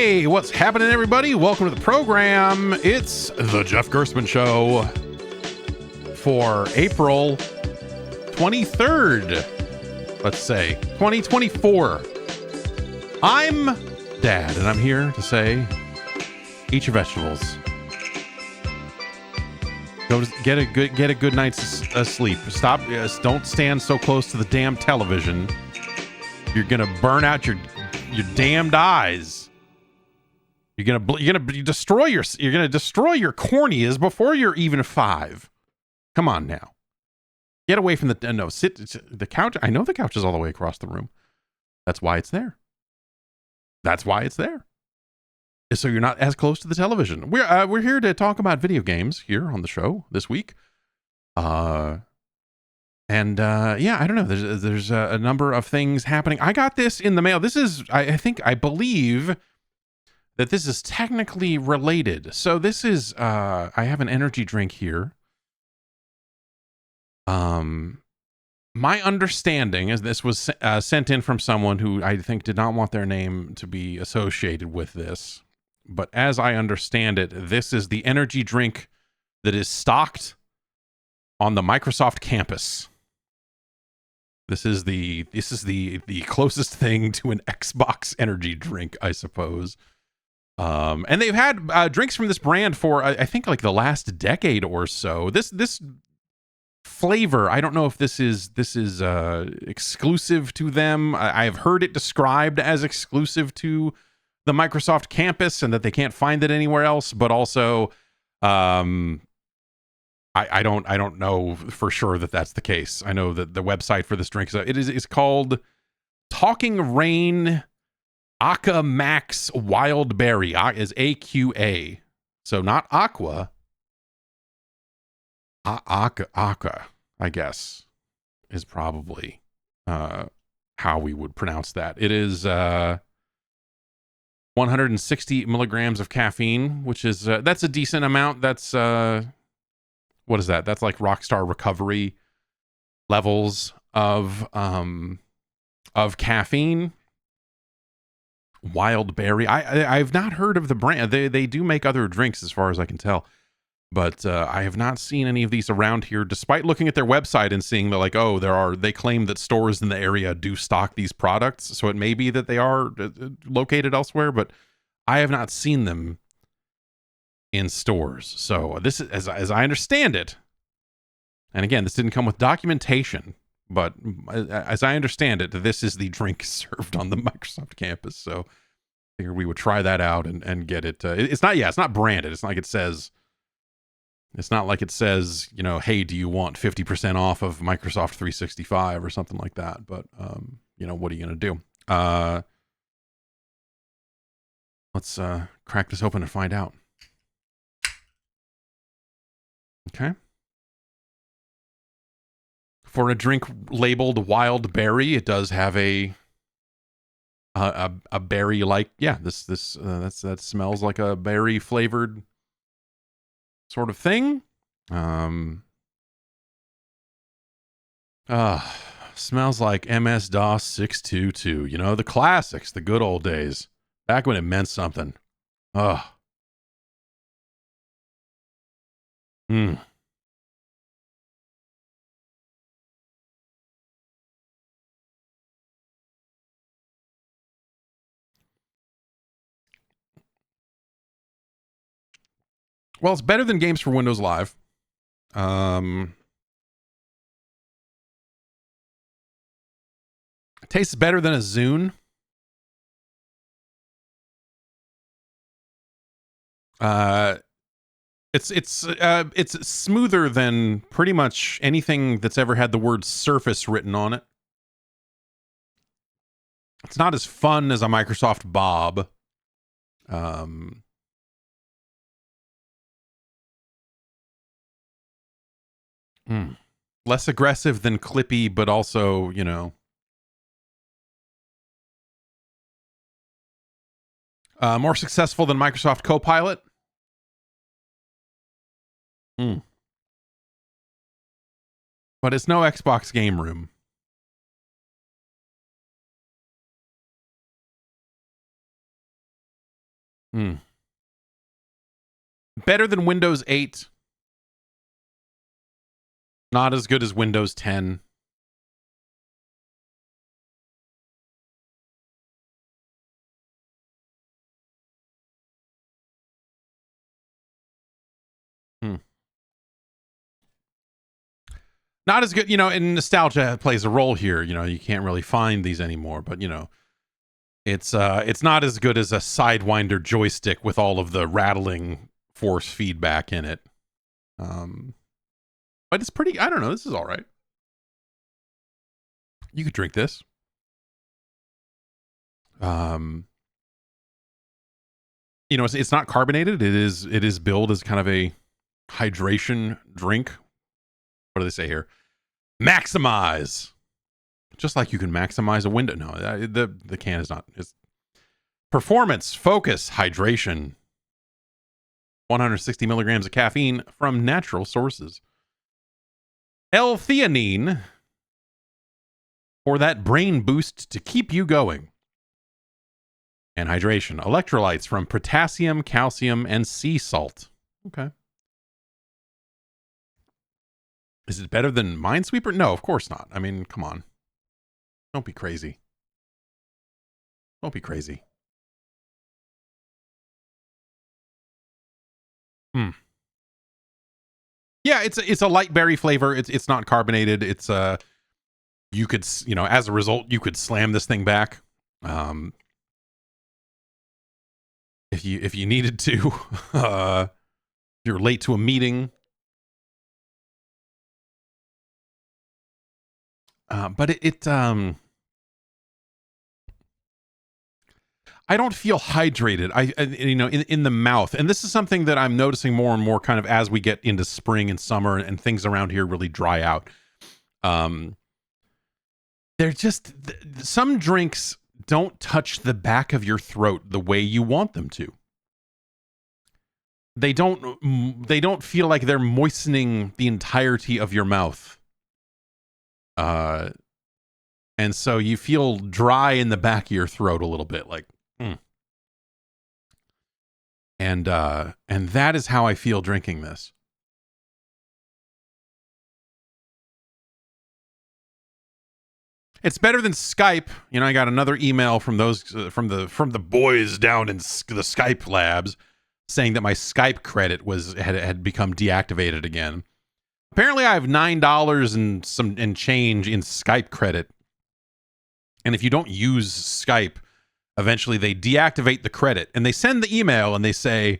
Hey, what's happening, everybody? Welcome to the program. It's the Jeff Gerstmann Show for April 23rd, let's say, 2024. I'm Dad, and I'm here to say, eat your vegetables. Go get a good night's sleep. Stop. Don't stand so close to the damn television. You're gonna burn out your damned eyes. You're gonna destroy your corneas before you're even 5. Come on now. Get away from the couch. I know the couch is all the way across the room. That's why it's there. So you're not as close to the television. We're here to talk about video games here on the show this week. I don't know. There's a number of things happening. I got this in the mail. This is, I believe that this is technically related. So this is, I have an energy drink here. My understanding is this was sent in from someone who I think did not want their name to be associated with this. But as I understand it, this is the energy drink that is stocked on the Microsoft campus. This is the closest thing to an Xbox energy drink, I suppose. And they've had drinks from this brand for I think like the last decade or so. This flavor, I don't know if this is exclusive to them. I've heard it described as exclusive to the Microsoft campus and that they can't find it anywhere else. But also, I don't know for sure that that's the case. I know that the website for this drink is called Talking Rain Aqua Max Wild Berry. Is AQA, so not Aqua. Aqua, I guess, is probably how we would pronounce that. It is 160 milligrams of caffeine, which is that's a decent amount. That's what is that? That's like Rockstar Recovery levels of caffeine. Wild Berry. I've not heard of the brand. They do make other drinks as far as I can tell, but I have not seen any of these around here, despite looking at their website and seeing that, like, they claim that stores in the area do stock these products. So it may be that they are located elsewhere, but I have not seen them in stores. So this is, as I understand it, and again, this didn't come with documentation, but as I understand it, this is the drink served on the Microsoft campus. So I figured we would try that out and get it. It's not branded. It's not like it says, hey, do you want 50% off of Microsoft 365 or something like that? But, what are you going to do? Let's crack this open and find out. Okay. For a drink labeled Wild Berry, it does have a berry like, that smells like a berry flavored sort of thing. Smells like MS-DOS 622. The classics, the good old days, back when it meant something. Well, it's better than games for Windows Live. It tastes better than a Zune. It's smoother than pretty much anything that's ever had the word Surface written on it. It's not as fun as a Microsoft Bob. Less aggressive than Clippy, but also, more successful than Microsoft Copilot. But it's no Xbox Game Room. Hmm. Better than Windows 8. Not as good as Windows 10. Hmm. Not as good, and nostalgia plays a role here. You can't really find these anymore, but it's not as good as a Sidewinder joystick with all of the rattling force feedback in it. But it's pretty, I don't know, this is all right. You could drink this. It's not carbonated. It is billed as kind of a hydration drink. What do they say here? Maximize. Just like you can maximize a window. No, the can is not. It's performance, focus, hydration. 160 milligrams of caffeine from natural sources. L-theanine for that brain boost to keep you going. And hydration. Electrolytes from potassium, calcium, and sea salt. Okay. Is it better than Minesweeper? No, of course not. I mean, come on. Don't be crazy. Don't be crazy. Yeah, it's a light berry flavor. It's not carbonated. It's you could, as a result, you could slam this thing back. If you needed to, you're late to a meeting. But I don't feel hydrated. In the mouth, and this is something that I'm noticing more and more, kind of as we get into spring and summer, and things around here really dry out. They're just some drinks don't touch the back of your throat the way you want them to. They don't feel like they're moistening the entirety of your mouth. And so you feel dry in the back of your throat a little bit, like, and that is how I feel drinking this. It's better than Skype. I got another email from those from the boys down in the Skype labs saying that my Skype credit had become deactivated again. Apparently, I have $9 and change in Skype credit, and if you don't use Skype, eventually they deactivate the credit, and they send the email and they say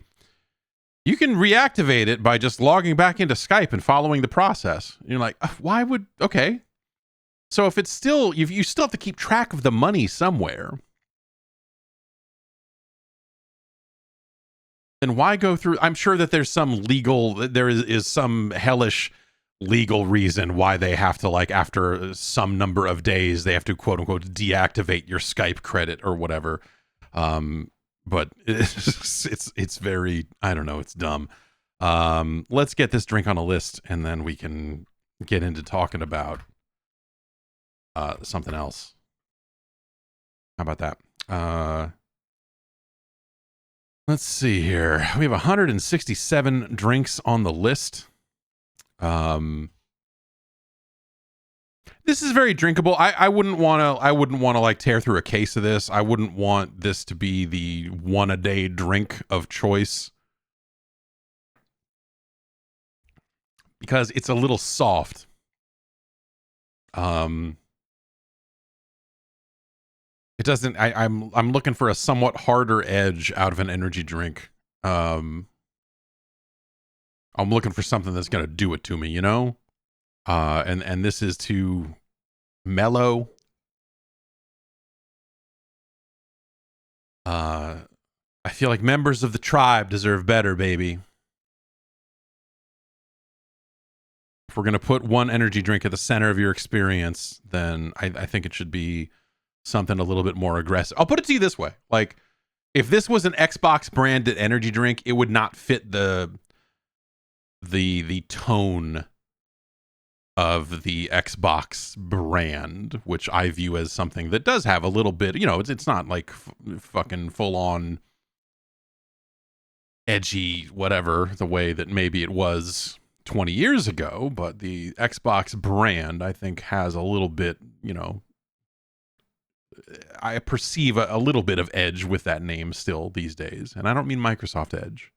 you can reactivate it by just logging back into Skype and following the process. And you're like, why would? Okay. So if it's still, you still have to keep track of the money somewhere, then why go through? I'm sure that there's there is some hellish legal reason why they have to, like, after some number of days, they have to, quote unquote, deactivate your Skype credit or whatever. But it's very, I don't know, it's dumb. Let's get this drink on a list, and then we can get into talking about something else. How about that? Let's see here. We have 167 drinks on the list. This is very drinkable. I wouldn't want to like tear through a case of this. I wouldn't want this to be the one a day drink of choice, because it's a little soft. It doesn't. I'm looking for a somewhat harder edge out of an energy drink. I'm looking for something that's gonna do it to me, and this is too mellow. I feel like members of the tribe deserve better, baby. If we're gonna put one energy drink at the center of your experience, then I think it should be something a little bit more aggressive. I'll put it to you this way: like, if this was an Xbox branded energy drink, it would not fit the tone of the Xbox brand, which I view as something that does have a little bit, it's not like fucking full on edgy, whatever, the way that maybe it was 20 years ago, but the Xbox brand, I think, has a little bit, I perceive a little bit of edge with that name still these days. And I don't mean Microsoft Edge.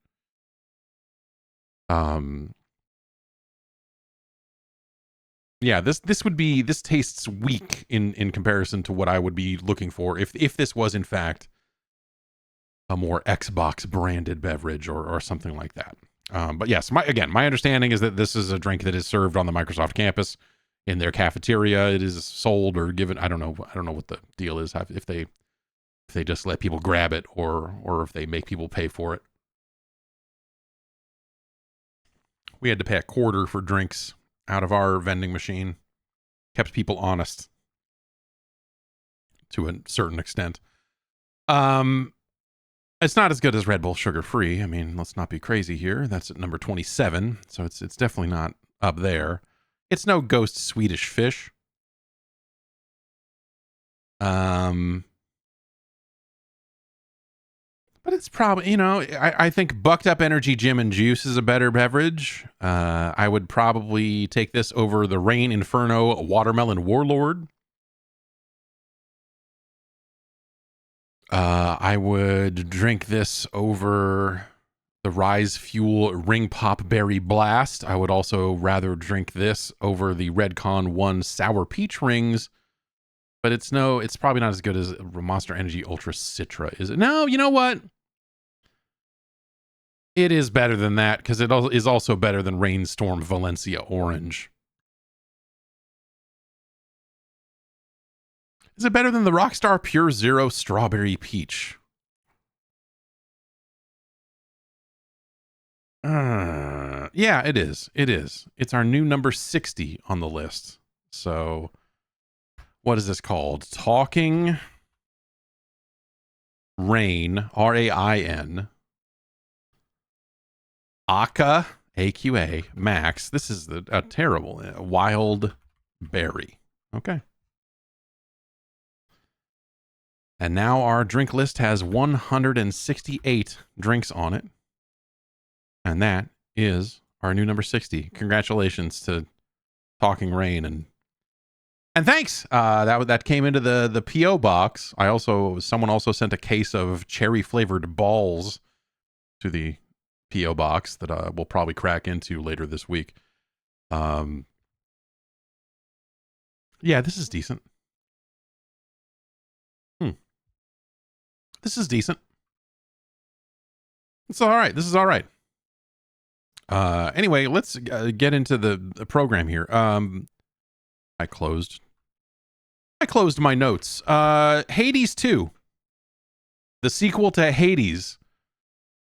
Yeah, this tastes weak in comparison to what I would be looking for if this was in fact a more Xbox branded beverage or something like that. But yes, my understanding is that this is a drink that is served on the Microsoft campus in their cafeteria. It is sold or given. I don't know what the deal is, if they just let people grab it or if they make people pay for it. We had to pay $0.25 for drinks out of our vending machine. Kept people honest to a certain extent. It's not as good as Red Bull Sugar Free. I mean, let's not be crazy here. That's at number 27, so it's definitely not up there. It's no Ghost Swedish Fish. But it's probably, I think Bucked Up Energy Gym and Juice is a better beverage. I would probably take this over the Rain Inferno Watermelon Warlord. I would drink this over the Rise Fuel Ring Pop Berry Blast. I would also rather drink this over the Redcon 1 Sour Peach Rings. But it's probably not as good as Monster Energy Ultra Citra, is it? No, you know what? It is better than that, because it is also better than Rainstorm Valencia Orange. Is it better than the Rockstar Pure Zero Strawberry Peach? Yeah, it is. It is. It's our new number 60 on the list. So, what is this called? Talking Rain, R-A-I-N. Aka, A-Q-A, Max. This is a terrible wild berry. Okay. And now our drink list has 168 drinks on it. And that is our new number 60. Congratulations to Talking Rain and thanks. That came into the PO box. Someone also sent a case of cherry flavored balls to the PO box that we'll probably crack into later this week. Yeah, this is decent. This is decent. It's all right. This is all right. Anyway, let's get into the program here. I closed my notes. Hades 2, the sequel to Hades,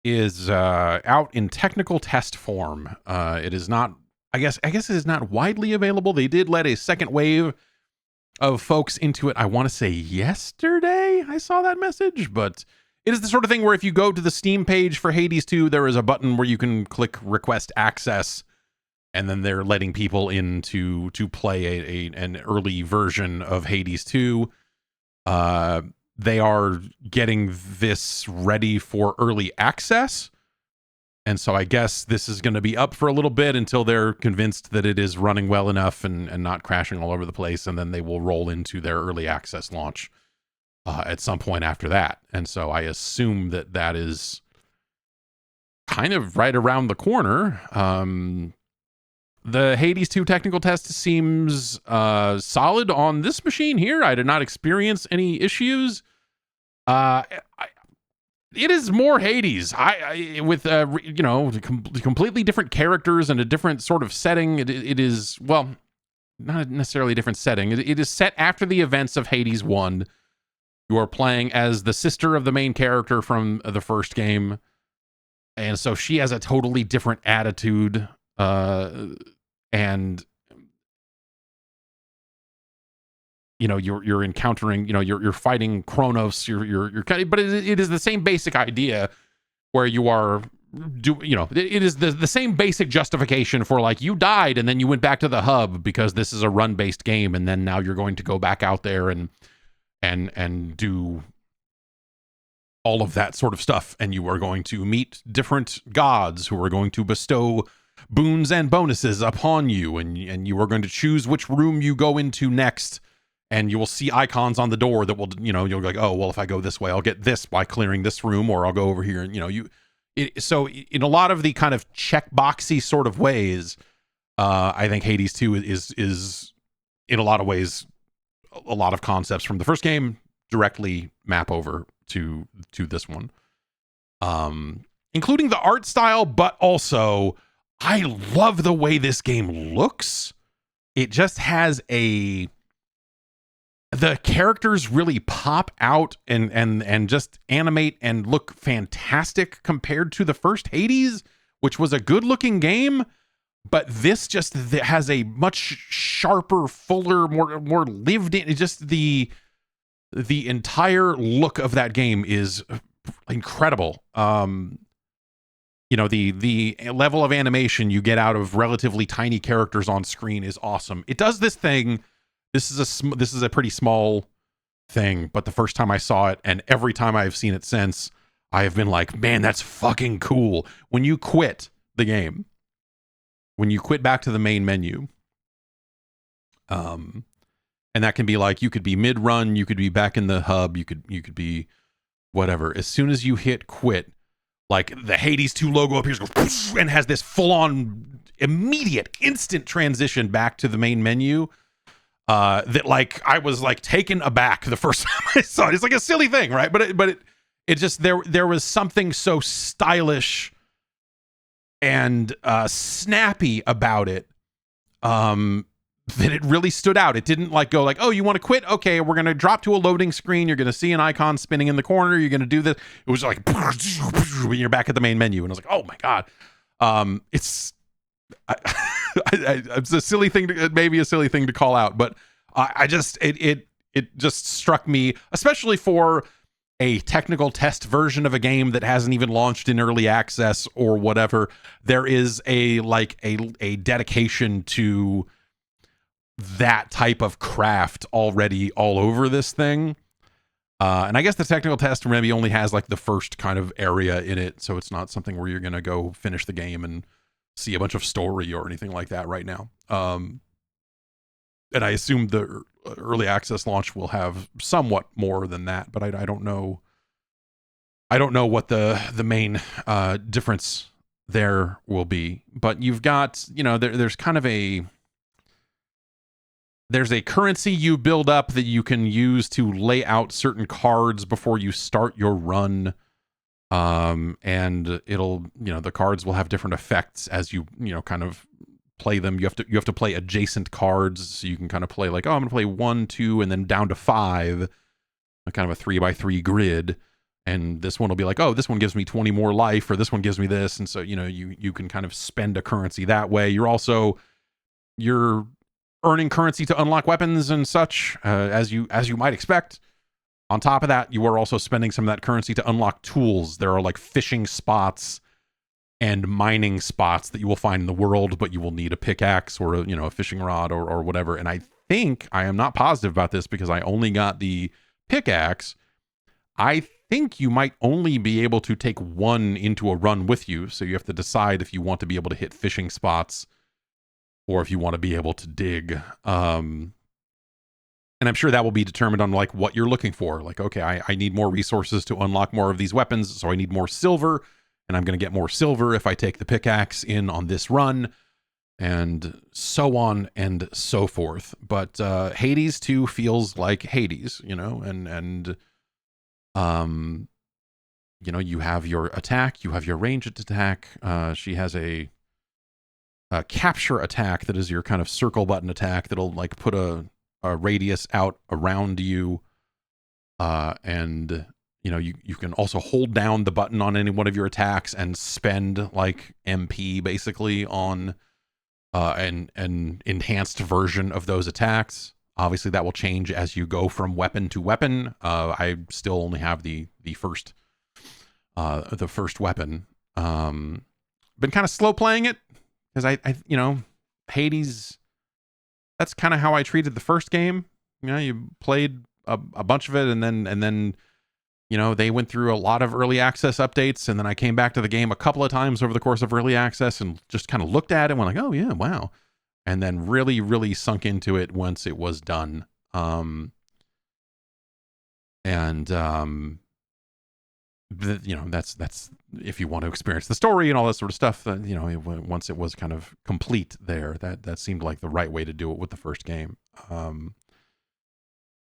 is out in technical test form. It is not, I guess it is not widely available. They did let a second wave of folks into it. I want to say yesterday I saw that message, but it is the sort of thing where if you go to the Steam page for Hades 2, there is a button where you can click request access, and then they're letting people in to play an early version of Hades 2. They are getting this ready for early access. And so I guess this is going to be up for a little bit until they're convinced that it is running well enough and not crashing all over the place. And then they will roll into their early access launch at some point after that. And so I assume that is kind of right around the corner. The Hades 2 technical test seems solid on this machine here. I did not experience any issues. It is more Hades. With completely different characters and a different sort of setting. It is, well, not necessarily a different setting. It is set after the events of Hades 1. You are playing as the sister of the main character from the first game, and so she has a totally different attitude. And you're encountering, you're fighting Kronos, but it is the same basic idea where you are it is the same basic justification for, like, you died and then you went back to the hub because this is a run based game. And then now you're going to go back out there and do all of that sort of stuff. And you are going to meet different gods who are going to bestow boons and bonuses upon you. And you are going to choose which room you go into next. And you will see icons on the door that will, you'll be like, oh, well, if I go this way, I'll get this by clearing this room, or I'll go over here. And, so in a lot of the kind of checkboxy sort of ways, I think Hades 2 is in a lot of ways, a lot of concepts from the first game directly map over to this one, including the art style, but also I love the way this game looks. It just has the characters really pop out and just animate and look fantastic compared to the first Hades, which was a good looking game. But this just has a much sharper, fuller, more lived in. It's just the entire look of that game is incredible. The level of animation you get out of relatively tiny characters on screen is awesome. It does this thing. This is a pretty small thing, but the first time I saw it, and every time I've seen it since, I have been like, man, that's fucking cool. When you quit the game, when you quit back to the main menu, and that can be like, you could be mid-run, you could be back in the hub, you could be whatever. As soon as you hit quit, like the Hades 2 logo appears, goes, and has this full-on, immediate, instant transition back to the main menu. That like I was like taken aback the first time I saw it. It's like a silly thing, right? But it just there was something so stylish and snappy about it. That it really stood out. It didn't like go like, oh, you want to quit? Okay, we're gonna drop to a loading screen. You're gonna see an icon spinning in the corner. You're gonna do this. It was like when you're back at the main menu, and I was like, oh my god, it's a silly thing. Maybe a silly thing to call out, but I just it just struck me, especially for a technical test version of a game that hasn't even launched in early access or whatever. There is a dedication to that type of craft already all over this thing. And I guess the technical test maybe only has like the first kind of area in it. So it's not something where you're going to go finish the game and see a bunch of story or anything like that right now. And I assume the early access launch will have somewhat more than that, but I don't know. I don't know what the main difference there will be, but you've got, there's kind of there's a currency you build up that you can use to lay out certain cards before you start your run. And it'll, the cards will have different effects as you, kind of play them. You have to play adjacent cards, so you can kind of play like, oh, I'm gonna play 1, 2, and then down to 5, a kind of a 3x3 grid. And this one will be like, oh, this one gives me 20 more life, or this one gives me this. And so, you can kind of spend a currency that way. You're earning currency to unlock weapons and such, as you might expect. On top of that, you are also spending some of that currency to unlock tools. There are like fishing spots and mining spots that you will find in the world, but you will need a pickaxe or a fishing rod or whatever. And I am not positive about this because I only got the pickaxe. I think you might only be able to take one into a run with you. So you have to decide if you want to be able to hit fishing spots or if you want to be able to dig. And I'm sure that will be determined on like what you're looking for. Like, okay, I need more resources to unlock more of these weapons, so I need more silver, and I'm going to get more silver if I take the pickaxe in on this run, and so on and so forth. But Hades 2 feels like Hades, and you have your attack, you have your ranged attack. She has a capture attack that is your kind of circle button attack that'll like put a radius out around you, and you can also hold down the button on any one of your attacks and spend like MP basically on an enhanced version of those attacks. Obviously that will change as you go from weapon to weapon. I still only have the first weapon. Been kind of slow playing it because I Hades, that's kind of how I treated the first game. You played a bunch of it, and then they went through a lot of early access updates, and then I came back to the game a couple of times over the course of early access and just kind of looked at it and went like, oh yeah, wow. And then really, really sunk into it once it was done. That's if you want to experience the story and all that sort of stuff, once it was kind of complete there, that seemed like the right way to do it with the first game.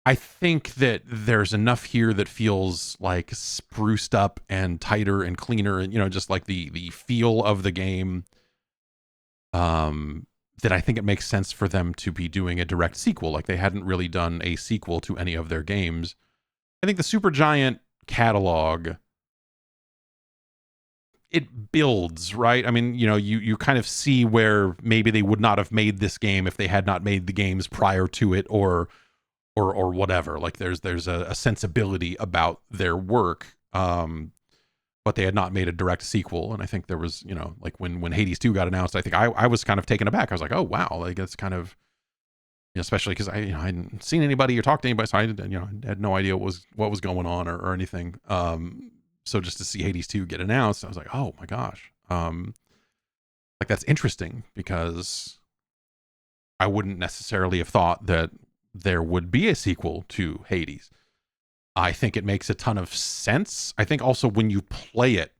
I think that there's enough here that feels like spruced up and tighter and cleaner, and just like the feel of the game, that I think it makes sense for them to be doing a direct sequel. Like, they hadn't really done a sequel to any of their games. I think the Supergiant catalog, it builds, right? I mean, you kind of see where maybe they would not have made this game if they had not made the games prior to it, or whatever. Like, there's a sensibility about their work, but they had not made a direct sequel. And I think there was, like when Hades 2 got announced, I think I was kind of taken aback. I was like, oh wow, like it's kind of, especially because I hadn't seen anybody or talked to anybody, so I had no idea what was going on or anything. So just to see Hades 2 get announced, I was like, oh my gosh, like that's interesting, because I wouldn't necessarily have thought that there would be a sequel to Hades. I think it makes a ton of sense. I think also when you play it,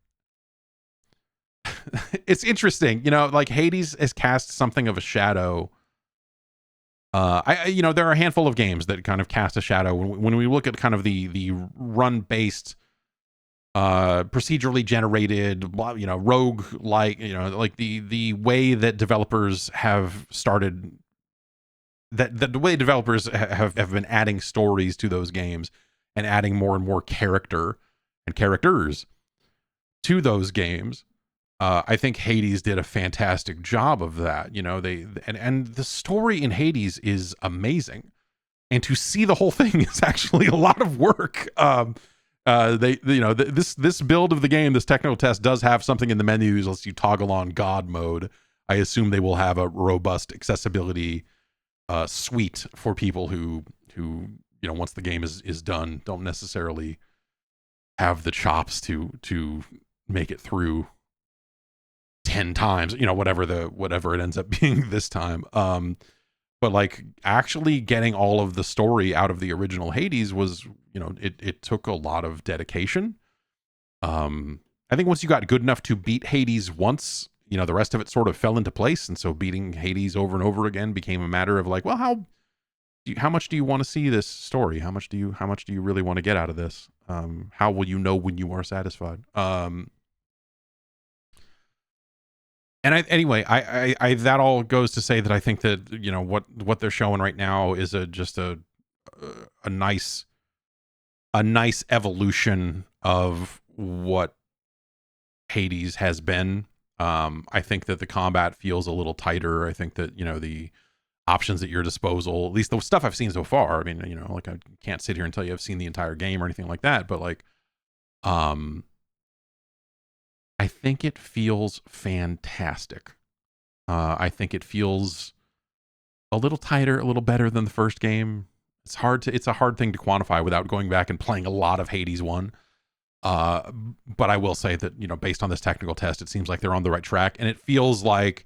it's interesting, like Hades has cast something of a shadow. There are a handful of games that kind of cast a shadow when we look at kind of the run based, procedurally generated, rogue like, like the way that developers have started, that the way developers have been adding stories to those games and adding more and more character and characters to those games. I think Hades did a fantastic job of that. And the story in Hades is amazing, and to see the whole thing is actually a lot of work. This build of the game, this technical test, does have something in the menus lets you toggle on God mode. I assume they will have a robust accessibility suite for people who once the game is done, don't necessarily have the chops to make it through 10 times, whatever it ends up being this time. But like actually getting all of the story out of the original Hades was, it took a lot of dedication. I think once you got good enough to beat Hades once, the rest of it sort of fell into place. And so beating Hades over and over again became a matter of like, well, how much do you want to see this story? How much do you really want to get out of this? How will you know when you are satisfied? And I that all goes to say that I think that, what they're showing right now is just a nice evolution of what Hades has been. I think that the combat feels a little tighter. I think that, the options at your disposal, at least the stuff I've seen so far. I mean, like I can't sit here and tell you I've seen the entire game or anything like that, but like, I think it feels fantastic. I think it feels a little tighter, a little better than the first game. It's a hard thing to quantify without going back and playing a lot of Hades 1. But I will say that, based on this technical test, it seems like they're on the right track. And it feels like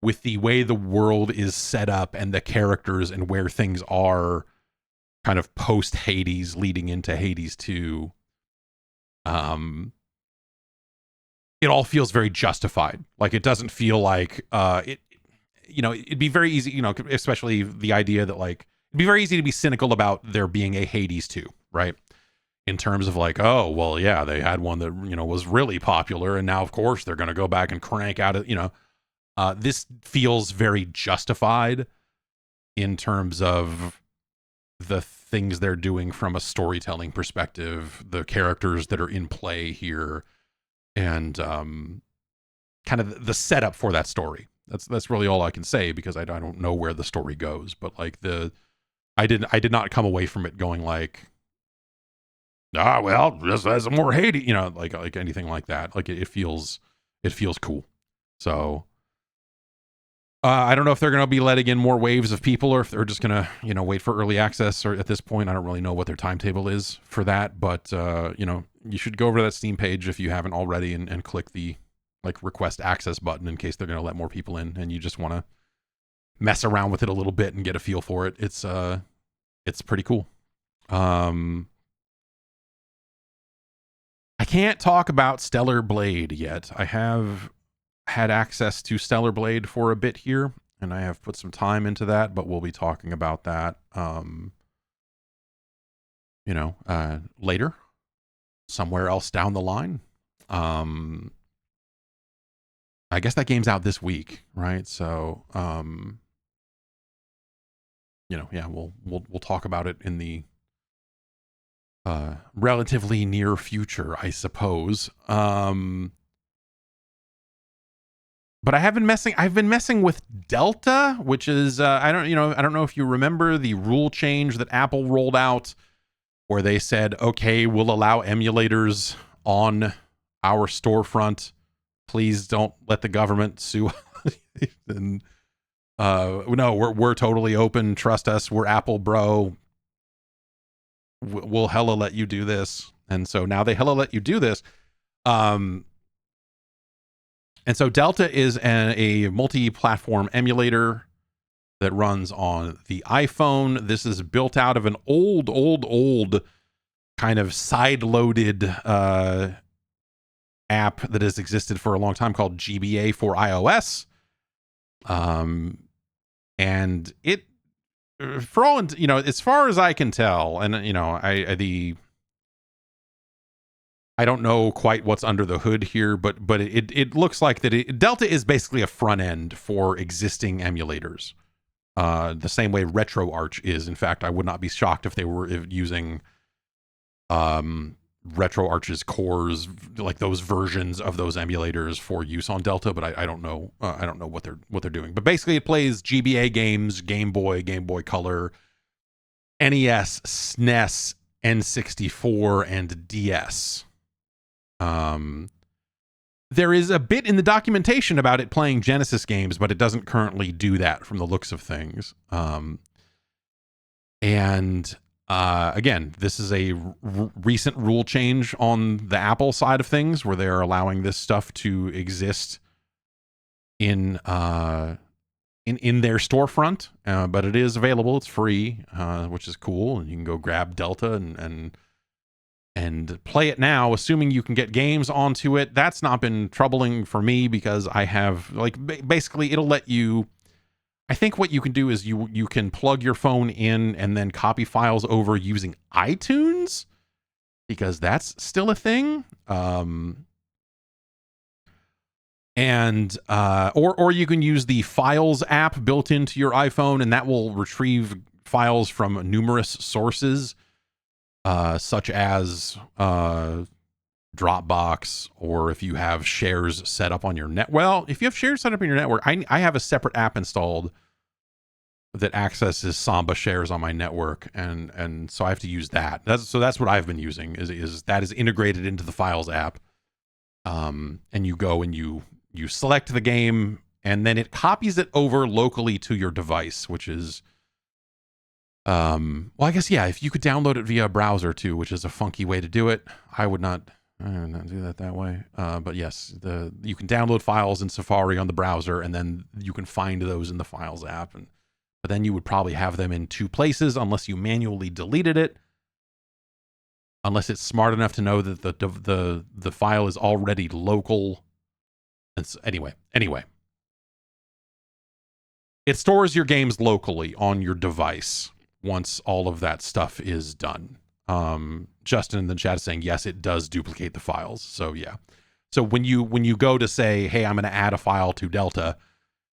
with the way the world is set up and the characters and where things are kind of post Hades leading into Hades 2, it all feels very justified. Like, it doesn't feel like it'd be very easy, especially the idea that like it'd be very easy to be cynical about there being a Hades 2, right? In terms of like, oh well, yeah, they had one that was really popular, and now of course they're going to go back and crank out this feels very justified in terms of the things they're doing from a storytelling perspective, the characters that are in play here, and kind of the setup for that story. That's really all I can say, because I don't know where the story goes. But like I did not come away from it going like, well, just as more Hades, like anything like that. Like it feels cool. So I don't know if they're going to be letting in more waves of people, or if they're just going to, wait for early access. Or at this point, I don't really know what their timetable is for that. But you should go over to that Steam page if you haven't already, and click the request access button in case they're going to let more people in, and you just want to mess around with it a little bit and get a feel for it. It's pretty cool. I can't talk about Stellar Blade yet. I have had access to Stellar Blade for a bit here, and I have put some time into that, but we'll be talking about that later, somewhere else down the line. I guess that game's out this week, right? So we'll talk about it in the relatively near future, I suppose. But I've been messing with Delta, which is I don't know if you remember the rule change that Apple rolled out, where they said, okay, we'll allow emulators on our storefront. Please don't let the government sue. And no, we're totally open. Trust us. We're Apple, bro. We'll hella let you do this. And so now they hella let you do this. And so Delta is a multi-platform emulator that runs on the iPhone. This is built out of an old kind of side-loaded app that has existed for a long time called GBA for iOS. And it, for all, as far as I can tell, and I don't know quite what's under the hood here, but it looks like that Delta is basically a front end for existing emulators, the same way RetroArch is. In fact, I would not be shocked if they were using RetroArch's cores, like those versions of those emulators, for use on Delta. But I don't know. I don't know what they're doing. But basically, it plays GBA games, Game Boy Color, NES, SNES, N64, and DS. There is a bit in the documentation about it playing Genesis games, but it doesn't currently do that from the looks of things. Again, this is a recent rule change on the Apple side of things, where they're allowing this stuff to exist in their storefront, but it is available. It's free, which is cool, and you can go grab Delta and play it now, assuming you can get games onto it. That's not been troubling for me, because I have, basically it'll let you, I think what you can do is you can plug your phone in and then copy files over using iTunes, because that's still a thing. Or you can use the Files app built into your iPhone, and that will retrieve files from numerous sources, such as Dropbox, or if you have shares set up on your net. Well, if you have shares set up in your network, I have a separate app installed that accesses Samba shares on my network, and so I have to use that. That's what I've been using, is that is integrated into the Files app. And you go and you select the game, and then it copies it over locally to your device, which is well, I guess, yeah, if you could download it via a browser too, which is a funky way to do it. I would not do that way. But yes, you can download files in Safari on the browser, and then you can find those in the Files app. But then you would probably have them in two places unless you manually deleted it. Unless it's smart enough to know that the file is already local. And so, anyway. It stores your games locally on your device once all of that stuff is done. Justin in the chat is saying, yes, it does duplicate the files. So yeah. So when you go to say, hey, I'm going to add a file to Delta,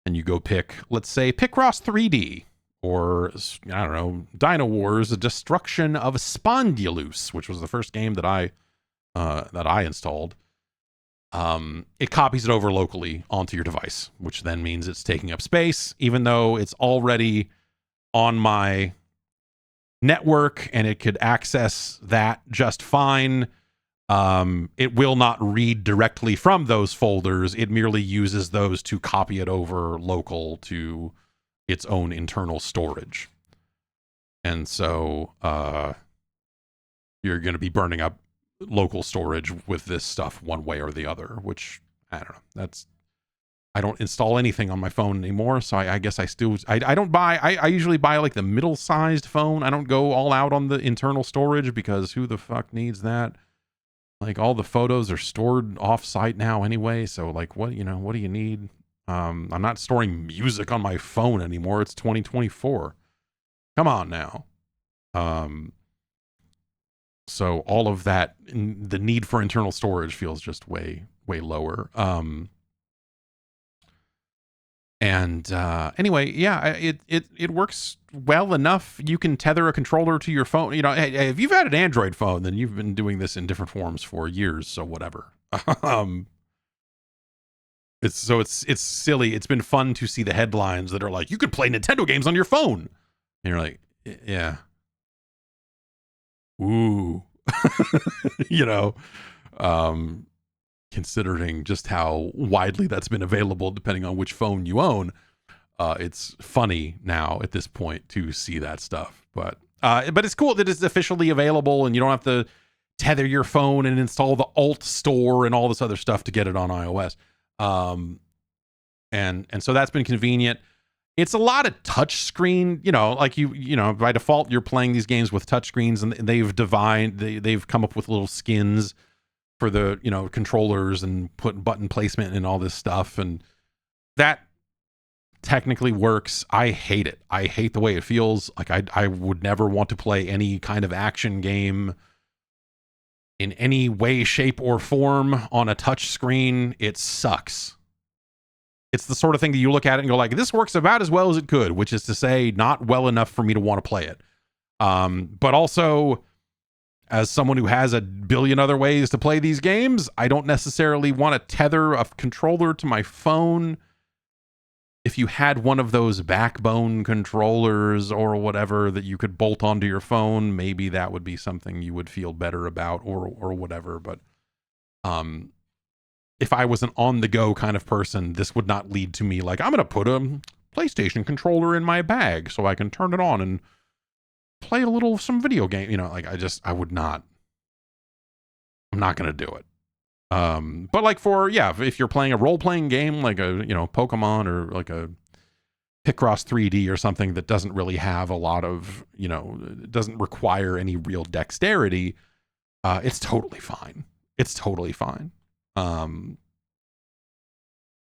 and you go pick, let's say, Picross 3D, or I don't know, Dynowarz, The Destruction of Sponylous, which was the first game that I installed. It copies it over locally onto your device, which then means it's taking up space, even though it's already on my network, and it could access that just fine. It will not read directly from those folders. It merely uses those to copy it over local to its own internal storage. And so you're going to be burning up local storage with this stuff one way or the other, which I don't know. I don't install anything on my phone anymore, so I guess I don't buy. I usually buy like the middle-sized phone. I don't go all out on the internal storage because who the fuck needs that? Like all the photos are stored off-site now anyway, so like what do you need? I'm not storing music on my phone anymore. It's 2024. Come on now. So all of that, the need for internal storage feels just way lower. Anyway, yeah, it works well enough. You can tether a controller to your phone. Hey, if you've had an Android phone, then you've been doing this in different forms for years. So whatever. It's silly. It's been fun to see the headlines that are like, you could play Nintendo games on your phone. And you're like, yeah. Ooh. Considering just how widely that's been available, depending on which phone you own, it's funny now at this point to see that stuff. But it's cool that it's officially available, and you don't have to tether your phone and install the alt store and all this other stuff to get it on iOS. And so that's been convenient. It's a lot of touch screen, like by default you're playing these games with touch screens, and they've come up with little skins for the controllers and put button placement and all this stuff, and that technically works. I hate it. I hate the way it feels. Like I would never want to play any kind of action game in any way, shape, or form on a touch screen. It sucks. It's the sort of thing that you look at it and go like, this works about as well as it could, which is to say not well enough for me to want to play it. But also, as someone who has a billion other ways to play these games, I don't necessarily want to tether a controller to my phone. If you had one of those backbone controllers or whatever that you could bolt onto your phone, maybe that would be something you would feel better about or whatever. But if I was an on-the-go kind of person, this would not lead to me like, I'm going to put a PlayStation controller in my bag so I can turn it on and play some video game. I would not. I'm not going to do it. But like if you're playing a role-playing game like a, Pokemon or like a Picross 3D or something that doesn't really have a lot of, it doesn't require any real dexterity, it's totally fine. It's totally fine. And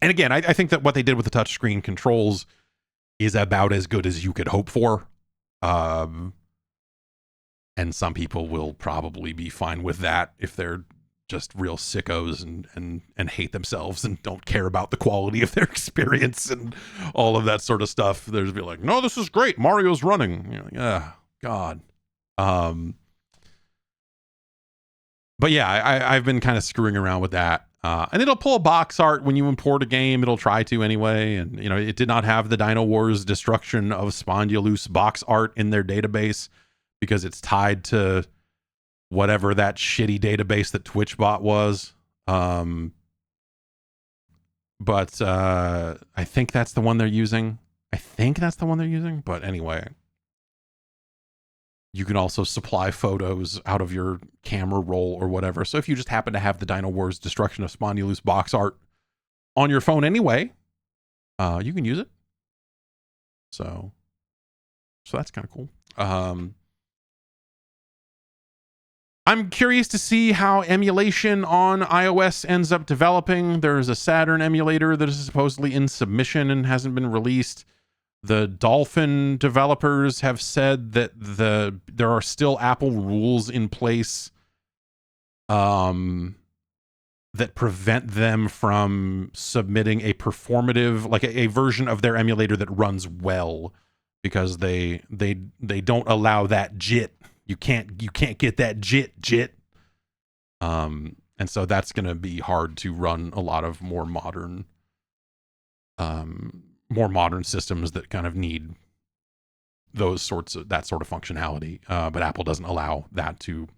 again, I think that what they did with the touchscreen controls is about as good as you could hope for. And some people will probably be fine with that if they're just real sickos and hate themselves and don't care about the quality of their experience and all of that sort of stuff. They'll just be like, no, this is great. Mario's running. You're like, oh, God. But yeah, I've been kind of screwing around with that. And it'll pull a box art when you import a game. It'll try to anyway. And, it did not have the Dynowarz Destruction of Sponylous box art in their database because it's tied to whatever that shitty database that TwitchBot was. But I think that's the one they're using. But anyway, you can also supply photos out of your camera roll or whatever. So if you just happen to have the Dynowarz Destruction of Sponylous box art on your phone anyway, you can use it. So that's kind of cool. I'm curious to see how emulation on iOS ends up developing. There's a Saturn emulator that is supposedly in submission and hasn't been released. The Dolphin developers have said that there are still Apple rules in place that prevent them from submitting a performative, like a version of their emulator that runs well, because they don't allow that JIT. You can't get that JIT. And so that's going to be hard to run a lot of more modern systems that kind of need that sort of functionality. But Apple doesn't allow that to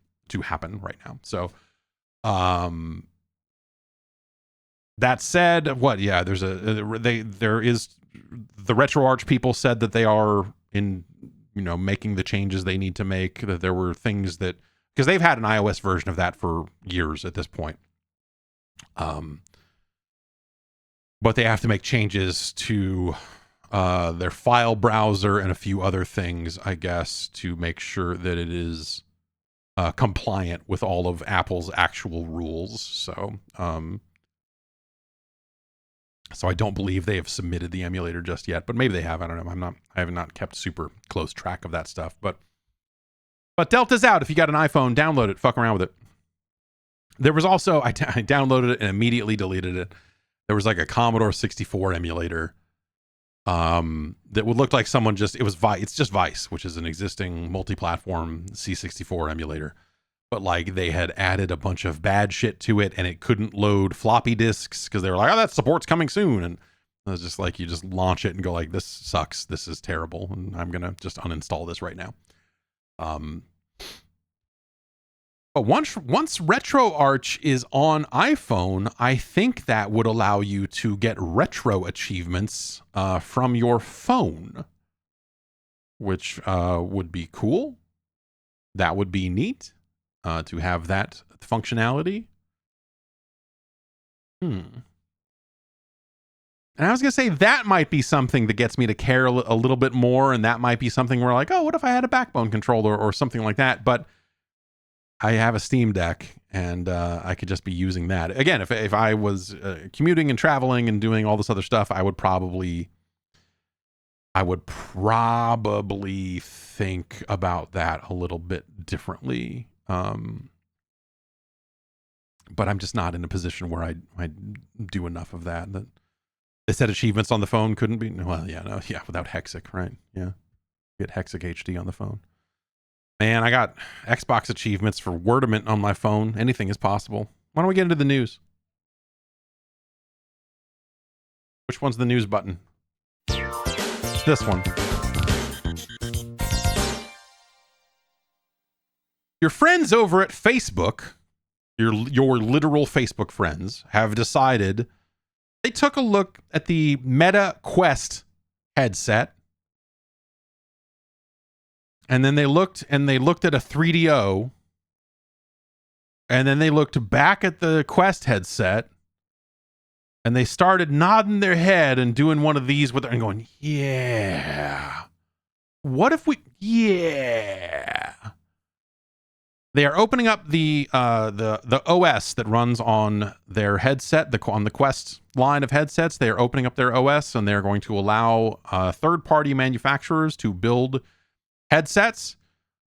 happen right now. So That said, what? Yeah, there is the RetroArch people said that they are making the changes they need to make. That there were things that, because they've had an iOS version of that for years at this point. But they have to make changes to their file browser and a few other things, I guess, to make sure that it is compliant with all of Apple's actual rules. So I don't believe they have submitted the emulator just yet, but maybe they have. I don't know. I have not kept super close track of that stuff, but Delta's out. If you got an iPhone, download it, fuck around with it. There was also, I downloaded it and immediately deleted it. There was like a Commodore 64 emulator that would look like someone it's just Vice, which is an existing multi-platform C64 emulator. But like they had added a bunch of bad shit to it and it couldn't load floppy disks because they were like, oh, that support's coming soon. And it was just like, you just launch it and go like, this sucks. This is terrible. And I'm going to just uninstall this right now. But once RetroArch is on iPhone, I think that would allow you to get retro achievements from your phone, which would be cool. That would be neat to have that functionality. And I was going to say that might be something that gets me to care a little bit more, and that might be something where like, oh, what if I had a Backbone controller or something like that? But I have a Steam Deck, and I could just be using that. Again, if I was commuting and traveling and doing all this other stuff, I would probably think about that a little bit differently. But I'm just not in a position where I do enough of that. They said achievements on the phone couldn't be. Well, without Hexic, right? Yeah, get Hexic HD on the phone. Man, I got Xbox achievements for Wordament on my phone. Anything is possible. Why don't we get into the news? Which one's the news button? This one. Your friends over at Facebook, your literal Facebook friends, have decided they took a look at the Meta Quest headset. And then they looked at a 3DO, and then they looked back at the Quest headset, and they started nodding their head and doing one of these with it and going, yeah. What if we, yeah. They are opening up the OS that runs on their headset, on the Quest line of headsets. They are opening up their OS, and they're going to allow third-party manufacturers to build headsets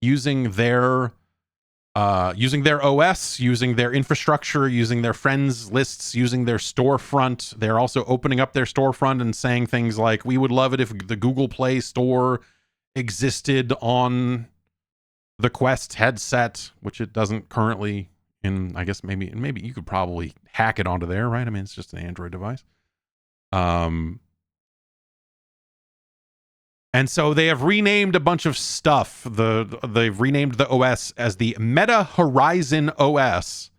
using their OS, using their infrastructure, using their friends lists, using their storefront. They're also opening up their storefront and saying things like, we would love it if the Google Play Store existed on the Quest headset, which it doesn't currently. I guess maybe you could probably hack it onto there, right? I mean, it's just an Android device. And so they have renamed a bunch of stuff. They've renamed the OS as the Meta Horizon OS.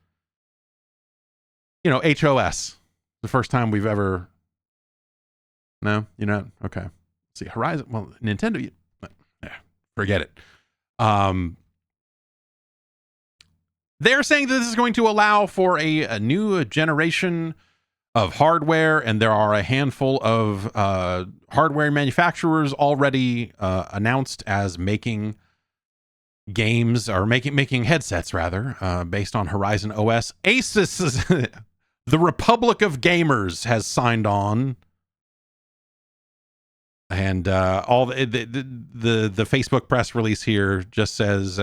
HOS. The first time we've ever. No, you're not. Okay. Let's see, Horizon. Well, Nintendo. Forget it. They're saying that this is going to allow for a new generation of hardware, and there are a handful of hardware manufacturers already announced as making games, or making headsets rather, based on Horizon OS. Asus, the Republic of Gamers, has signed on, and all the Facebook press release here just says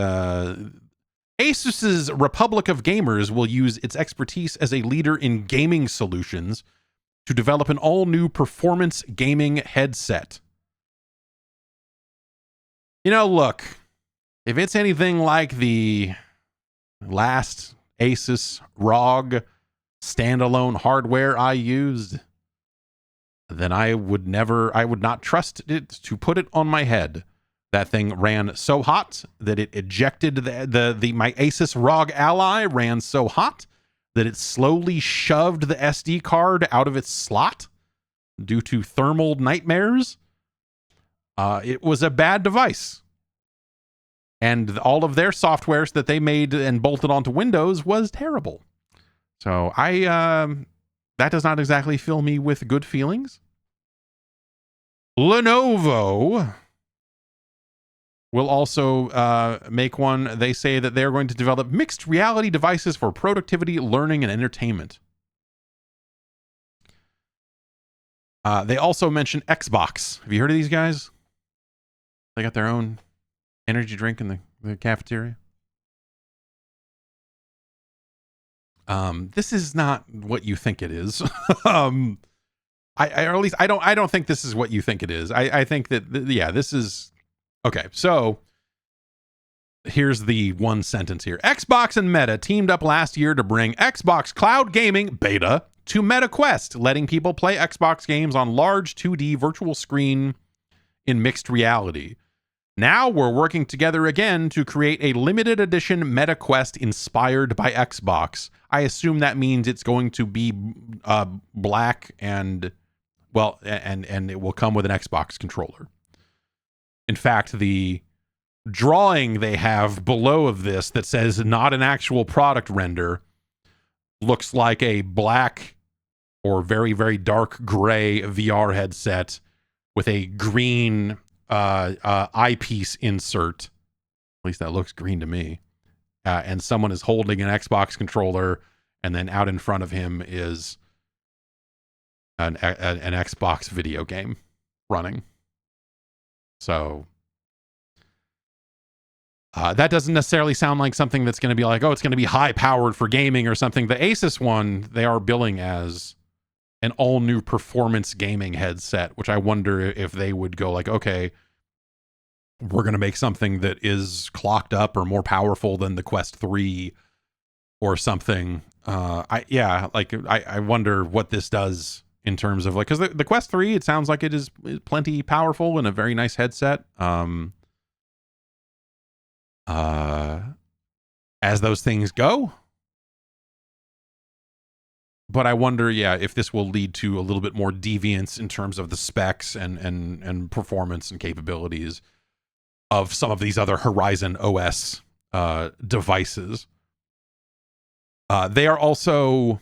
Asus's Republic of Gamers will use its expertise as a leader in gaming solutions to develop an all-new performance gaming headset. Look, if it's anything like the last Asus ROG standalone hardware I used, then I would not trust it to put it on my head. That thing ran so hot that it ejected my Asus ROG Ally ran so hot that it slowly shoved the SD card out of its slot due to thermal nightmares. It was a bad device. And all of their softwares that they made and bolted onto Windows was terrible. So that does not exactly fill me with good feelings. Lenovo will also make one. They say that they're going to develop mixed reality devices for productivity, learning, and entertainment. They also mention Xbox. Have you heard of these guys? They got their own energy drink in the cafeteria. This is not what you think it is. Or at least I don't think this is what you think it is. I think that this is okay. So here's the one sentence here. Xbox and Meta teamed up last year to bring Xbox Cloud Gaming Beta to Meta Quest, letting people play Xbox games on large 2D virtual screen in mixed reality. Now we're working together again to create a limited edition Meta Quest inspired by Xbox. I assume that means it's going to be black and it will come with an Xbox controller. In fact, the drawing they have below of this that says not an actual product render looks like a black or very, very dark gray VR headset with a green eyepiece insert. At least that looks green to me. And someone is holding an Xbox controller, and then out in front of him is an Xbox video game running. So that doesn't necessarily sound like something that's going to be like, oh, it's going to be high powered for gaming or something. The Asus one, they are billing as an all new performance gaming headset, which I wonder if they would go like, okay, we're going to make something that is clocked up or more powerful than the Quest 3 or something. I wonder what this does in terms of like, because the Quest 3, it sounds like it is plenty powerful and a very nice headset. As those things go. But I wonder, if this will lead to a little bit more deviance in terms of the specs and performance and capabilities of some of these other Horizon OS devices. They are also...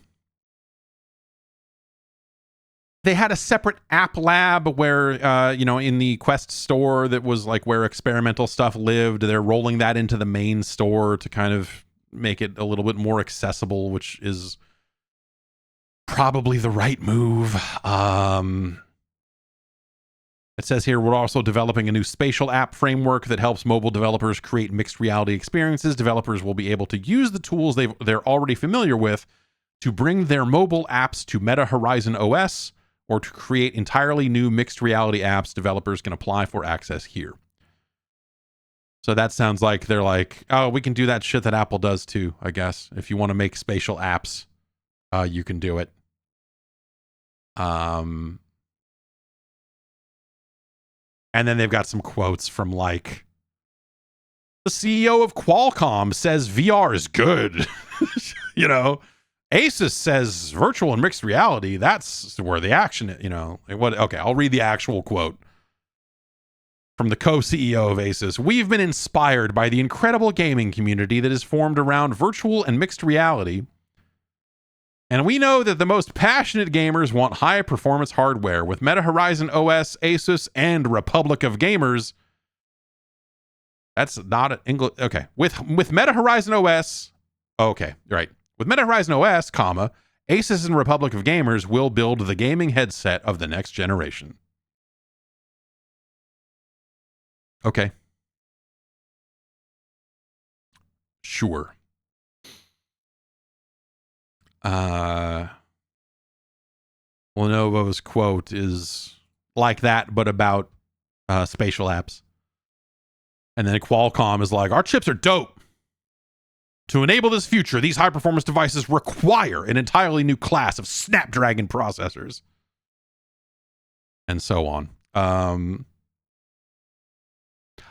They had a separate app lab where, in the Quest store that was like where experimental stuff lived. They're rolling that into the main store to kind of make it a little bit more accessible, which is probably the right move. It says here, we're also developing a new spatial app framework that helps mobile developers create mixed reality experiences. Developers will be able to use the tools they're already familiar with to bring their mobile apps to Meta Horizon OS, or to create entirely new mixed reality apps. Developers can apply for access here. So that sounds like they're like, oh, we can do that shit that Apple does too, I guess. If you want to make spatial apps, you can do it. And then they've got some quotes from like, the CEO of Qualcomm says VR is good. Asus says virtual and mixed reality, that's where the action is, Okay, I'll read the actual quote from the co-CEO of Asus. We've been inspired by the incredible gaming community that is formed around virtual and mixed reality. And we know that the most passionate gamers want high performance hardware. With Meta Horizon OS, Asus, and Republic of Gamers. That's not an English. Okay. With Meta Horizon OS. Okay. Right. With Meta Horizon OS, Asus and Republic of Gamers will build the gaming headset of the next generation. Okay. Sure. Lenovo's quote is like that, but about spatial apps. And then Qualcomm is like, our chips are dope. To enable this future, these high-performance devices require an entirely new class of Snapdragon processors. And so on.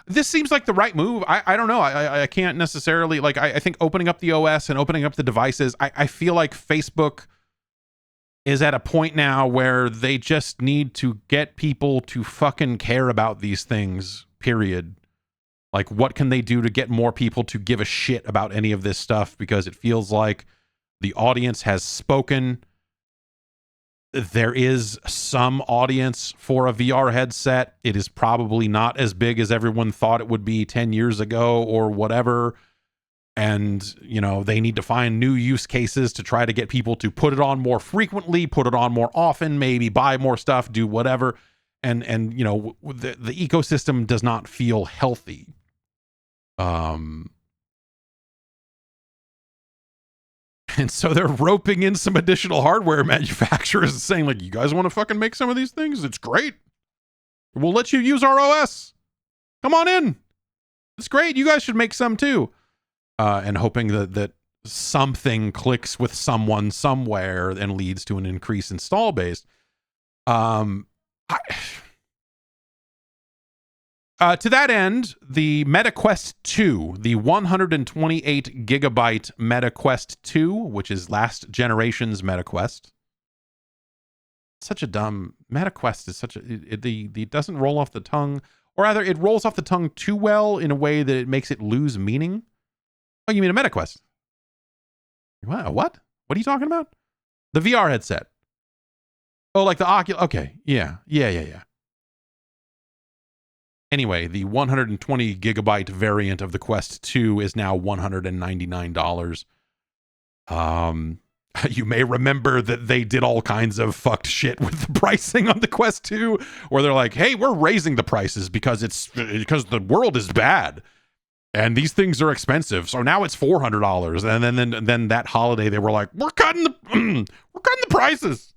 this seems like the right move. I don't know. I can't necessarily, like, I think opening up the OS and opening up the devices, I feel like Facebook is at a point now where they just need to get people to fucking care about these things, period. Like, what can they do to get more people to give a shit about any of this stuff? Because it feels like the audience has spoken. There is some audience for a VR headset. It is probably not as big as everyone thought it would be 10 years ago or whatever. And, you know, they need to find new use cases to try to get people to put it on more frequently, put it on more often, maybe buy more stuff, do whatever. And you know, the ecosystem does not feel healthy. And so they're roping in some additional hardware manufacturers and saying, like, you guys want to fucking make some of these things? It's great. We'll let you use our OS. Come on in. It's great. You guys should make some too. And hoping that something clicks with someone somewhere and leads to an increased install base. To that end, the Meta Quest 2, the 128 gigabyte Meta Quest 2, which is last generation's Meta Quest. Such a dumb Meta Quest is such a it doesn't roll off the tongue, or rather, it rolls off the tongue too well in a way that it makes it lose meaning. Oh, you mean a Meta Quest? What? What are you talking about? The VR headset. Oh, like the Oculus. Okay. Yeah. Anyway, the 120 gigabyte variant of the Quest 2 is now $199. You may remember that they did all kinds of fucked shit with the pricing on the Quest 2, where they're like, hey, we're raising the prices because the world is bad. And these things are expensive, so now it's $400. And then that holiday, they were like, "We're cutting the prices.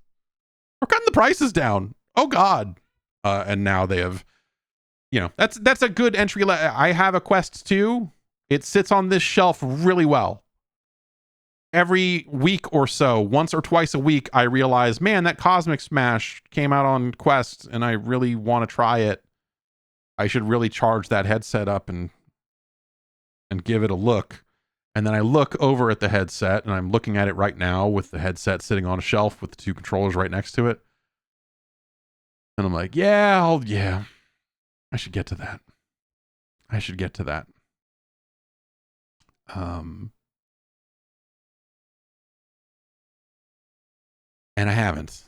We're cutting the prices down." Oh God! And now they have, you know, that's a good entry. I have a Quest 2. It sits on this shelf really well. Every week or so, once or twice a week, I realize, man, that Cosmic Smash came out on Quest, and I really want to try it. I should really charge that headset up and give it a look. And then I look over at the headset, and I'm looking at it right now with the headset sitting on a shelf with the two controllers right next to it. And I'm like, I should get to that. And I haven't.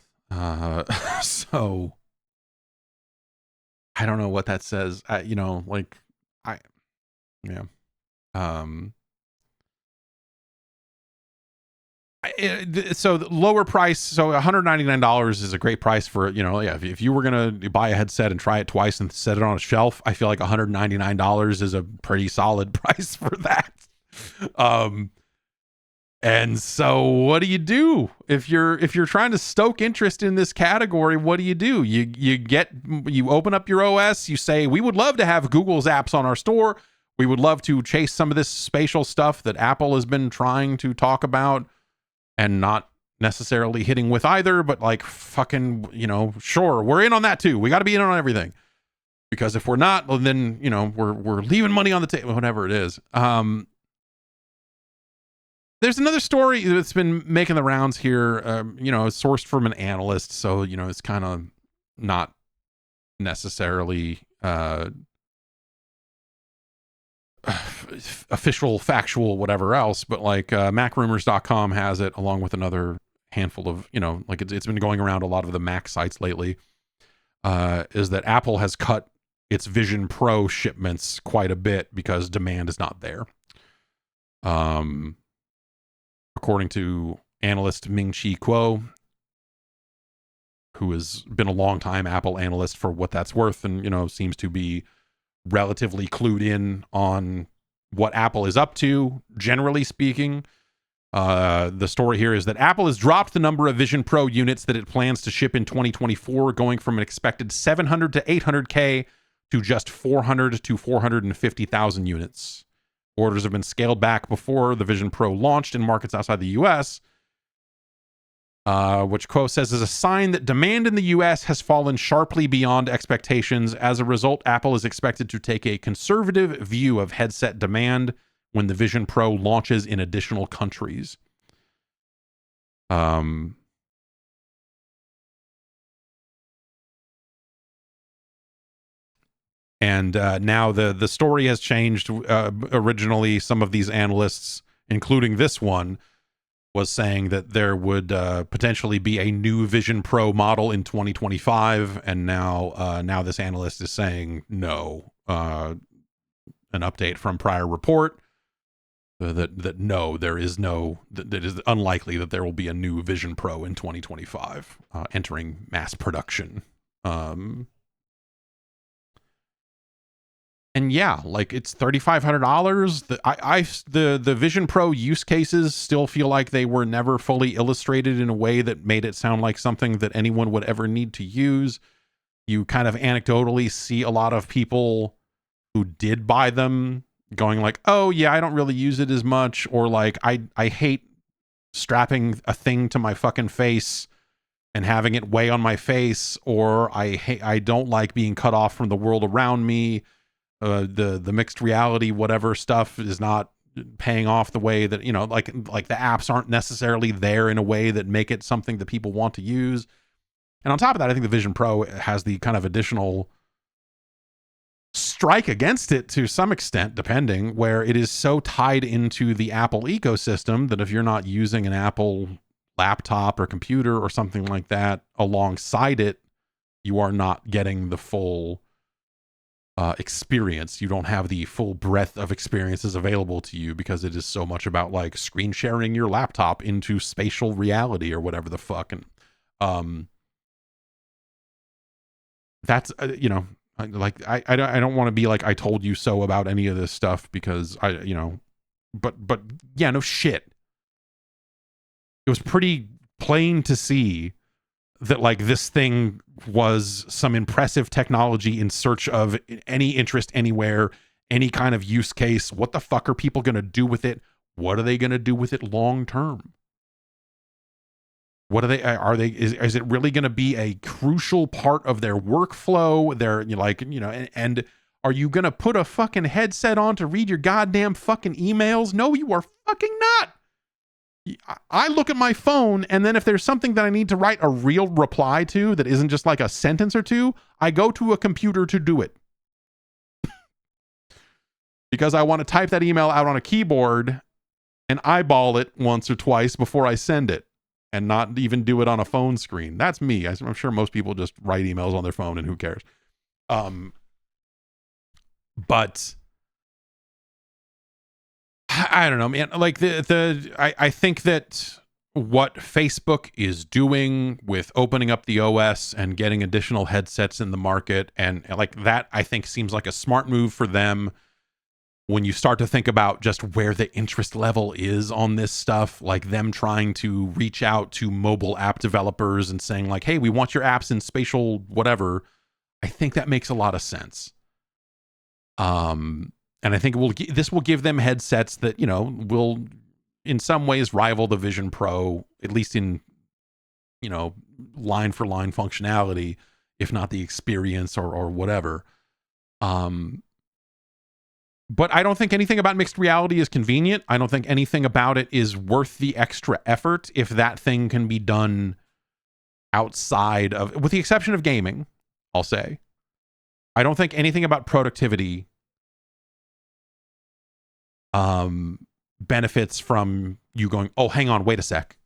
So I don't know what that says. So the lower price, so $199 is a great price for, you know, if you were going to buy a headset and try it twice and set it on a shelf, I feel like $199 is a pretty solid price for that. And so what do you do if you're trying to stoke interest in this category? What do? You open up your OS, you say, we would love to have Google's apps on our store. We would love to chase some of this spatial stuff that Apple has been trying to talk about and not necessarily hitting with either, but like fucking, you know, sure, we're in on that too. We got to be in on everything, because if we're not, well, then, you know, we're leaving money on the table, whatever it is. There's another story that's been making the rounds here, you know, sourced from an analyst. So, you know, it's kind of not necessarily official, factual, whatever else, but like macrumors.com has it, along with another handful of, you know, like it's been going around a lot of the Mac sites lately, is that Apple has cut its Vision Pro shipments quite a bit because demand is not there. According to analyst Ming-Chi Kuo, who has been a long time Apple analyst for what that's worth, and, you know, seems to be relatively clued in on what Apple is up to, generally speaking. The story here is that Apple has dropped the number of Vision Pro units that it plans to ship in 2024, going from an expected 700 to 800K to just 400 to 450,000 units. Orders have been scaled back before the Vision Pro launched in markets outside the US. which quote says is a sign that demand in the US has fallen sharply beyond expectations. As a result, Apple is expected to take a conservative view of headset demand when the Vision Pro launches in additional countries. And now the story has changed. Originally, some of these analysts, including this one, was saying that there would potentially be a new Vision Pro model in 2025, and now this analyst is saying no. An update from prior report that no, there is no. That it is unlikely that there will be a new Vision Pro in 2025 entering mass production. And yeah, like it's $3,500. The Vision Pro use cases still feel like they were never fully illustrated in a way that made it sound like something that anyone would ever need to use. You kind of anecdotally see a lot of people who did buy them going like, oh yeah, I don't really use it as much, or like I hate strapping a thing to my fucking face and having it weigh on my face, or I don't like being cut off from the world around me. The mixed reality whatever stuff is not paying off the way that, you know, like the apps aren't necessarily there in a way that make it something that people want to use. And on top of that, I think the Vision Pro has the kind of additional strike against it to some extent, depending, where it is so tied into the Apple ecosystem that if you're not using an Apple laptop or computer or something like that alongside it, you are not getting the full experience. You don't have the full breadth of experiences available to you because it is so much about like screen sharing your laptop into spatial reality or whatever the fuck. And that's you know, I don't want to be like I told you so about any of this stuff because but yeah, no shit. It was pretty plain to see that like this thing was some impressive technology in search of any interest anywhere, any kind of use case. What the fuck are people going to do with it? What are they going to do with it long term? What is it really going to be a crucial part of their workflow? And are you going to put a fucking headset on to read your goddamn fucking emails? No, you are fucking not. I look at my phone, and then if there's something that I need to write a real reply to that isn't just like a sentence or two, I go to a computer to do it. Because I want to type that email out on a keyboard and eyeball it once or twice before I send it, and not even do it on a phone screen. That's me. I'm sure most people just write emails on their phone and who cares. But I don't know, man. Like I think that what Facebook is doing with opening up the OS and getting additional headsets in the market, and like that, I think seems like a smart move for them. When you start to think about just where the interest level is on this stuff, like them trying to reach out to mobile app developers and saying like, hey, we want your apps in spatial whatever. I think that makes a lot of sense. And I think this will give them headsets that, you know, will in some ways rival the Vision Pro, at least in, you know, line for line functionality, if not the experience or whatever. But I don't think anything about mixed reality is convenient. I don't think anything about it is worth the extra effort if that thing can be done outside of, with the exception of gaming, I'll say. I don't think anything about productivity benefits from you going, oh, hang on, wait a sec.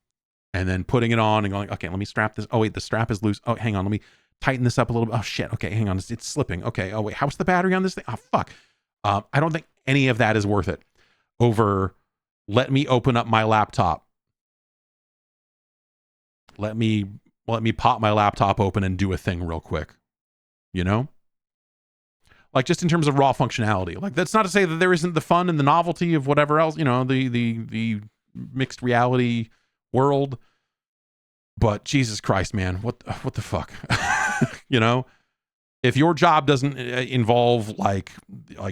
And then putting it on and going, okay, let me strap this. Oh, wait, the strap is loose. Oh, hang on, let me tighten this up a little bit. Oh, shit. Okay, hang on, it's slipping. Okay, oh, wait, how's the battery on this thing? Oh, fuck. I don't think any of that is worth it over let me open up my laptop. Let me pop my laptop open and do a thing real quick. You know? Like just in terms of raw functionality. Like that's not to say that there isn't the fun and the novelty of whatever else, you know, the mixed reality world. But Jesus Christ, man, what the fuck? You know? If your job doesn't involve like,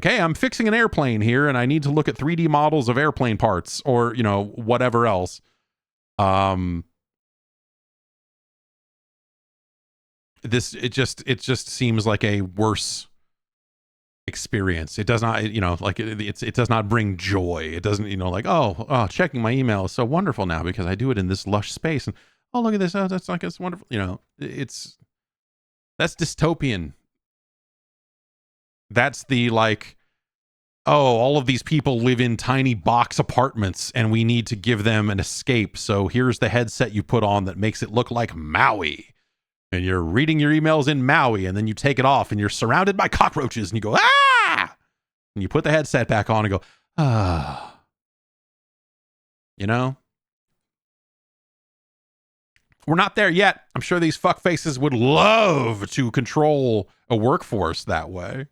hey, I'm fixing an airplane here and I need to look at 3D models of airplane parts or, you know, whatever else. it just seems like a worse experience. It does not, like it does not bring joy. It doesn't, like, oh, checking my email is so wonderful now because I do it in this lush space, and oh, look at this, that's like, it's wonderful. That's dystopian. That's the, like, oh, all of these people live in tiny box apartments and we need to give them an escape. So here's the headset you put on that makes it look like Maui. And you're reading your emails in Maui, and then you take it off and you're surrounded by cockroaches and you go, ah! And you put the headset back on and go, ah. We're not there yet. I'm sure these fuckfaces would love to control a workforce that way.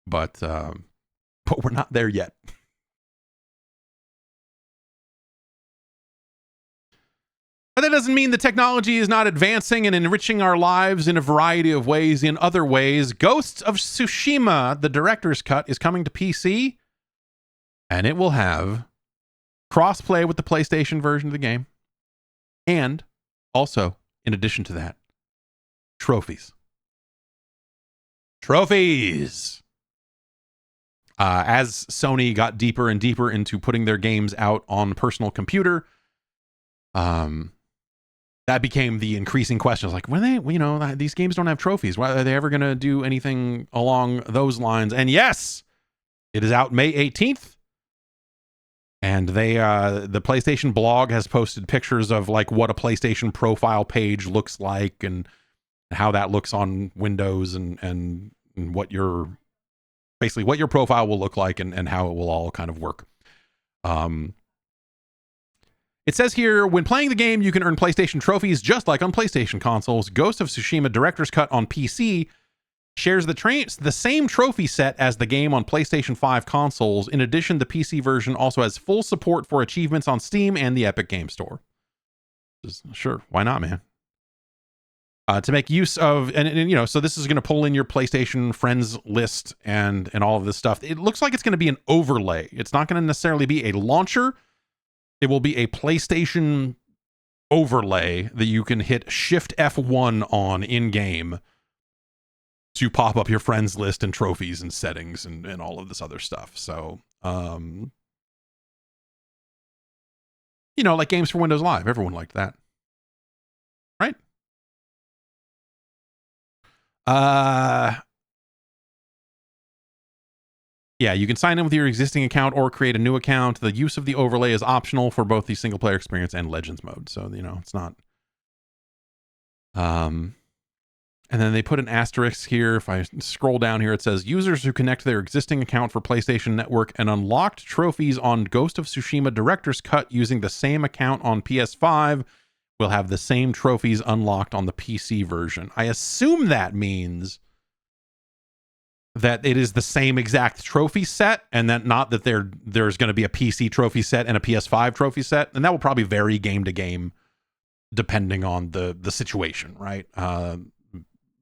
But we're not there yet. But that doesn't mean the technology is not advancing and enriching our lives in a variety of ways. In other ways, Ghosts of Tsushima, the director's cut, is coming to PC, and it will have cross-play with the PlayStation version of the game. And also, in addition to that, trophies. Trophies! As Sony got deeper and deeper into putting their games out on personal computer, that became the increasing question. It's like, when they, these games don't have trophies. Why are they ever going to do anything along those lines? And yes, it is out May 18th. And they, the PlayStation blog has posted pictures of like what a PlayStation profile page looks like and how that looks on Windows and what your, basically what your profile will look like and how it will all kind of work. It says here, when playing the game, you can earn PlayStation trophies just like on PlayStation consoles. Ghost of Tsushima Director's Cut on PC shares the same trophy set as the game on PlayStation 5 consoles. In addition, the PC version also has full support for achievements on Steam and the Epic Game Store. Sure, why not, man? To make use of, and so this is going to pull in your PlayStation friends list and all of this stuff. It looks like it's going to be an overlay. It's not going to necessarily be a launcher. It will be a PlayStation overlay that you can hit Shift F1 on in-game to pop up your friends list and trophies and settings and all of this other stuff. So, like games for Windows Live. Everyone liked that. Right? Yeah, you can sign in with your existing account or create a new account. The use of the overlay is optional for both the single player experience and Legends mode. So, it's not. And then they put an asterisk here. If I scroll down here, it says users who connect their existing account for PlayStation Network and unlocked trophies on Ghost of Tsushima Director's Cut using the same account on PS5 will have the same trophies unlocked on the PC version. I assume that means that it is the same exact trophy set, and that not that there's going to be a PC trophy set and a PS5 trophy set, and that will probably vary game to game depending on the situation, right?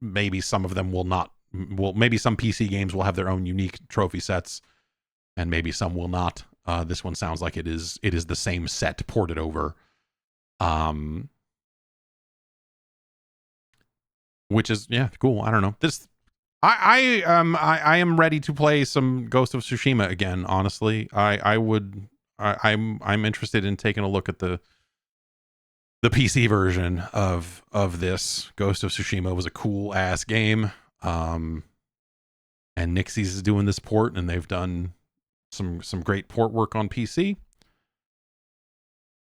Maybe some of them will not. Maybe some PC games will have their own unique trophy sets, and maybe some will not. This one sounds like it is the same set ported over, which is cool. I don't know this. I am ready to play some Ghost of Tsushima again. Honestly, I'm interested in taking a look at the PC version of this. Ghost of Tsushima was a cool ass game. And Nixies is doing this port, and they've done some great port work on PC.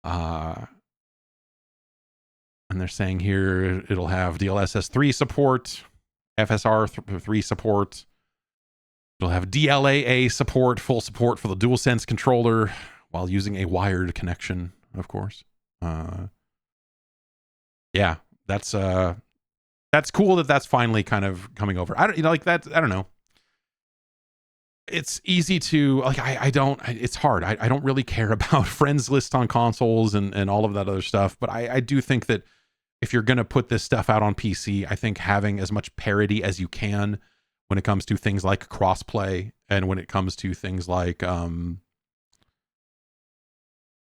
And they're saying here it'll have DLSS 3 support, FSR 3 support. It'll have DLAA support, full support for the DualSense controller while using a wired connection, of course. Yeah, that's cool that's finally kind of coming over. I don't know. It's easy to like. It's hard. I don't really care about friends list on consoles and all of that other stuff. But I do think that if you're going to put this stuff out on PC, I think having as much parity as you can when it comes to things like crossplay and when it comes to things like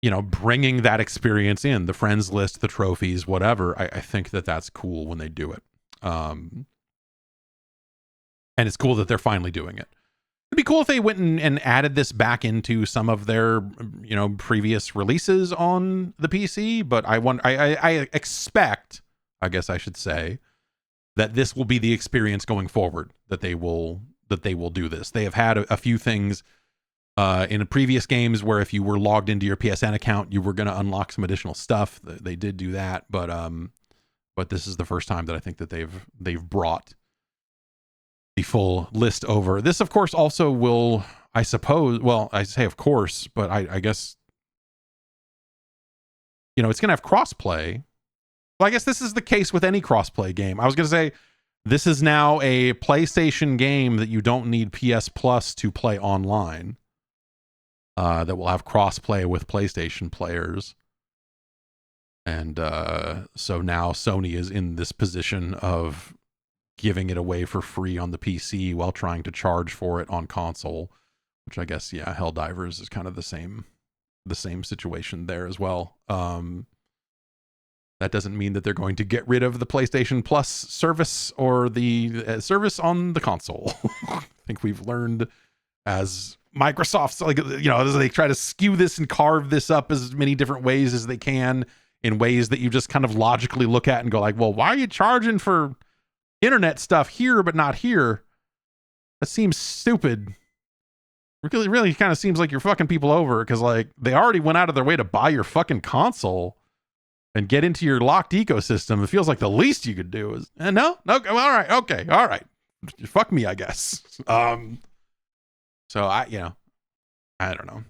bringing that experience in, the friends list, the trophies, whatever. I think that that's cool when they do it. And it's cool that they're finally doing it. It'd be cool if they went and added this back into some of their, previous releases on the PC. But I expect, I guess I should say, that this will be the experience going forward, that they will do this. They have had a few things in previous games where if you were logged into your PSN account, you were going to unlock some additional stuff. They did do that, but this is the first time that I think that they've brought the full list over. This, of course, also will, I suppose, well, I say of course, but I guess, it's going to have crossplay. Well, I guess this is the case with any crossplay game. I was going to say, this is now a PlayStation game that you don't need PS Plus to play online. That will have crossplay with PlayStation players. And so now Sony is in this position of giving it away for free on the PC while trying to charge for it on console, which I guess, yeah, Helldivers is kind of the same situation there as well. That doesn't mean that they're going to get rid of the PlayStation Plus service or the service on the console. I think we've learned as Microsoft's, as they try to skew this and carve this up as many different ways as they can, in ways that you just kind of logically look at and go like, well, why are you charging for internet stuff here but not here? That seems stupid. Really kind of seems like you're fucking people over, because they already went out of their way to buy your fucking console and get into your locked ecosystem. It feels like the least you could do is, no, all right, fuck me, I guess. So I don't know.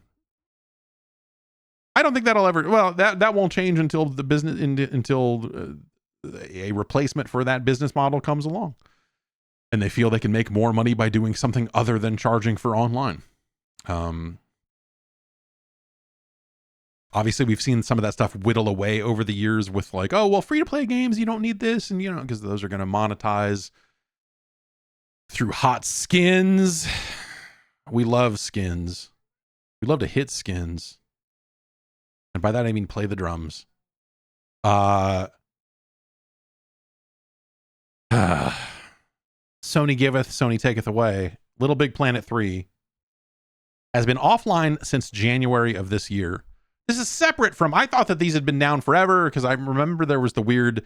I don't think that'll ever. Well, that won't change until the business until a replacement for that business model comes along, and they feel they can make more money by doing something other than charging for online. Obviously, we've seen some of that stuff whittle away over the years with free to play games, you don't need this, and because those are going to monetize through hot skins. We love skins. We love to hit skins. And by that, I mean play the drums. Sony giveth, Sony taketh away. LittleBigPlanet 3 has been offline since January of this year. This is separate from, I thought that these had been down forever, because I remember there was the weird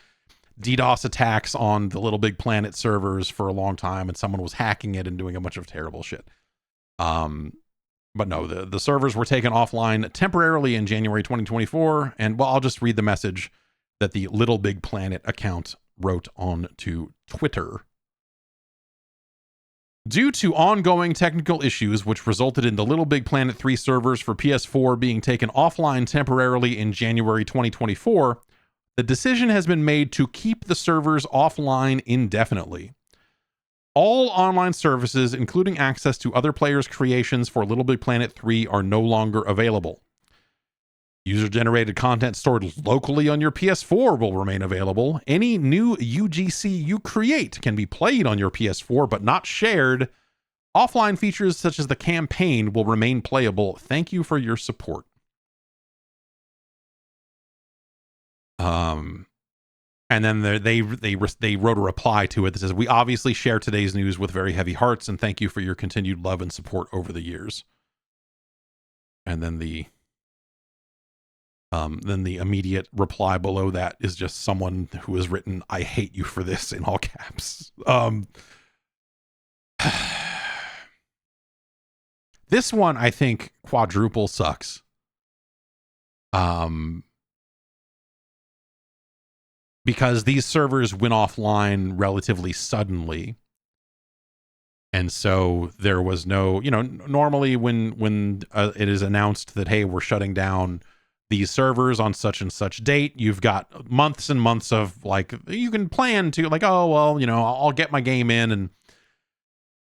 DDoS attacks on the LittleBigPlanet servers for a long time, and someone was hacking it and doing a bunch of terrible shit. But no, the servers were taken offline temporarily in January 2024. And I'll just read the message that the LittleBigPlanet account wrote on to Twitter. Due to ongoing technical issues, which resulted in the LittleBigPlanet 3 servers for PS4 being taken offline temporarily in January 2024, the decision has been made to keep the servers offline indefinitely. All online services, including access to other players' creations for LittleBigPlanet 3, are no longer available. User-generated content stored locally on your PS4 will remain available. Any new UGC you create can be played on your PS4, but not shared. Offline features such as the campaign will remain playable. Thank you for your support. And then they wrote a reply to it that says, we obviously share today's news with very heavy hearts, and thank you for your continued love and support over the years. And then the immediate reply below that is just someone who has written, I hate you for this, in all caps. This one, I think, quadruple sucks. Because these servers went offline relatively suddenly. And so there was no, normally when it is announced that, hey, we're shutting down these servers on such and such date, you've got months and months of you can plan to I'll get my game in and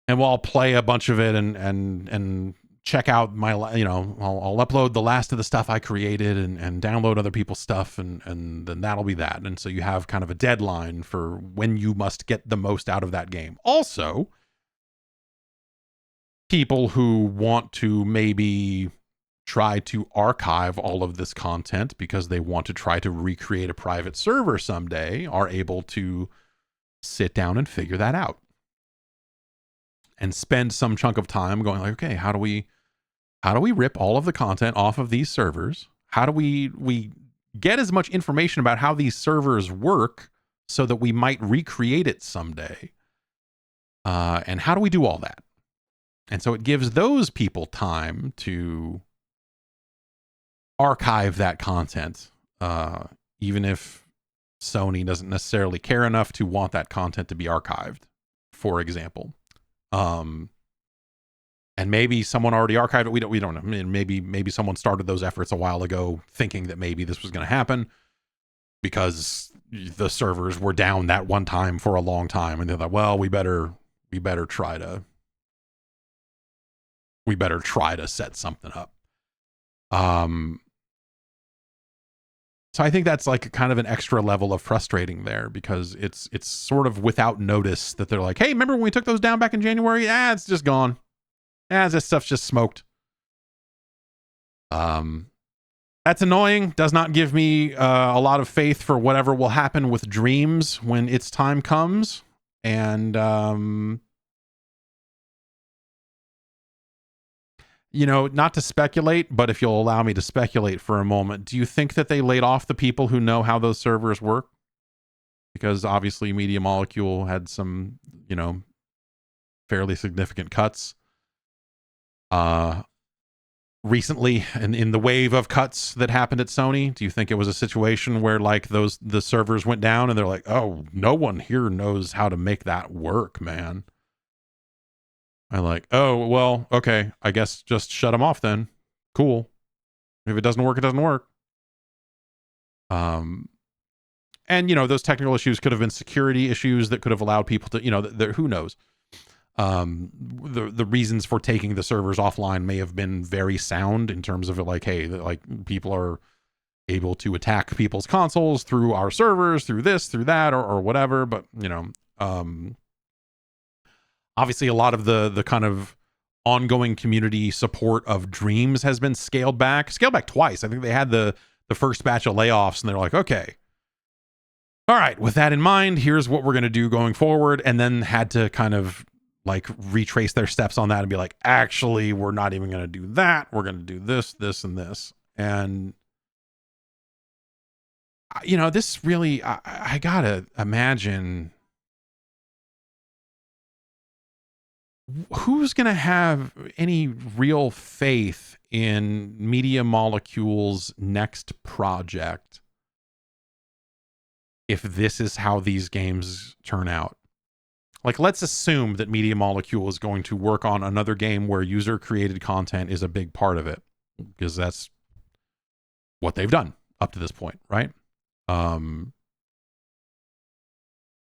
I'll play a bunch of it and check out my, I'll upload the last of the stuff I created and download other people's stuff and then that'll be that. And so you have kind of a deadline for when you must get the most out of that game. Also, people who want to maybe try to archive all of this content because they want to try to recreate a private server someday are able to sit down and figure that out and spend some chunk of time going like, okay, how do we rip all of the content off of these servers? How do we get as much information about how these servers work so that we might recreate it someday? And how do we do all that? And so it gives those people time to archive that content, even if Sony doesn't necessarily care enough to want that content to be archived, for example. And maybe someone already archived it. We don't know. I mean, maybe someone started those efforts a while ago thinking that maybe this was going to happen because the servers were down that one time for a long time. And they're like, well, we better try to set something up. So I think that's like kind of an extra level of frustrating there because it's sort of without notice that they're like, hey, remember when we took those down back in January? It's just gone. This stuff's just smoked. That's annoying. Does not give me a lot of faith for whatever will happen with Dreams when its time comes. And not to speculate, but if you'll allow me to speculate for a moment, do you think that they laid off the people who know how those servers work? Because obviously Media Molecule had some, fairly significant cuts recently in the wave of cuts that happened at Sony. Do you think it was a situation where like the servers went down and they're like, oh, no one here knows how to make that work, man? I like, oh, well, okay, I guess just shut them off then. Cool. If it doesn't work, it doesn't work. And, those technical issues could have been security issues that could have allowed people to, who knows? The reasons for taking the servers offline may have been very sound in terms of it, like, hey, like people are able to attack people's consoles through our servers, through this, through that, or whatever. But, obviously, a lot of the kind of ongoing community support of Dreams has been scaled back twice. I think they had the first batch of layoffs and they're like, okay, all right, with that in mind, here's what we're going to do going forward. And then had to kind of like retrace their steps on that and be like, actually, we're not even going to do that. We're going to do this, this, and this. And, this really, I got to imagine who's going to have any real faith in Media Molecule's next project if this is how these games turn out? Like, let's assume that Media Molecule is going to work on another game where user-created content is a big part of it, because that's what they've done up to this point, right?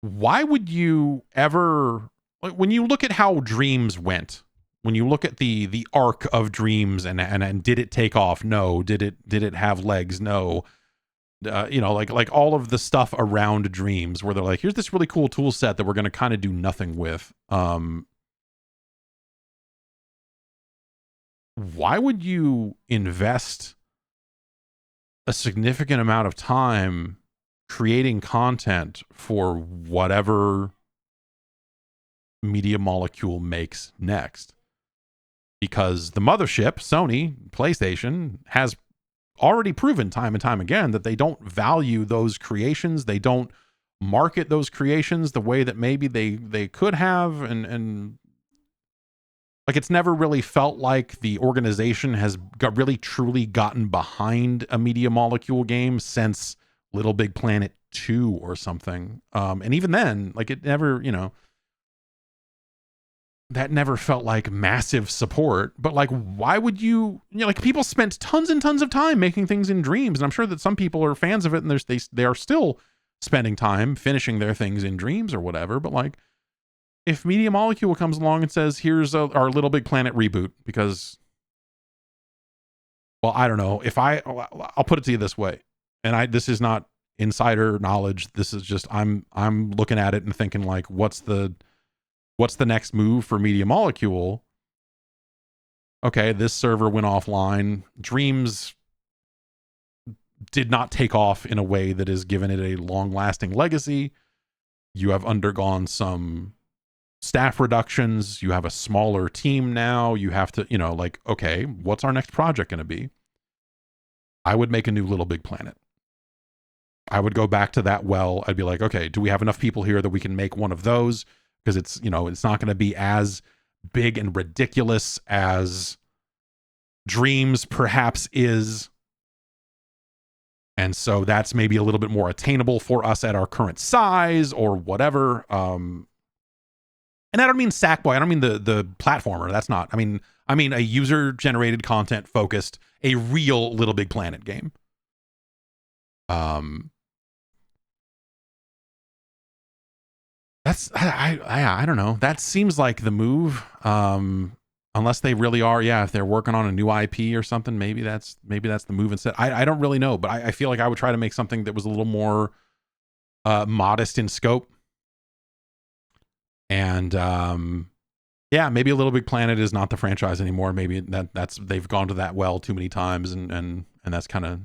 Why would you ever... When you look at how Dreams went, when you look at the arc of Dreams and did it take off? No. Did it have legs? No. Like all of the stuff around Dreams where they're like, here's this really cool tool set that we're going to kind of do nothing with. Why would you invest a significant amount of time creating content for whatever Media Molecule makes next? Because the mothership, Sony, PlayStation, has already proven time and time again that they don't value those creations. They don't market those creations the way that maybe they could have. And like, it's never really felt like the organization has really truly gotten behind a Media Molecule game since LittleBigPlanet 2 or something. And even then, like, it never, that never felt like massive support. But like, why would you, like, people spent tons and tons of time making things in Dreams, and I'm sure that some people are fans of it and they are still spending time finishing their things in Dreams or whatever. But like, if Media Molecule comes along and says, here's our LittleBigPlanet reboot, because, well, I don't know, I'll put it to you this way, and this is not insider knowledge, this is just I'm looking at it and thinking like, what's the next move for Media Molecule? okay, this server went offline. Dreams did not take off in a way that has given it a long-lasting legacy. You have undergone some staff reductions. You have a smaller team now. You have to, like, okay, what's our next project going to be? I would make a new LittleBigPlanet. I would go back to that well. I'd be like, okay, do we have enough people here that we can make one of those? Because it's, it's not going to be as big and ridiculous as Dreams perhaps is. And so that's maybe a little bit more attainable for us at our current size or whatever. And I don't mean Sackboy. I don't mean the platformer. That's not. I mean a user-generated content focused, a real LittleBigPlanet game. That's I don't know. That seems like the move. Unless they really are, if they're working on a new IP or something, maybe that's the move instead. I don't really know, but I feel like I would try to make something that was a little more modest in scope. And maybe a LittleBigPlanet is not the franchise anymore. Maybe that's they've gone to that well too many times, and that's kind of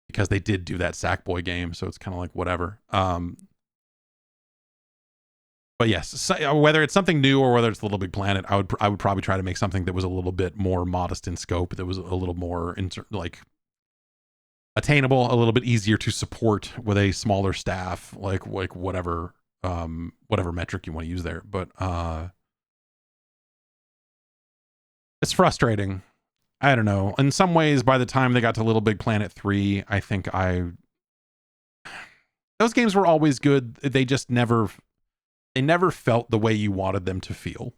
because they did do that Sackboy game, so it's kind of like whatever. But yes, whether it's something new or whether it's LittleBigPlanet, I would probably try to make something that was a little bit more modest in scope, that was a little more attainable, a little bit easier to support with a smaller staff, like whatever metric you want to use there. But it's frustrating. I don't know. In some ways, by the time they got to LittleBigPlanet 3, I think those games were always good. They just never felt the way you wanted them to feel.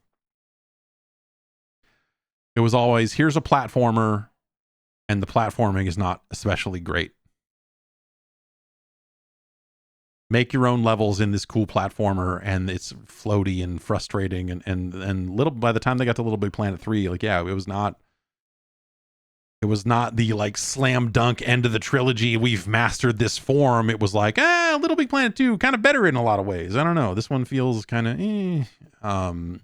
It was always, here's a platformer, and the platforming is not especially great. Make your own levels in this cool platformer, and it's floaty and frustrating, and little. By the time they got to LittleBigPlanet 3, it was not the like slam dunk end of the trilogy. We've mastered this form. It was like, LittleBigPlanet 2, kind of better in a lot of ways. I don't know. This one feels kind of, kind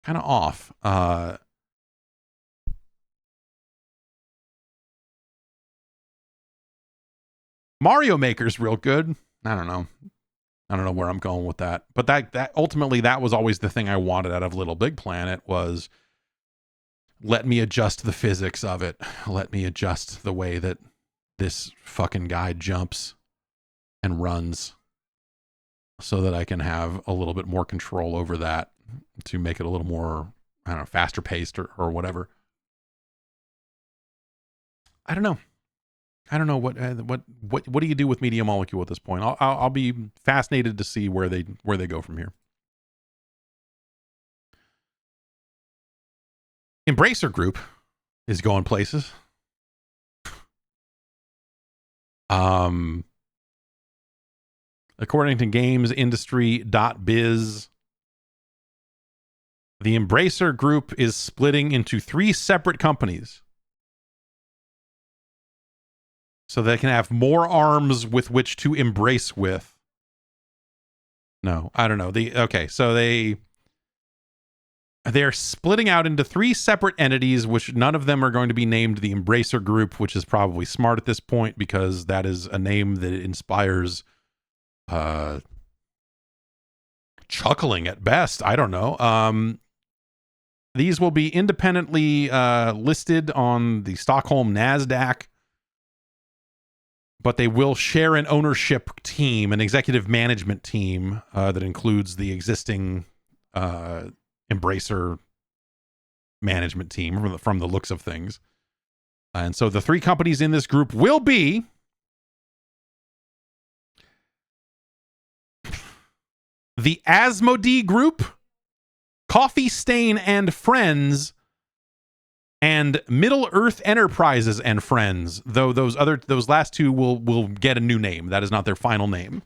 of off. Mario Maker's real good. I don't know where I'm going with that. But that ultimately, that was always the thing I wanted out of LittleBigPlanet was, let me adjust the physics of it. Let me adjust the way that this fucking guy jumps and runs so that I can have a little bit more control over that to make it a little more, I don't know, faster paced or whatever. I don't know. What do you do with Media Molecule at this point? I'll be fascinated to see where they go from here. Embracer Group is going places. According to gamesindustry.biz, the Embracer Group is splitting into 3 separate companies so they can have more arms with which to embrace with. No, I don't know. They're splitting out into 3 separate entities, which none of them are going to be named the Embracer Group, which is probably smart at this point because that is a name that inspires chuckling at best. I don't know. These will be independently listed on the Stockholm NASDAQ, but they will share an ownership team, an executive management team that includes the existing Embracer management team from the looks of things. And so the 3 companies in this group will be the Asmodee Group, Coffee Stain and Friends, and Middle Earth Enterprises and Friends. Though those last 2 will get a new name. That is not their final name.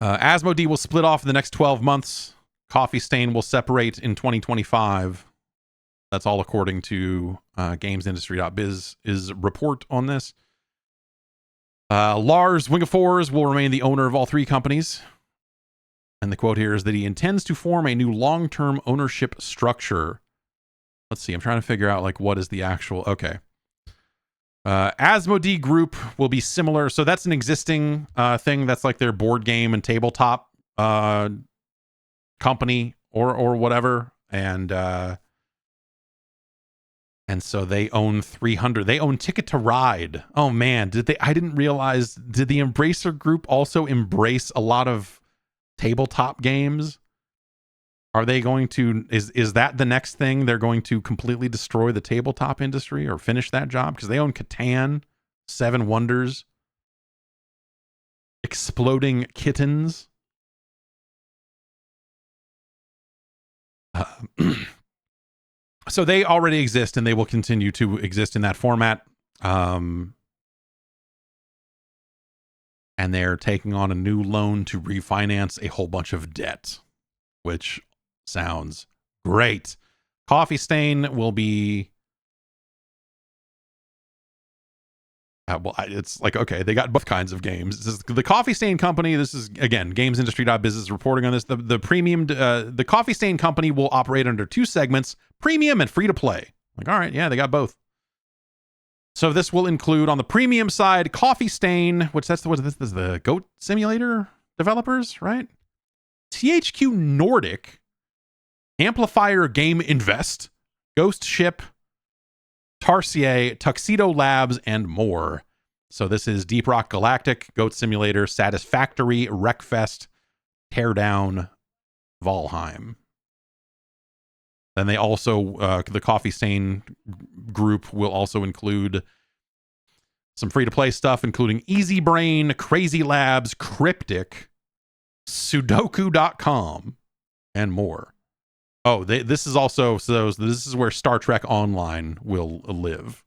Asmodee will split off in the next 12 months. Coffee Stain will separate in 2025. That's all according to gamesindustry.biz's report on this. Lars Wingefors will remain the owner of all 3 companies. And the quote here is that he intends to form a new long-term ownership structure. Let's see. I'm trying to figure out like what is the actual. Okay. Asmodee Group will be similar. So that's an existing thing. That's like their board game and tabletop company or whatever. And so they own 300. They own Ticket to Ride. Oh man, I didn't realize. Did the Embracer Group also embrace a lot of tabletop games? Are they going to, is that the next thing? They're going to completely destroy the tabletop industry or finish that job? Because they own Catan, Seven Wonders, Exploding Kittens. So they already exist and they will continue to exist in that format. And they're taking on a new loan to refinance a whole bunch of debt, which sounds great. Coffee Stain will be it's like, okay, they got both kinds of games. This is the Coffee Stain Company. This is, again, gamesindustry.biz reporting on this. The premium, the Coffee Stain Company will operate under two segments, premium and free to play. Like, all right, yeah, they got both. So this will include on the premium side, Coffee Stain, which this is the Goat Simulator developers, right? THQ Nordic, Amplifier Game Invest, Ghost Ship, Tarsier, Tuxedo Labs, and more. So this is Deep Rock Galactic, Goat Simulator, Satisfactory, Wreckfest, Teardown, Valheim. Then they also, the Coffee Stain group will also include some free-to-play stuff, including Easy Brain, Crazy Labs, Cryptic, Sudoku.com, and more. Oh, this is also, so this is where Star Trek Online will live.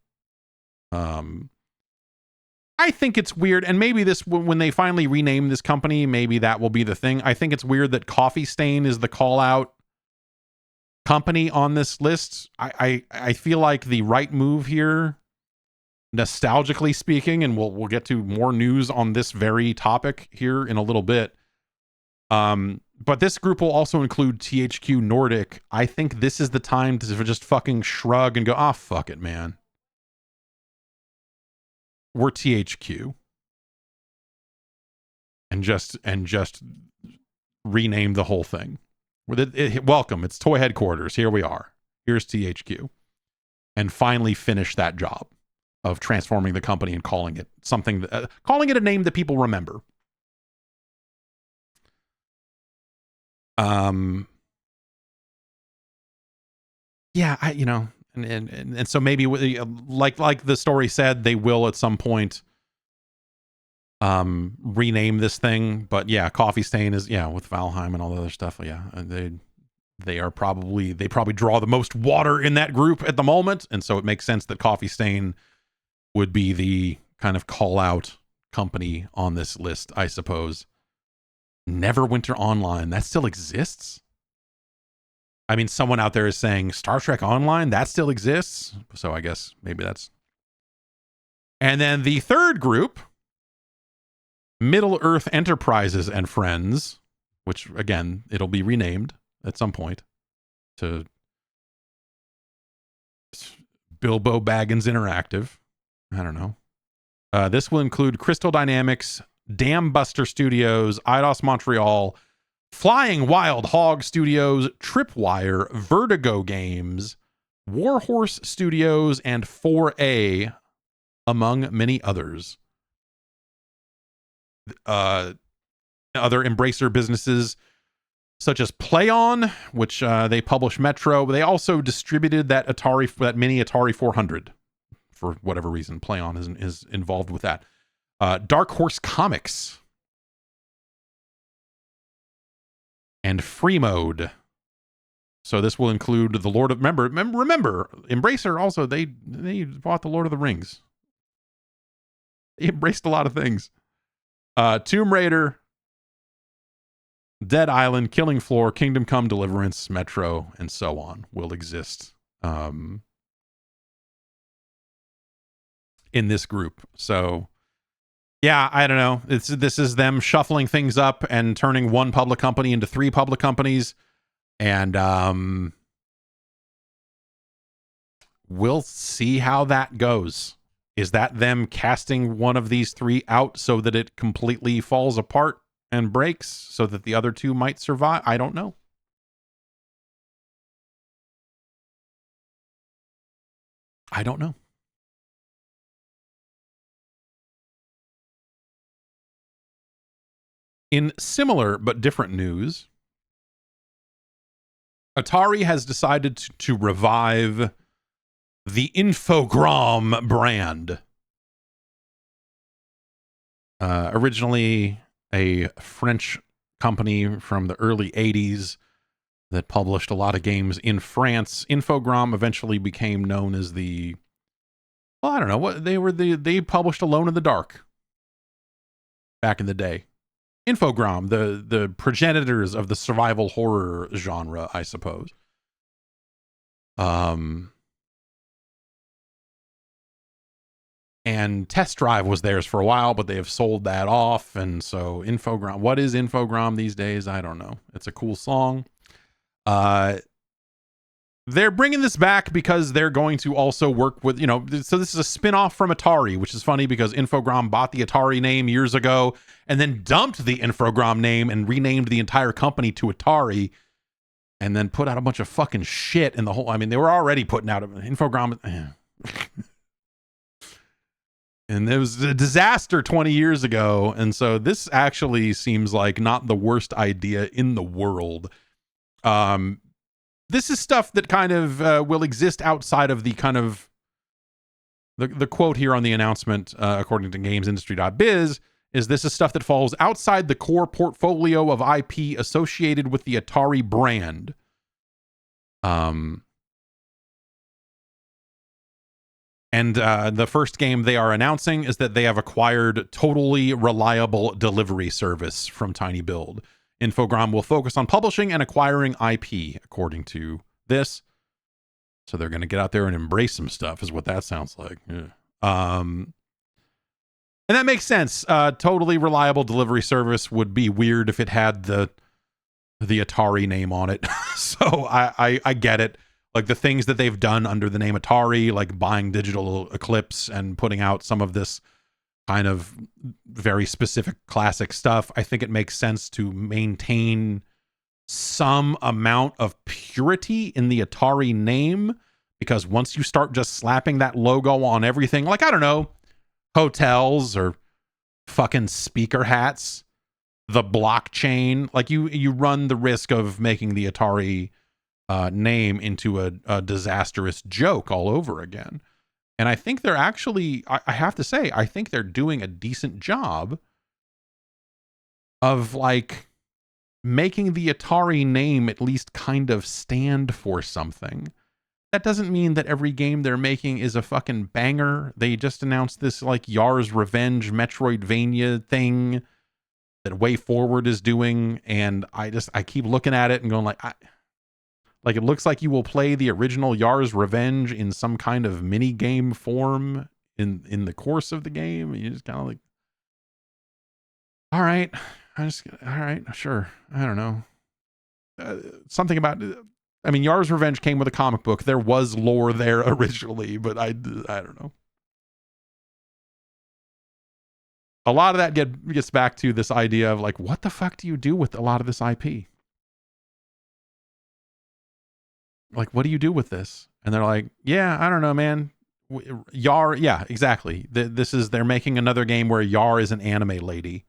I think it's weird, and maybe this, when they finally rename this company, maybe that will be the thing. I think it's weird that Coffee Stain is the call-out company on this list. I feel like the right move here, nostalgically speaking, and we'll get to more news on this very topic here in a little bit. But this group will also include THQ Nordic. I think this is the time to just fucking shrug and go, ah, fuck it, man. We're THQ. And just rename the whole thing. Welcome, it's Toy Headquarters. Here we are. Here's THQ. And finally finish that job of transforming the company and calling it something, calling it a name that people remember. Yeah, and so maybe like the story said, they will at some point rename this thing. But yeah, Coffee Stain is, yeah, with Valheim and all the other stuff. Yeah, they probably draw the most water in that group at the moment, and so it makes sense that Coffee Stain would be the kind of call out company on this list, I suppose. Neverwinter Online, that still exists? I mean, someone out there is saying Star Trek Online, that still exists. So I guess maybe that's. And then the third group, Middle Earth Enterprises and Friends, which again, it'll be renamed at some point to Bilbo Baggins Interactive. I don't know. This will include Crystal Dynamics, Dam Buster Studios, Eidos Montreal, Flying Wild Hog Studios, Tripwire, Vertigo Games, Warhorse Studios, and 4A, among many others. Other Embracer businesses such as PlayOn, which they publish Metro. They also distributed that mini Atari 400 for whatever reason. PlayOn is involved with that. Dark Horse Comics and Free Mode. So this will include the Lord of... Remember, Embracer also, they bought the Lord of the Rings. They embraced a lot of things. Tomb Raider, Dead Island, Killing Floor, Kingdom Come Deliverance, Metro, and so on will exist in this group. So Yeah, I don't know. This is them shuffling things up and turning one public company into 3 public companies, and we'll see how that goes. Is that them casting one of these 3 out so that it completely falls apart and breaks so that the other 2 might survive? I don't know. I don't know. In similar but different news, Atari has decided to revive the Infogrames brand. Originally a French company from the early 80s that published a lot of games in France. Infogrames eventually became known as the, well, I don't know what they published Alone in the Dark back in the day. Infogrames, the progenitors of the survival horror genre, I suppose. And Test Drive was theirs for a while, but they have sold that off. And so Infogrames, what is Infogrames these days? I don't know. It's a cool song. They're bringing this back because they're going to also work with, so this is a spin-off from Atari, which is funny because Infogrames bought the Atari name years ago and then dumped the Infogrames name and renamed the entire company to Atari and then put out a bunch of fucking shit in the whole, I mean, they were already putting out Infogrames. And it was a disaster 20 years ago. And so this actually seems like not the worst idea in the world. This is stuff that kind of will exist outside of the kind of the quote here on the announcement, according to gamesindustry.biz, is this is stuff that falls outside the core portfolio of IP associated with the Atari brand. And the first game they are announcing is that they have acquired totally reliable delivery service from Tiny Build. Infogrames will focus on publishing and acquiring IP, according to this. So they're going to get out there and embrace some stuff, is what that sounds like. Yeah. And that makes sense. Totally reliable delivery service would be weird if it had the Atari name on it. So I get it. Like the things that they've done under the name Atari, like buying Digital Eclipse and putting out some of this kind of very specific classic stuff, I think it makes sense to maintain some amount of purity in the Atari name, because once you start just slapping that logo on everything, like, I don't know, hotels or fucking speaker hats, the blockchain, like you run the risk of making the Atari name into a disastrous joke all over again. And I think they're actually, I have to say, I think they're doing a decent job of like making the Atari name at least kind of stand for something. That doesn't mean that every game they're making is a fucking banger. They just announced this like Yar's Revenge Metroidvania thing that Way Forward is doing, and I keep looking at it and going like, it looks like you will play the original Yar's Revenge in some kind of mini game form in the course of the game. And you just kind of like, all right, sure. I don't know. Something about, I mean, Yar's Revenge came with a comic book. There was lore there originally, but I don't know. A lot of that gets back to this idea of like, what the fuck do you do with a lot of this IP? Like, what do you do with this? And they're like, yeah, I don't know, man. Yar, yeah, exactly. They're making another game where Yar is an anime lady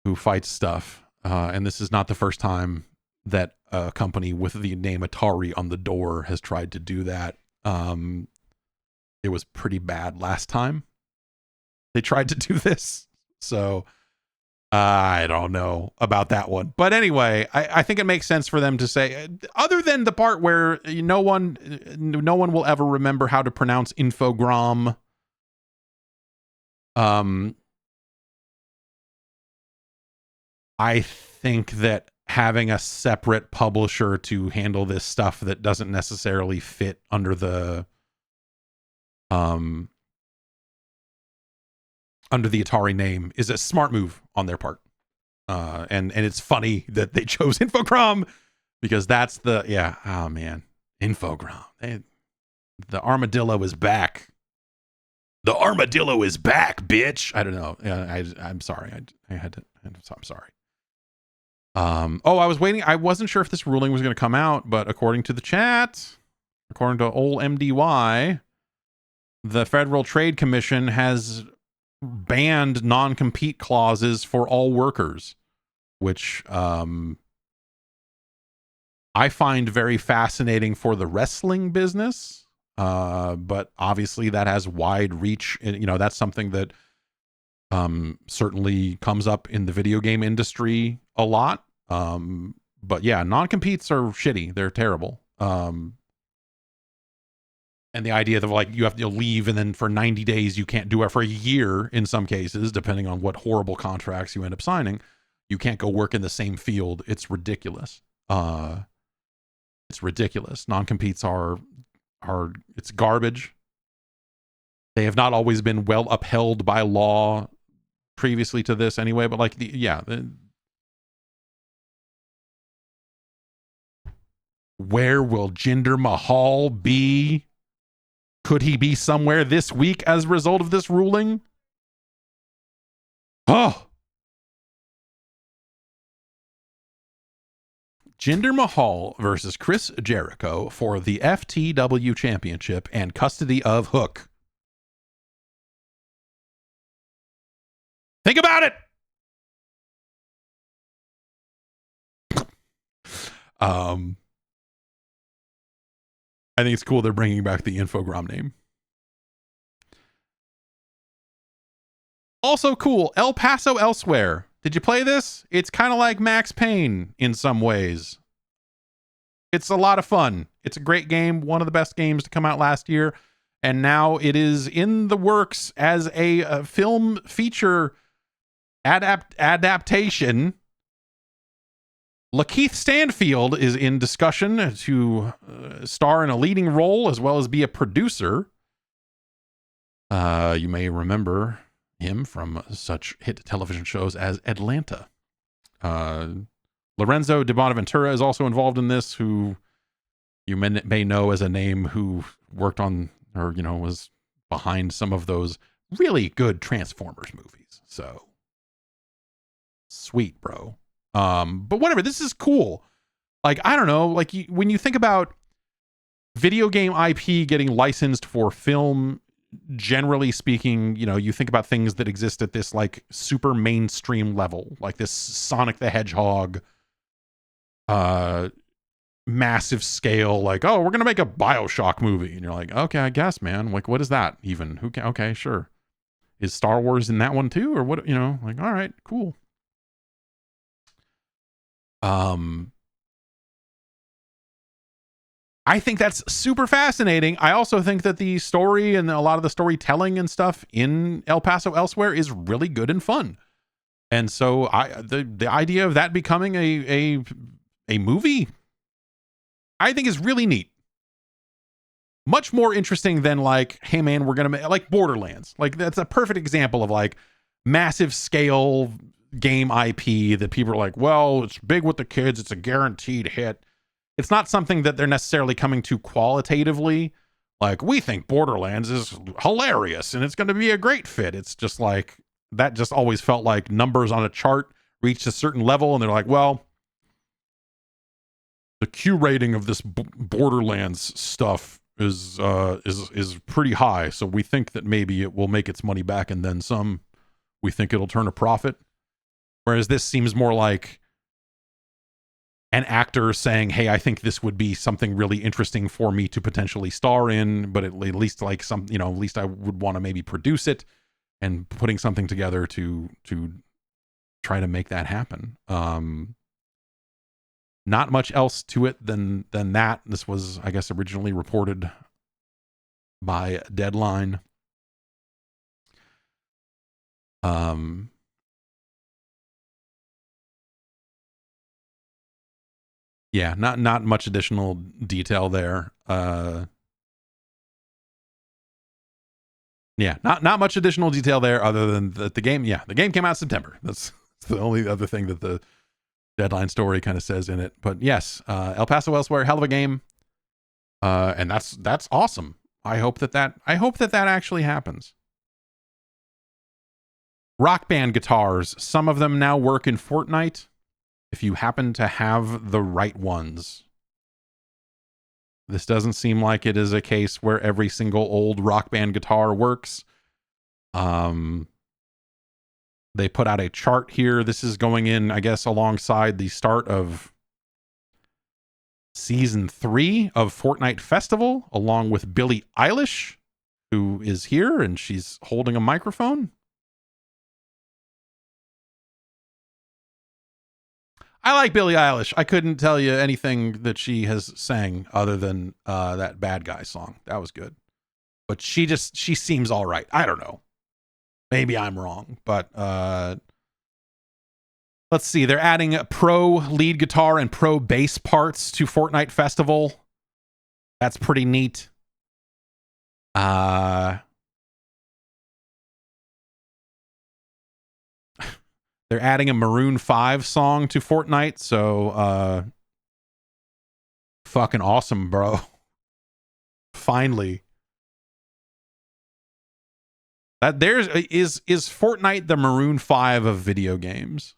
who fights stuff. And this is not the first time that a company with the name Atari on the door has tried to do that. It was pretty bad last time they tried to do this. So I don't know about that one. But anyway, I think it makes sense for them to say, other than the part where no one will ever remember how to pronounce Infogrames. I think that having a separate publisher to handle this stuff that doesn't necessarily fit under the under the Atari name is a smart move on their part. And it's funny that they chose Infocrom because that's oh man, Infocrom. The armadillo is back. The armadillo is back, bitch. I don't know. I'm sorry. I'm sorry. I was waiting. I wasn't sure if this ruling was going to come out, but according to the chat, according to old MDY, the Federal Trade Commission has banned non-compete clauses for all workers, which I find very fascinating for the wrestling business. But obviously that has wide reach, and that's something that certainly comes up in the video game industry a lot. But yeah, non-competes are shitty. They're terrible. And the idea that like you have to leave and then for 90 days you can't do it, for a year in some cases, depending on what horrible contracts you end up signing, you can't go work in the same field. It's ridiculous. It's ridiculous. Non-competes are it's garbage. They have not always been well upheld by law previously to this anyway, but like where will Jinder Mahal be? Could he be somewhere this week as a result of this ruling? Oh. Jinder Mahal versus Chris Jericho for the FTW Championship and custody of Hook. Think about it. I think it's cool they're bringing back the Infogrom name. Also cool, El Paso Elsewhere. Did you play this? It's kind of like Max Payne in some ways. It's a lot of fun. It's a great game, one of the best games to come out last year, and now it is in the works as a film feature adaptation. Lakeith Stanfield is in discussion to star in a leading role as well as be a producer. You may remember him from such hit television shows as Atlanta. Lorenzo de Bonaventura is also involved in this, who you may know as a name who worked on, or was behind some of those really good Transformers movies. So sweet, bro. But whatever, this is cool. Like, I don't know, like when you think about video game IP getting licensed for film, generally speaking, you think about things that exist at this like super mainstream level, like this Sonic the Hedgehog, massive scale, like, oh, we're gonna make a BioShock movie, and you're like, okay, I guess, man, like, what is that even? Okay, sure. Is Star Wars in that one too, or what? Like, all right, cool. I think that's super fascinating. I also think that the story and a lot of the storytelling and stuff in El Paso Elsewhere is really good and fun. And so the idea of that becoming a movie, I think is really neat. Much more interesting than like, hey man, we're going to make like Borderlands. Like that's a perfect example of like massive scale game IP that people are like, well, it's big with the kids. It's a guaranteed hit. It's not something that they're necessarily coming to qualitatively. Like, we think Borderlands is hilarious and it's going to be a great fit. It's just like, that just always felt like numbers on a chart reached a certain level and they're like, well, the Q rating of this Borderlands stuff is pretty high. So we think that maybe it will make its money back and then some. We think it'll turn a profit. Whereas this seems more like an actor saying, hey, I think this would be something really interesting for me to potentially star in, but at least like some, at least I would want to maybe produce it, and putting something together to try to make that happen. Not much else to it than that. This was, I guess, originally reported by Deadline. Yeah, not much additional detail there. Yeah, not much additional detail there other than that the game came out in September. That's the only other thing that the deadline story kind of says in it. But yes, El Paso Elsewhere, hell of a game. And that's awesome. I hope that actually happens. Rock Band guitars, some of them now work in Fortnite if you happen to have the right ones. This doesn't seem like it is a case where every single old Rock Band guitar works. They put out a chart here. This is going in, I guess, alongside the start of Season 3 of Fortnite Festival, along with Billie Eilish, who is here, and she's holding a microphone. I like Billie Eilish. I couldn't tell you anything that she has sang other than that Bad Guy song. That was good. But she seems all right. I don't know. Maybe I'm wrong, but let's see. They're adding pro lead guitar and pro bass parts to Fortnite Festival. That's pretty neat. They're adding a Maroon 5 song to Fortnite, so fucking awesome, bro. Finally. That is Fortnite the Maroon 5 of video games.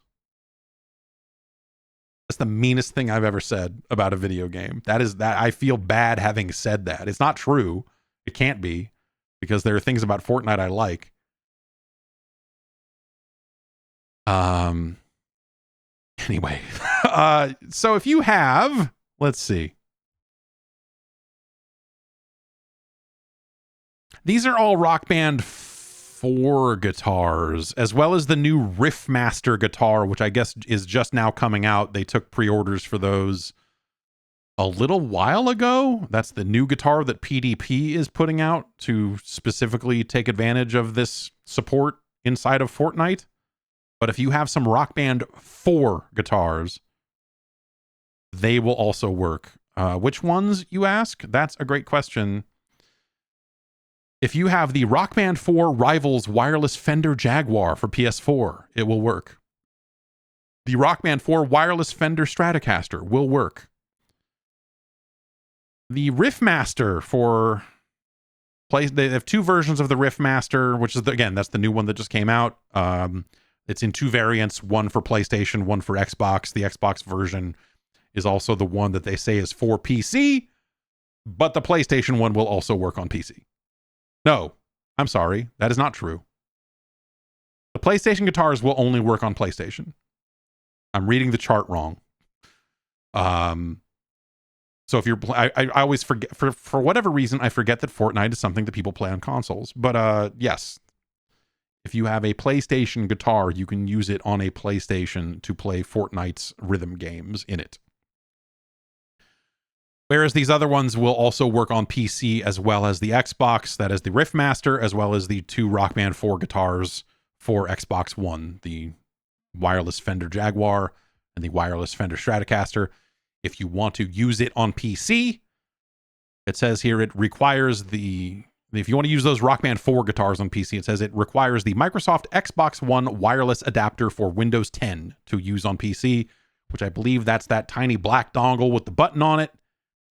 That's the meanest thing I've ever said about a video game. That I feel bad having said that. It's not true. It can't be, because there are things about Fortnite I like. Anyway, so if you have, let's see. These are all Rock Band 4 guitars, as well as the new Riffmaster guitar, which I guess is just now coming out. They took pre-orders for those a little while ago. That's the new guitar that PDP is putting out to specifically take advantage of this support inside of Fortnite. But if you have some Rock Band 4 guitars, they will also work. Which ones, you ask? That's a great question. If you have the Rock Band 4 Rivals wireless Fender Jaguar for PS4, it will work. The Rock Band 4 wireless Fender Stratocaster will work. The Riffmaster for they have two versions of the Riffmaster, which is again, that's the new one that just came out. It's in two variants, one for PlayStation, one for Xbox. The Xbox version is also the one that they say is for PC, but the PlayStation one will also work on PC. No, I'm sorry. That is not true. The PlayStation guitars will only work on PlayStation. I'm reading the chart wrong. So if you're, I always forget, for whatever reason, I forget that Fortnite is something that people play on consoles. But yes, if you have a PlayStation guitar, you can use it on a PlayStation to play Fortnite's rhythm games in it. Whereas these other ones will also work on PC as well as the Xbox. That is the Riffmaster, as well as the two Rock Band 4 guitars for Xbox One, the wireless Fender Jaguar and the wireless Fender Stratocaster. If you want to use it on PC, it says here it requires if you want to use those Rock Band 4 guitars on PC, it says it requires the Microsoft Xbox One wireless adapter for Windows 10 to use on PC, which I believe that's that tiny black dongle with the button on it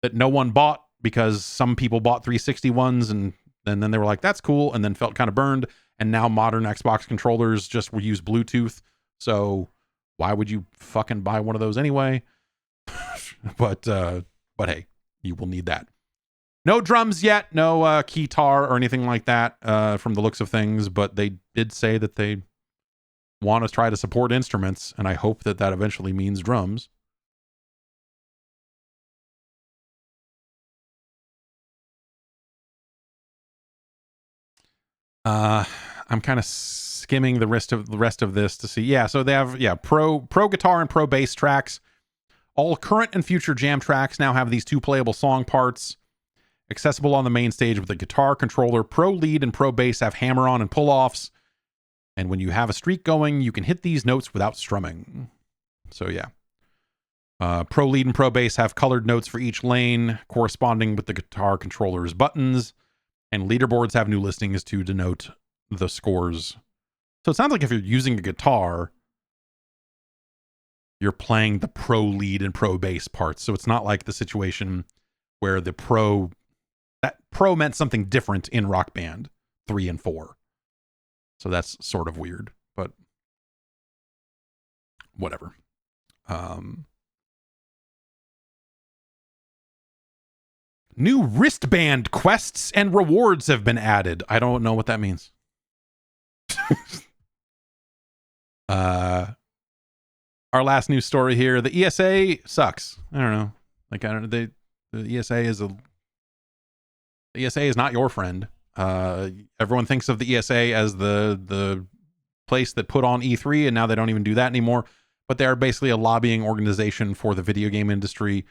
that no one bought because some people bought 360 ones and then they were like, that's cool, and then felt kind of burned. And now modern Xbox controllers just use Bluetooth. So why would you fucking buy one of those anyway? But hey, you will need that. No drums yet, no keytar or anything like that from the looks of things, but they did say that they want to try to support instruments, and I hope that that eventually means drums. I'm kind of skimming the rest of this to see. Yeah, so they have pro guitar and pro bass tracks. All current and future jam tracks now have these two playable song parts, accessible on the main stage with a guitar controller. Pro lead and pro bass have hammer-on and pull-offs. And when you have a streak going, you can hit these notes without strumming. So yeah. Pro lead and pro bass have colored notes for each lane, corresponding with the guitar controller's buttons. And leaderboards have new listings to denote the scores. So it sounds like if you're using a guitar, you're playing the pro lead and pro bass parts. So it's not like the situation where that pro meant something different in Rock Band 3 and 4. So that's sort of weird, but whatever. New wristband quests and rewards have been added. I don't know what that means. Our last news story here. The ESA sucks. I don't know. Like, the ESA is not your friend. Everyone thinks of the ESA as the place that put on E3, and now they don't even do that anymore. But they are basically a lobbying organization for the video game industry.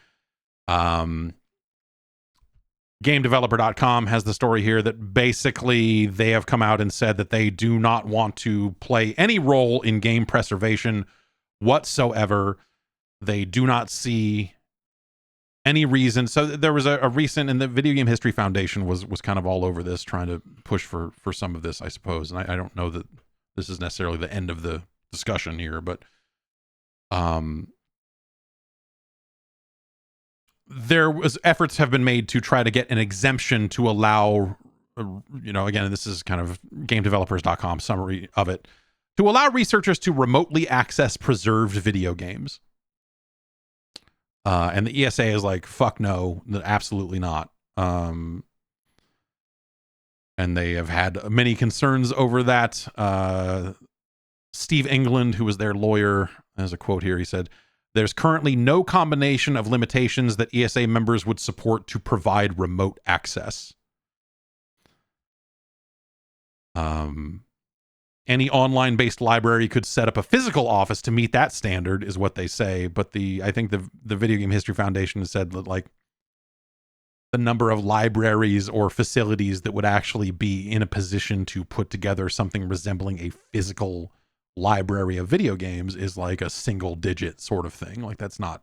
GameDeveloper.com has the story here that basically they have come out and said that they do not want to play any role in game preservation whatsoever. They do not see any reason. So there was a recent, and the Video Game History Foundation was kind of all over this, trying to push for some of this, I suppose. And I don't know that this is necessarily the end of the discussion here, but there was efforts have been made to try to get an exemption to allow, again, this is kind of GameDevelopers.com summary of it, to allow researchers to remotely access preserved video games. And the ESA is like, fuck no, absolutely not. And they have had many concerns over that. Steve England, who was their lawyer, has a quote here. He said, "There's currently no combination of limitations that ESA members would support to provide remote access. Any online-based library could set up a physical office to meet that standard," is what they say. But I think the Video Game History Foundation has said that, like, the number of libraries or facilities that would actually be in a position to put together something resembling a physical library of video games is like a single digit sort of thing. Like, that's not,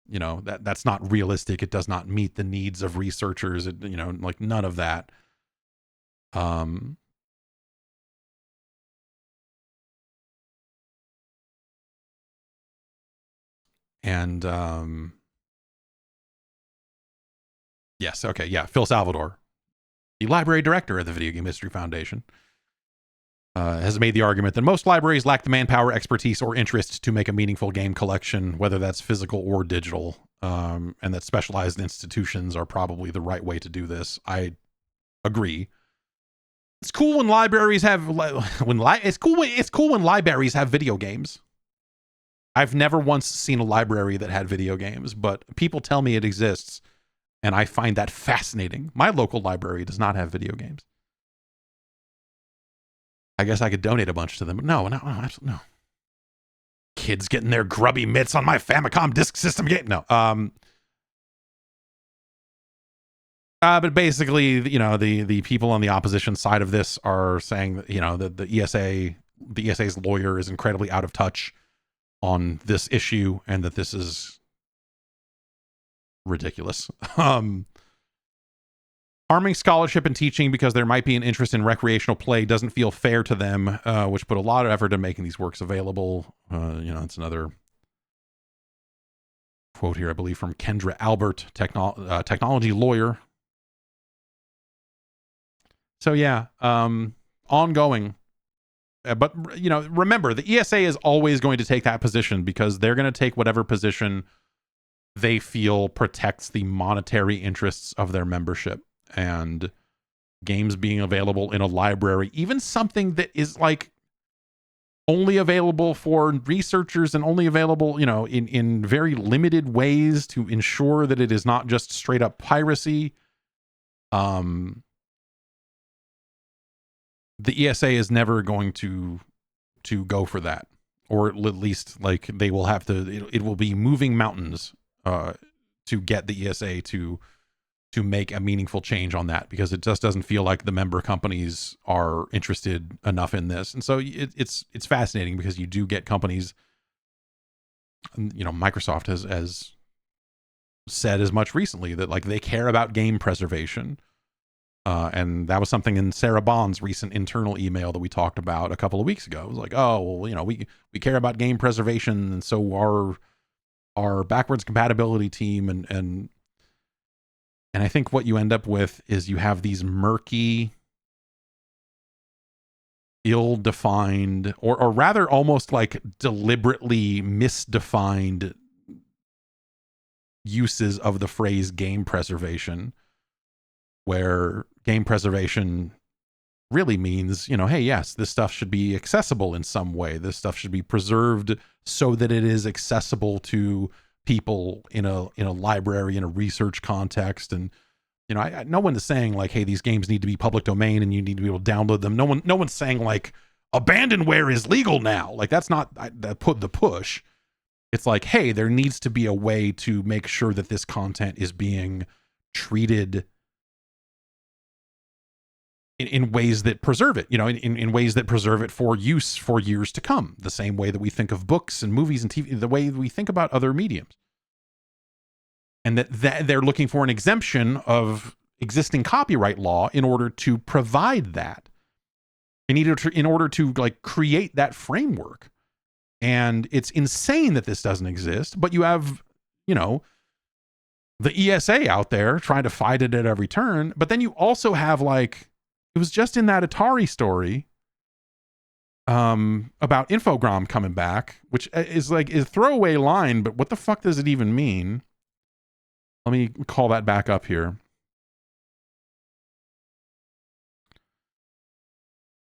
that's not realistic. It does not meet the needs of researchers. Like, none of that. Yes. Okay. Yeah. Phil Salvador, the library director of the Video Game History Foundation, has made the argument that most libraries lack the manpower, expertise, or interest to make a meaningful game collection, whether that's physical or digital, and that specialized institutions are probably the right way to do this. I agree. It's cool when libraries have it's cool when libraries have video games. I've never once seen a library that had video games, but people tell me it exists, and I find that fascinating. My local library does not have video games. I guess I could donate a bunch to them. No, absolutely no. Kids getting their grubby mitts on my Famicom Disk System game. No. But basically, the people on the opposition side of this are saying that, that the ESA's lawyer is incredibly out of touch on this issue, and that this is ridiculous. Harming scholarship and teaching because there might be an interest in recreational play doesn't feel fair to them, which put a lot of effort in making these works available. It's another quote here, I believe, from Kendra Albert, technology lawyer. So yeah, ongoing. But, remember, the ESA is always going to take that position because they're going to take whatever position they feel protects the monetary interests of their membership. And games being available in a library, even something that is like only available for researchers and only available, in very limited ways to ensure that it is not just straight up piracy. The ESA is never going to go for that, or at least, like, they will have to. It will be moving mountains to get the ESA to make a meaningful change on that, because it just doesn't feel like the member companies are interested enough in this. And so it's fascinating because you do get companies, Microsoft has said as much recently that, like, they care about game preservation. And that was something in Sarah Bond's recent internal email that we talked about a couple of weeks ago. It was like, oh, well, you know, we care about game preservation, and so our backwards compatibility team and I think what you end up with is you have these murky, ill-defined, or rather almost like deliberately misdefined uses of the phrase game preservation, where game preservation really means, you know, hey, yes, this stuff should be accessible in some way. This stuff should be preserved so that it is accessible to people in a library, in a research context. And, you know, no one is saying like, hey, these games need to be public domain and you need to be able to download them. No one's saying like abandonware is legal now. Like, that's not the push. It's like, hey, there needs to be a way to make sure that this content is being treated in ways that preserve it, you know, in ways that preserve it for use for years to come, the same way that we think of books and movies and TV, the way we think about other mediums. And that they're looking for an exemption of existing copyright law in order to provide that, in order to like create that framework. And it's insane that this doesn't exist, but you have, you know, the ESA out there trying to fight it at every turn. But then you also have like, it was just in that Atari story about Infogrames coming back, which is like a throwaway line, but what the fuck does it even mean? Let me call that back up here.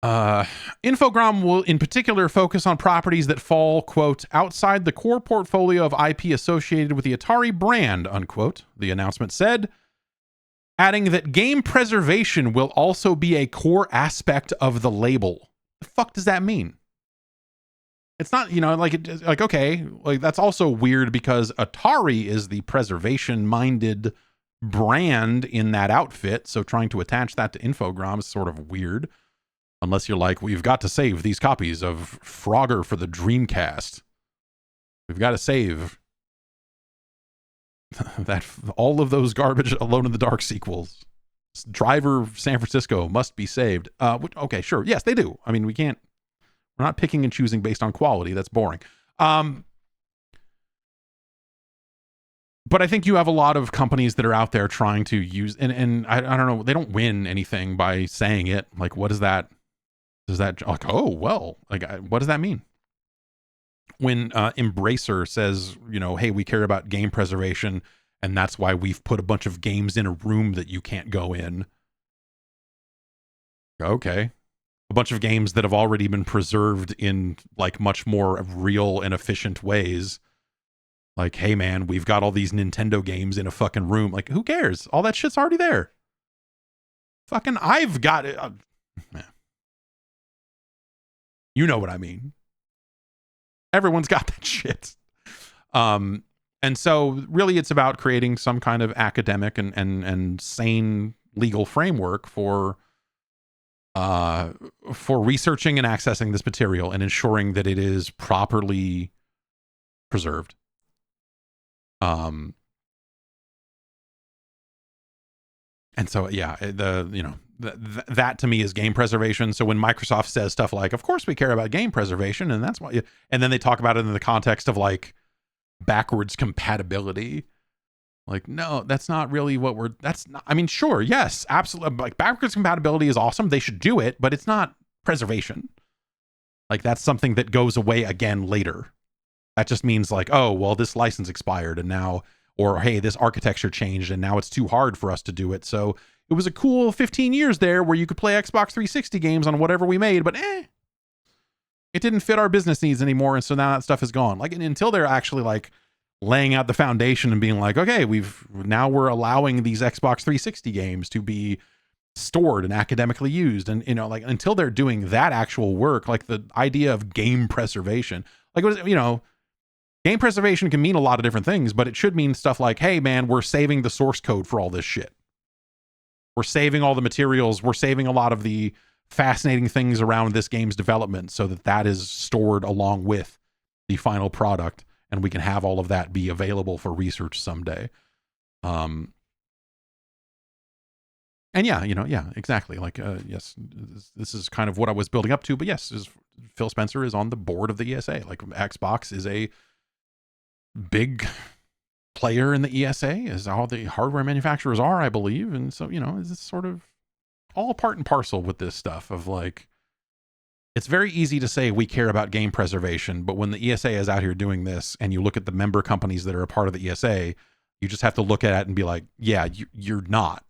Infogrames will in particular focus on properties that fall, quote, outside the core portfolio of IP associated with the Atari brand, unquote, the announcement said, adding that game preservation will also be a core aspect of the label. The fuck does that mean? It's not, you know, like, okay, like that's also weird because Atari is the preservation-minded brand in that outfit, so trying to attach that to Infogrames is sort of weird. Unless you're like, we've got to save these copies of Frogger for the Dreamcast. We've got to save that all of those garbage Alone in the Dark sequels. Driver San Francisco must be saved. Okay, sure. Yes, they do. I mean, we're not picking and choosing based on quality. That's boring. But I think you have a lot of companies that are out there trying to use, and I don't know, they don't win anything by saying it. Like, what is that? Does that, like, oh, well, like, what does that mean? When Embracer says, you know, hey, we care about game preservation, and that's why we've put a bunch of games in a room that you can't go in. Okay. A bunch of games that have already been preserved in like much more real and efficient ways. Like, hey man, we've got all these Nintendo games in a fucking room. Like, who cares? All that shit's already there. Fucking, I've got it. You know what I mean. Everyone's got that shit. And so really it's about creating some kind of academic and sane legal framework for researching and accessing this material and ensuring that it is properly preserved. And so, yeah, that to me is game preservation. So when Microsoft says stuff like, of course we care about game preservation, and that's why, and then they talk about it in the context of like backwards compatibility. Like, no, that's not really what that's not, I mean, sure. Yes, absolutely. Like backwards compatibility is awesome. They should do it, but it's not preservation. Like that's something that goes away again later. That just means like, oh, well, this license expired and now, or hey, this architecture changed and now it's too hard for us to do it. So it was a cool 15 years there where you could play Xbox 360 games on whatever we made, but it didn't fit our business needs anymore. And so now that stuff is gone. Like, until they're actually like laying out the foundation and being like, okay, we're allowing these Xbox 360 games to be stored and academically used. And, you know, like until they're doing that actual work, like the idea of game preservation, like, you know, game preservation can mean a lot of different things, but it should mean stuff like, hey man, we're saving the source code for all this shit. We're saving all the materials. We're saving a lot of the fascinating things around this game's development so that is stored along with the final product, and we can have all of that be available for research someday. And yeah, yeah, exactly. Like, yes, this is kind of what I was building up to. But yes, Phil Spencer is on the board of the ESA. Like, Xbox is a big player in the ESA, as all the hardware manufacturers are, I believe. And so, it's sort of all part and parcel with this stuff of like, it's very easy to say we care about game preservation, but when the ESA is out here doing this and you look at the member companies that are a part of the ESA, you just have to look at it and be like, yeah, you're not.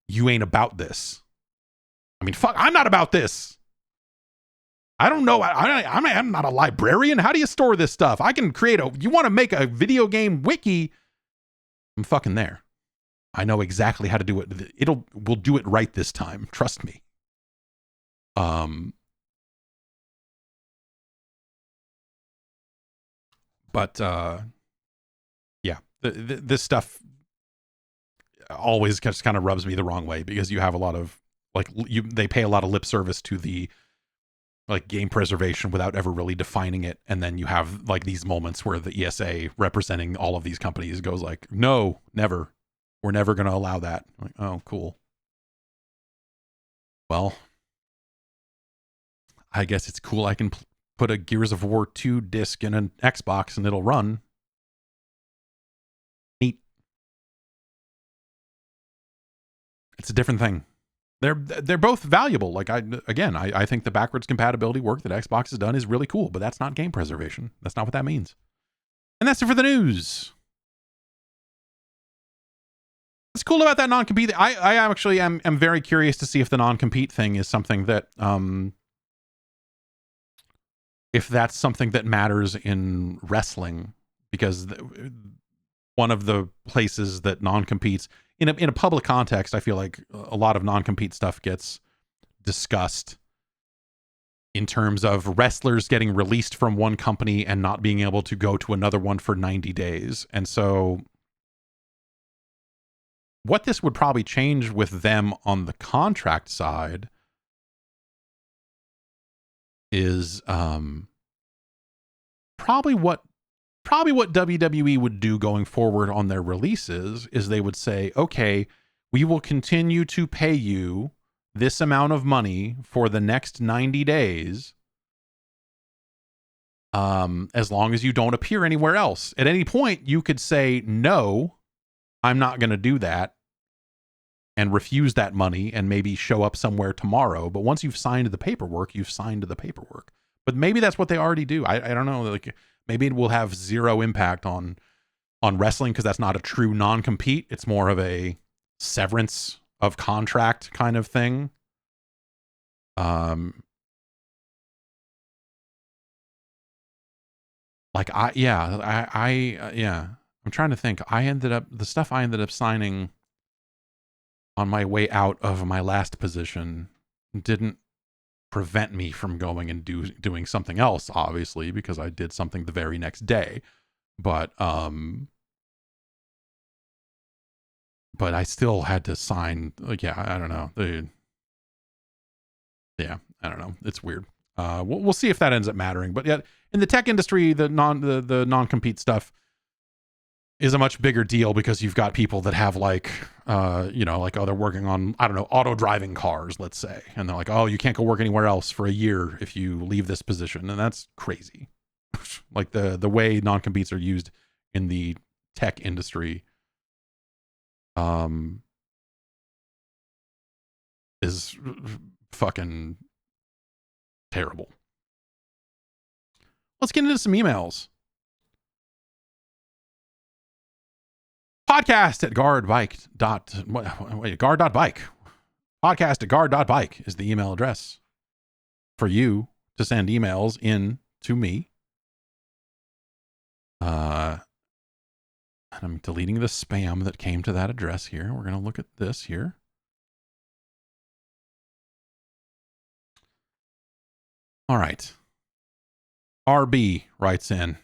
You ain't about this. I mean, fuck, I'm not about this. I don't know. I'm not a librarian. How do you store this stuff? I can you want to make a video game wiki? I'm fucking there. I know exactly how to do it. We'll do it right this time. Trust me. But yeah, this stuff always just kind of rubs me the wrong way, because you have a lot of they pay a lot of lip service to the like game preservation without ever really defining it, and then you have like these moments where the ESA representing all of these companies goes like, no, never, we're never going to allow that. Like, oh, cool. Well, I guess it's cool. I can put a Gears of War 2 disc in an Xbox and it'll run. Neat. It's a different thing. They're both valuable. Like, I think the backwards compatibility work that Xbox has done is really cool, but that's not game preservation. That's not what that means. And that's it for the news. What's cool about that non-compete? I actually am very curious to see if the non-compete thing is something that if that's something that matters in wrestling, because one of the places that non-competes in a public context, I feel like a lot of non-compete stuff gets discussed in terms of wrestlers getting released from one company and not being able to go to another one for 90 days. And so what this would probably change with them on the contract side is probably what WWE would do going forward on their releases is they would say, okay, we will continue to pay you this amount of money for the next 90 days as long as you don't appear anywhere else. At any point, you could say, no, I'm not going to do that, and refuse that money and maybe show up somewhere tomorrow. But once you've signed the paperwork, you've signed the paperwork. But maybe that's what they already do. I don't know. Like, maybe it will have zero impact on wrestling because that's not a true non-compete. It's more of a severance of contract kind of thing. I'm trying to think. The stuff I ended up signing on my way out of my last position didn't prevent me from going and doing something else, obviously, because I did something the very next day. But I still had to sign. Like, yeah, I don't know. I don't know. It's weird. We'll see if that ends up mattering. But yet, in the tech industry, the non-compete stuff is a much bigger deal because you've got people that have they're working on, I don't know, auto driving cars, let's say. And they're like, oh, you can't go work anywhere else for a year if you leave this position. And that's crazy. Like the way non-competes are used in the tech industry is fucking terrible. Let's get into some emails. Podcast at guard.bike. Podcast at guard.bike is the email address for you to send emails in to me. And I'm deleting the spam that came to that address here. We're going to look at this here. All right. RB writes in.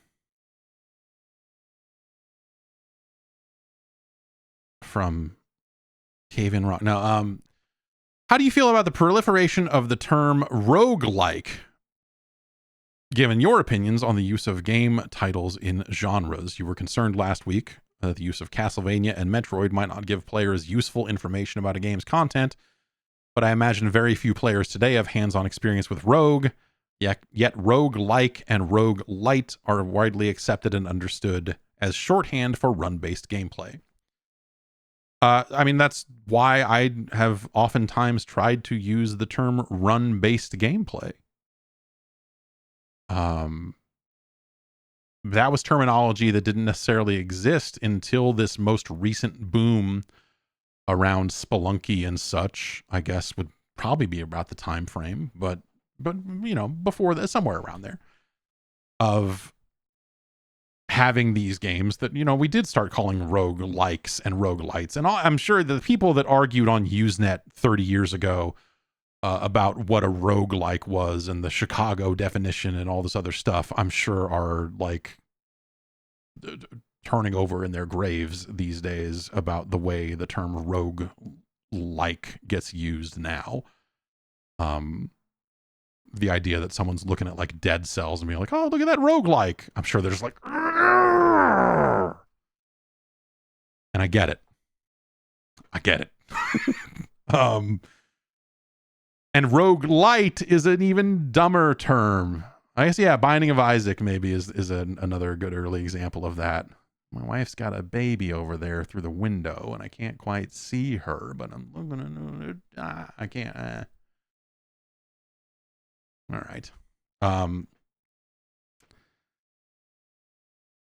From Cave in Rock. Now, how do you feel about the proliferation of the term roguelike? Given your opinions on the use of game titles in genres, you were concerned last week The use of Castlevania and Metroid might not give players useful information about a game's content, but I imagine very few players today have hands-on experience with Rogue, yet rogue-like and rogue-lite are widely accepted and understood as shorthand for run-based gameplay. I mean, that's why I have oftentimes tried to use the term run-based gameplay. That was terminology that didn't necessarily exist until this most recent boom around Spelunky and such, I guess would probably be about the time frame, but you know, before that, somewhere around there, of having these games that, you know, we did start calling rogue likes and roguelites. And I'm sure the people that argued on Usenet 30 years ago about what a roguelike was and the Chicago definition and all this other stuff, I'm sure are like turning over in their graves these days about the way the term rogue-like gets used now. The idea that someone's looking at like Dead Cells and being like, oh, look at that roguelike. I'm sure they're just like, argh! And I get it. And roguelite is an even dumber term. I guess, yeah, Binding of Isaac maybe is another good early example of that. My wife's got a baby over there through the window, and I can't quite see her, but I'm looking at I can't. All right.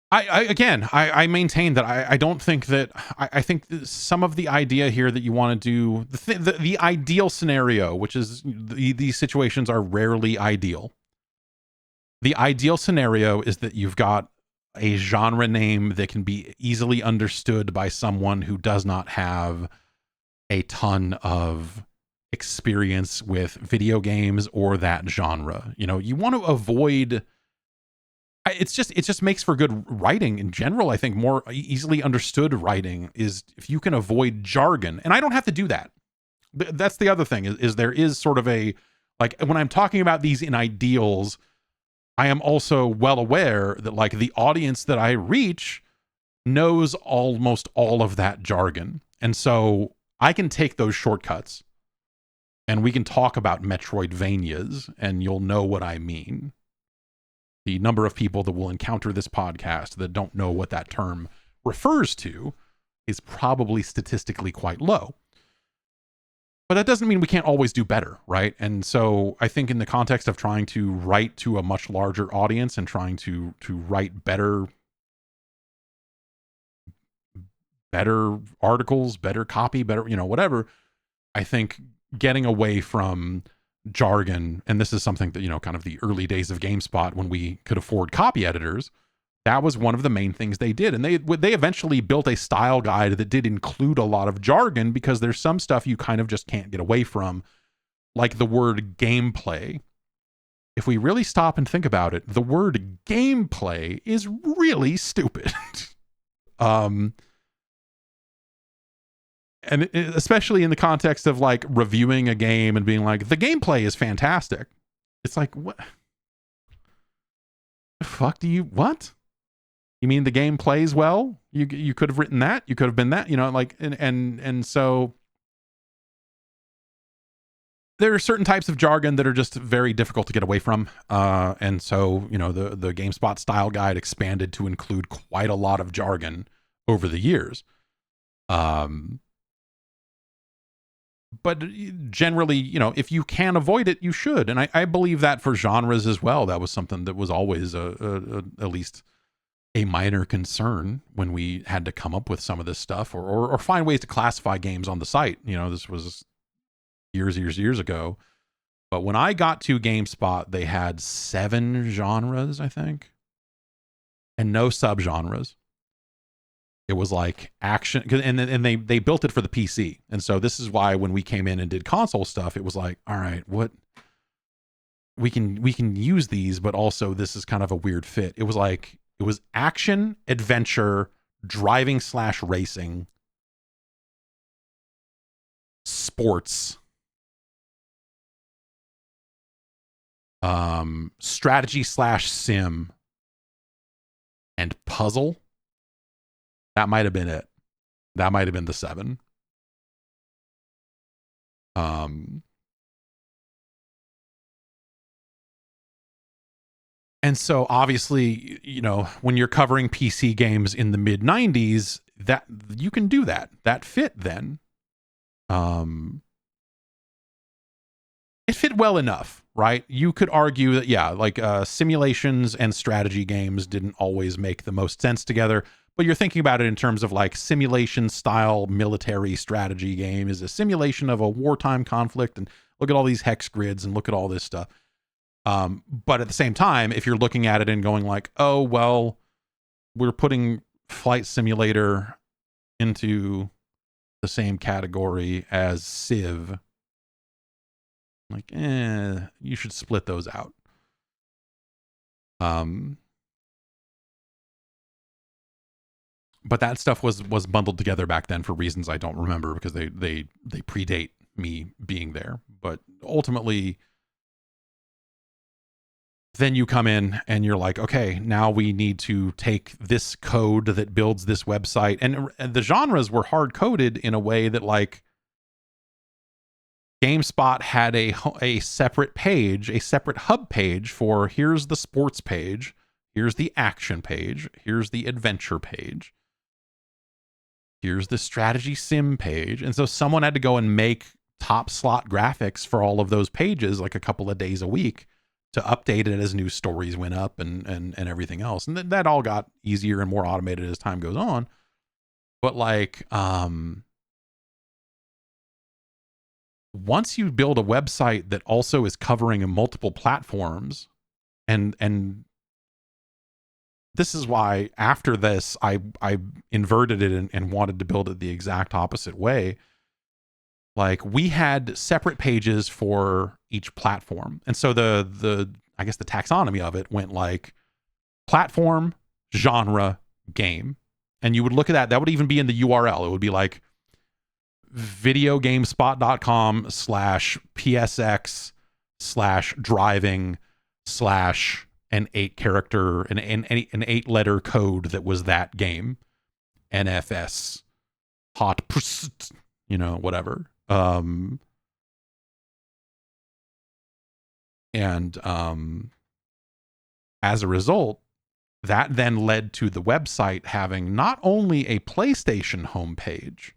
I maintain that I don't think that I think some of the idea here that you want to do the ideal scenario, which is these situations are rarely ideal. The ideal scenario is that you've got a genre name that can be easily understood by someone who does not have a ton of experience with video games or that genre. You know, you want to avoid, it just makes for good writing in general. I think more easily understood writing is if you can avoid jargon, and I don't have to do that. That's the other thing is there is sort of a, like, when I'm talking about these in ideals, I am also well aware that like the audience that I reach knows almost all of that jargon. And so I can take those shortcuts and we can talk about Metroidvanias and you'll know what I mean. The number of people that will encounter this podcast that don't know what that term refers to is probably statistically quite low. But that doesn't mean we can't always do better, right? And so I think in the context of trying to write to a much larger audience and trying to write better articles, better copy, better, you know, whatever, I think getting away from jargon, and this is something that, you know, kind of the early days of GameSpot when we could afford copy editors, that was one of the main things they did. And they eventually built a style guide that did include a lot of jargon because there's some stuff you kind of just can't get away from, like the word gameplay. If we really stop and think about it, the word gameplay is really stupid. And especially in the context of like reviewing a game and being like, the gameplay is fantastic. It's like, what the fuck do you, what? You mean the game plays well? You could have written that. You could have been that, you know, like, and so there are certain types of jargon that are just very difficult to get away from. And so, you know, the GameSpot style guide expanded to include quite a lot of jargon over the years. But generally, you know, if you can avoid it, you should. And I believe that for genres as well. That was something that was always at least a minor concern when we had to come up with some of this stuff or find ways to classify games on the site. You know, this was years ago. But when I got to GameSpot, they had 7 genres, I think, and no subgenres. It was like action, and they built it for the PC. And so this is why when we came in and did console stuff, it was like, all right, what we can use these, but also this is kind of a weird fit. It was like, it was action, adventure, driving / racing, sports, strategy / sim, and puzzle. That might have been it. That might have been the 7. And so obviously, you know, when you're covering PC games in the mid 90s, that you can do that. That fit then. It fit well enough, right? You could argue that, yeah, like simulations and strategy games didn't always make the most sense together, but you're thinking about it in terms of like simulation style military strategy game is a simulation of a wartime conflict, and look at all these hex grids and look at all this stuff. But at the same time, if you're looking at it and going like, oh, well, we're putting Flight Simulator into the same category as Civ, like, you should split those out. But that stuff was bundled together back then for reasons I don't remember, because they predate me being there. But ultimately, then you come in and you're like, okay, now we need to take this code that builds this website. And the genres were hard coded in a way that, like, GameSpot had a separate page, a separate hub page for here's the sports page, here's the action page, here's the adventure page, here's the strategy sim page. And so someone had to go and make top slot graphics for all of those pages, like a couple of days a week, to update it as new stories went up and everything else. And that all got easier and more automated as time goes on. But like, once you build a website that also is covering multiple platforms, and this is why after this, I inverted it and wanted to build it the exact opposite way. Like, we had separate pages for each platform. And so the I guess the taxonomy of it went like platform, genre, game. And you would look at that would even be in the URL. It would be like videogamespot.com/psx/driving/ an 8-letter code that was that game. NFS hot, you know, whatever. As a result, that then led to the website having not only a PlayStation homepage,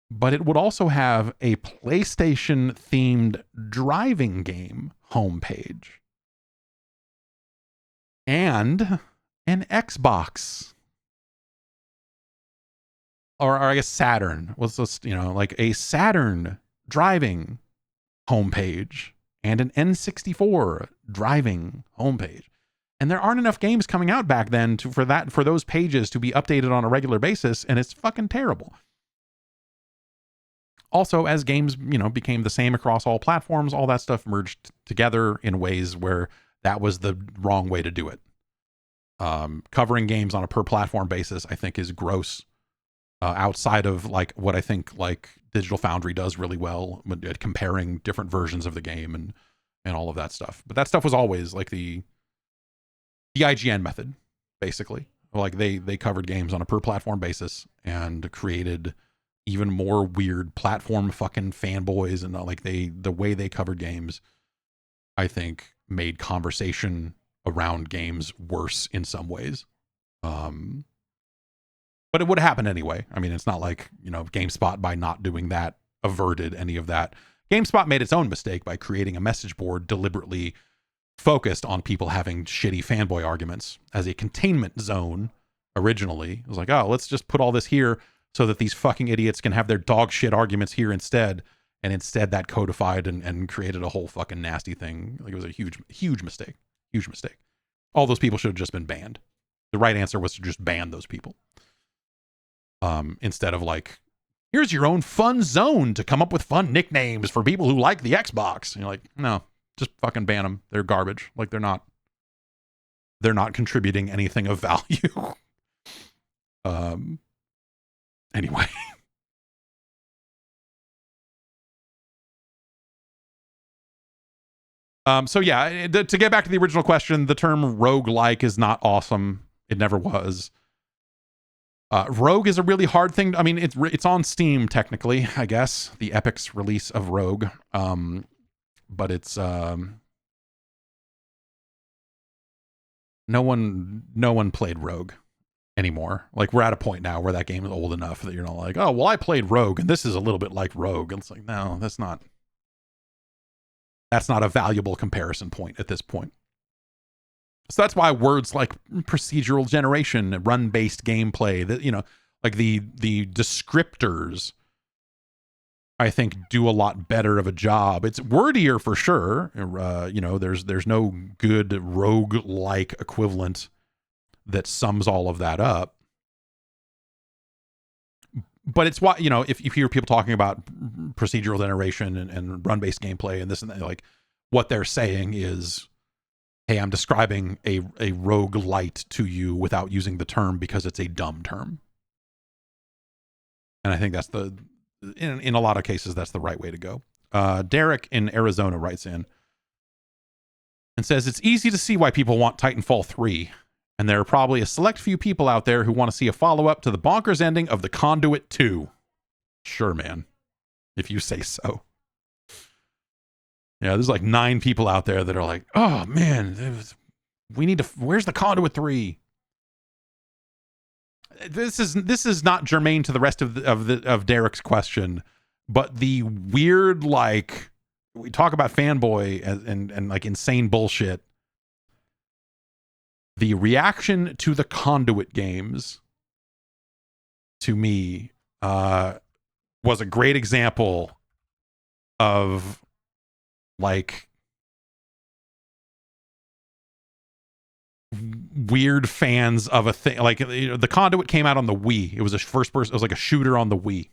but it would also have a PlayStation themed driving game homepage and an Xbox, or I guess Saturn. Was this, you know, like a Saturn driving homepage and an N64 driving homepage. And there aren't enough games coming out back then for those pages to be updated on a regular basis, and it's fucking terrible. Also, as games, you know, became the same across all platforms, all that stuff merged together in ways where that was the wrong way to do it. Covering games on a per platform basis, I think, is gross. Outside of like what I think like Digital Foundry does really well at comparing different versions of the game and all of that stuff. But that stuff was always like the IGN method, basically. Like they covered games on a per platform basis and created even more weird platform fucking fanboys, and like the way they covered games, I think, made conversation around games worse in some ways. But it would happen anyway. I mean, it's not like, you know, GameSpot, by not doing that, averted any of that. GameSpot made its own mistake by creating a message board deliberately focused on people having shitty fanboy arguments as a containment zone originally. It was like, oh, let's just put all this here so that these fucking idiots can have their dog shit arguments here instead. And instead that codified and created a whole fucking nasty thing. Like, it was a huge mistake. Huge mistake. All those people should have just been banned. The right answer was to just ban those people. Instead of like, here's your own fun zone to come up with fun nicknames for people who like the Xbox. And you're like, no, just fucking ban them. They're garbage. Like, they're not contributing anything of value. Anyway. So yeah, to get back to the original question, the term roguelike is not awesome. It never was. Rogue is a really hard thing. I mean, it's on Steam technically, I guess, the Epic's release of Rogue. But it's no one played Rogue anymore. Like, we're at a point now where that game is old enough that you're not like, oh, well, I played Rogue and this is a little bit like Rogue. And it's like, no, that's not a valuable comparison point at this point. So that's why words like procedural generation, run-based gameplay, that, you know, like the descriptors, I think, do a lot better of a job. It's wordier for sure. You know, there's no good rogue-like equivalent that sums all of that up. But it's why, you know, if you hear people talking about procedural generation and run-based gameplay and this and that, like, what they're saying is, hey, I'm describing a roguelite to you without using the term because it's a dumb term. And I think that's in a lot of cases, that's the right way to go. Derek in Arizona writes in and says, it's easy to see why people want Titanfall 3. And there are probably a select few people out there who want to see a follow-up to the bonkers ending of The Conduit 2. Sure, man. If you say so. Yeah, there's like 9 people out there that are like, oh man, we need to, where's The Conduit 3? This is not germane to the rest of Derek's question, but the weird, like, we talk about fanboy and like insane bullshit. The reaction to the Conduit games, to me, was a great example of, like, weird fans of a thing. Like, you know, the Conduit came out on the Wii. It was a first person, it was like a shooter on the Wii.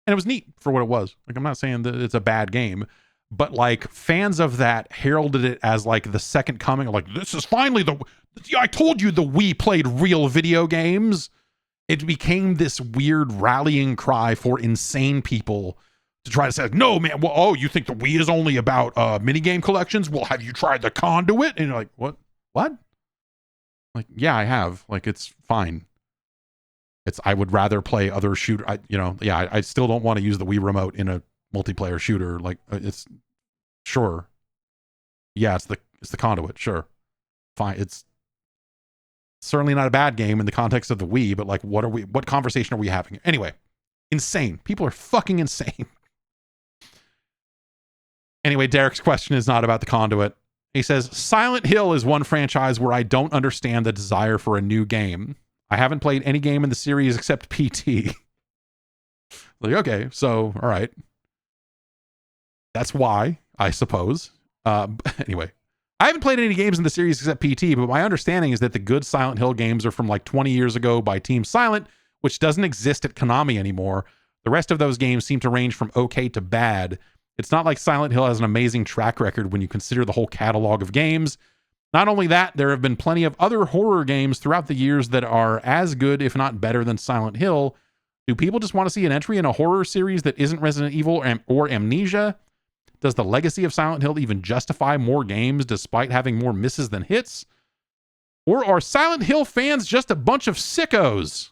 And it was neat for what it was. Like, I'm not saying that it's a bad game, but like, fans of that heralded it as like the second coming. Like, this is finally I told you the Wii played real video games. It became this weird rallying cry for insane people to try to say, no, man, well, oh, you think the Wii is only about minigame collections? Well, have you tried the Conduit? And you're like, what? Like, yeah, I have. Like, it's fine. I would rather play other shooter. I still don't want to use the Wii remote in a multiplayer shooter. Like, it's sure. Yeah, it's the Conduit. Sure. Fine. It's certainly not a bad game in the context of the Wii, but like, what conversation are we having? Anyway, insane. People are fucking insane. Anyway, Derek's question is not about the Conduit. He says, Silent Hill is one franchise where I don't understand the desire for a new game. I haven't played any game in the series except PT. Like, okay, so, all right. That's why, I suppose. Anyway, I haven't played any games in the series except PT, but my understanding is that the good Silent Hill games are from like 20 years ago by Team Silent, which doesn't exist at Konami anymore. The rest of those games seem to range from okay to bad. It's not like Silent Hill has an amazing track record when you consider the whole catalog of games. Not only that, there have been plenty of other horror games throughout the years that are as good, if not better, than Silent Hill. Do people just want to see an entry in a horror series that isn't Resident Evil or Amnesia? Does the legacy of Silent Hill even justify more games despite having more misses than hits? Or are Silent Hill fans just a bunch of sickos?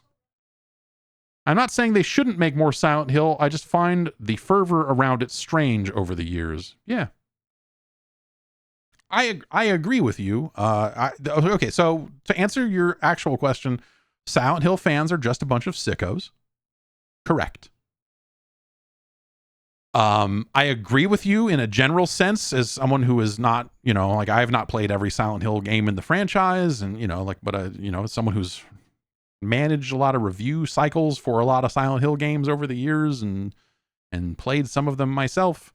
I'm not saying they shouldn't make more Silent Hill. I just find the fervor around it strange over the years. Yeah. I agree with you. Okay, so to answer your actual question, Silent Hill fans are just a bunch of sickos. Correct. I agree with you in a general sense as someone who is not, you know, like, I have not played every Silent Hill game in the franchise, and, you know, like, but you know, someone who's managed a lot of review cycles for a lot of Silent Hill games over the years and played some of them myself.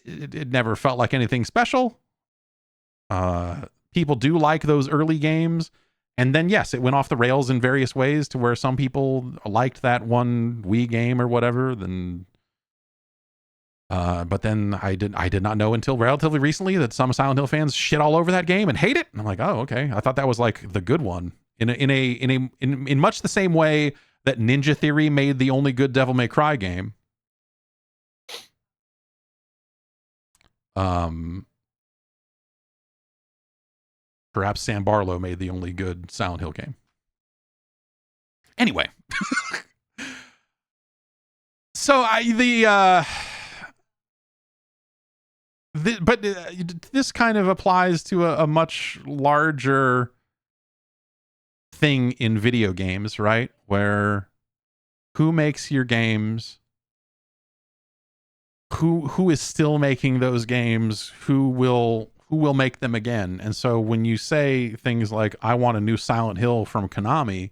It never felt like anything special. People do like those early games. And then, yes, it went off the rails in various ways to where some people liked that one Wii game or whatever. Then, but then I did not know until relatively recently that some Silent Hill fans shit all over that game and hate it. And I'm like, oh, okay. I thought that was like the good one in much the same way that Ninja Theory made the only good Devil May Cry game. Perhaps Sam Barlow made the only good Silent Hill game. Anyway. So this kind of applies to a much larger thing in video games, right? Where who makes your games? Who is still making those games? Who will make them again? And so when you say things like, I want a new Silent Hill from Konami,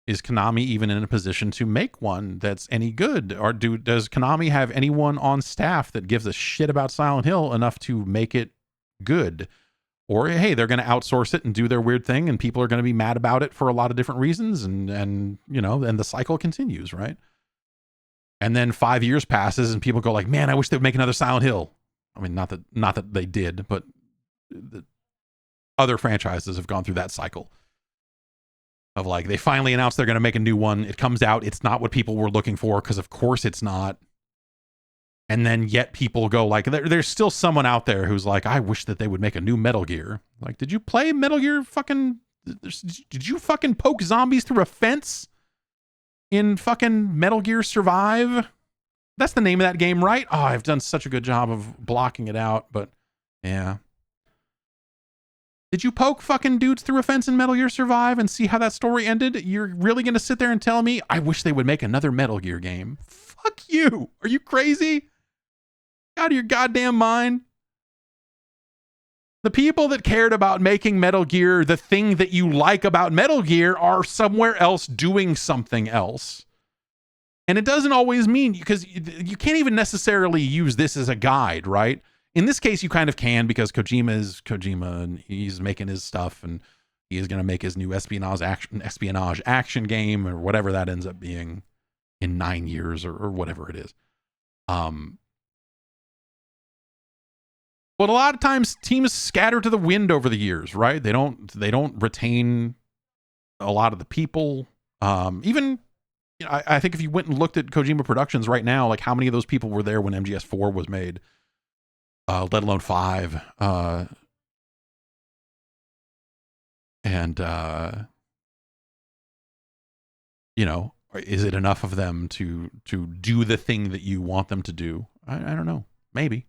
is Konami even in a position to make one that's any good? Or does Konami have anyone on staff that gives a shit about Silent Hill enough to make it good? Or, hey, they're going to outsource it and do their weird thing, and people are going to be mad about it for a lot of different reasons, and you know, and the cycle continues, right? And then 5 years passes and people go like, man, I wish they would make another Silent Hill. I mean, not that they did, but the other franchises have gone through that cycle of like, they finally announced they're going to make a new one. It comes out. It's not what people were looking for, because of course it's not. And then yet people go like, there's still someone out there who's like, I wish that they would make a new Metal Gear. Like, did you play Metal Gear did you fucking poke zombies through a fence in fucking Metal Gear Survive? That's the name of that game, right? Oh, I've done such a good job of blocking it out, but yeah. Did you poke fucking dudes through a fence in Metal Gear Survive and see how that story ended? You're really going to sit there and tell me, I wish they would make another Metal Gear game? Fuck you. Are you crazy? Out of your goddamn mind? The people that cared about making Metal Gear the thing that you like about Metal Gear are somewhere else doing something else. And it doesn't always mean, because you can't even necessarily use this as a guide, right? In this case, you kind of can, because Kojima is Kojima and he's making his stuff, and he is going to make his new espionage action game, or whatever that ends up being in 9 years, or whatever it is. But a lot of times teams scatter to the wind over the years, right? They don't retain a lot of the people. Even, you know, I think if you went and looked at Kojima Productions right now, like how many of those people were there when MGS4 was made? Let alone 5. You know, is it enough of them to do the thing that you want them to do? I don't know. Maybe.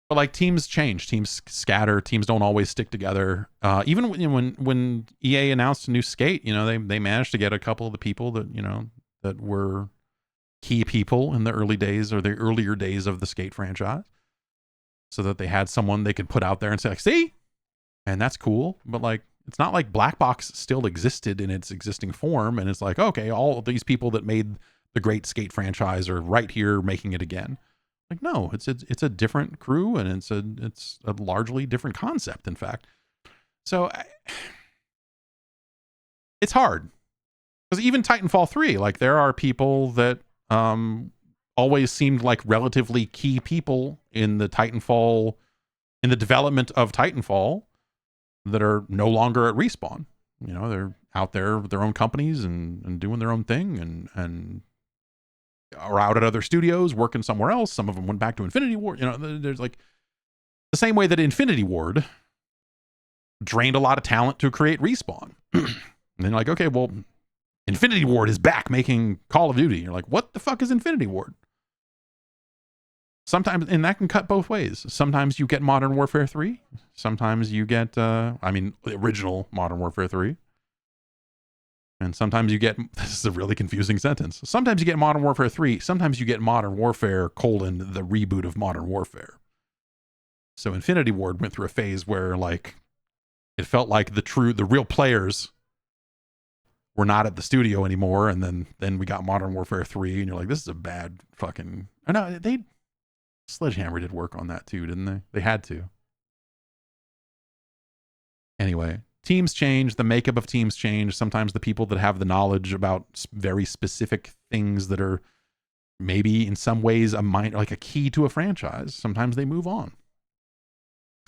But like, teams change, teams scatter, teams don't always stick together. Even when EA announced a new Skate, you know, they managed to get a couple of the people that, you know, that were key people in the early days, or the earlier days of the Skate franchise, so that they had someone they could put out there and say like, see, and that's cool. But like, it's not like Black Box still existed in its existing form, and it's like, okay, all of these people that made the great Skate franchise are right here making it again. Like, no, it's a different crew, and it's a largely different concept, in fact. So it's hard, because even Titanfall 3, like, there are people that always seemed like relatively key people in the development of Titanfall, that are no longer at Respawn. You know, they're out there with their own companies and doing their own thing, and are out at other studios working somewhere else. Some of them went back to Infinity Ward. You know, there's like the same way that Infinity Ward drained a lot of talent to create Respawn. And then like, okay, well, Infinity Ward is back making Call of Duty. You're like, what the fuck is Infinity Ward? Sometimes, and that can cut both ways. Sometimes you get Modern Warfare 3. Sometimes you get, the original Modern Warfare 3. And sometimes you get, this is a really confusing sentence. Sometimes you get Modern Warfare 3. Sometimes you get Modern Warfare, the reboot of Modern Warfare. So Infinity Ward went through a phase where, like, it felt like the real players were not at the studio anymore. And then we got Modern Warfare 3, and you're like, this is a bad fucking, oh no, Sledgehammer did work on that too, didn't they? They had to. Anyway, teams change, the makeup of teams change. Sometimes the people that have the knowledge about very specific things that are maybe in some ways like a key to a franchise, sometimes they move on.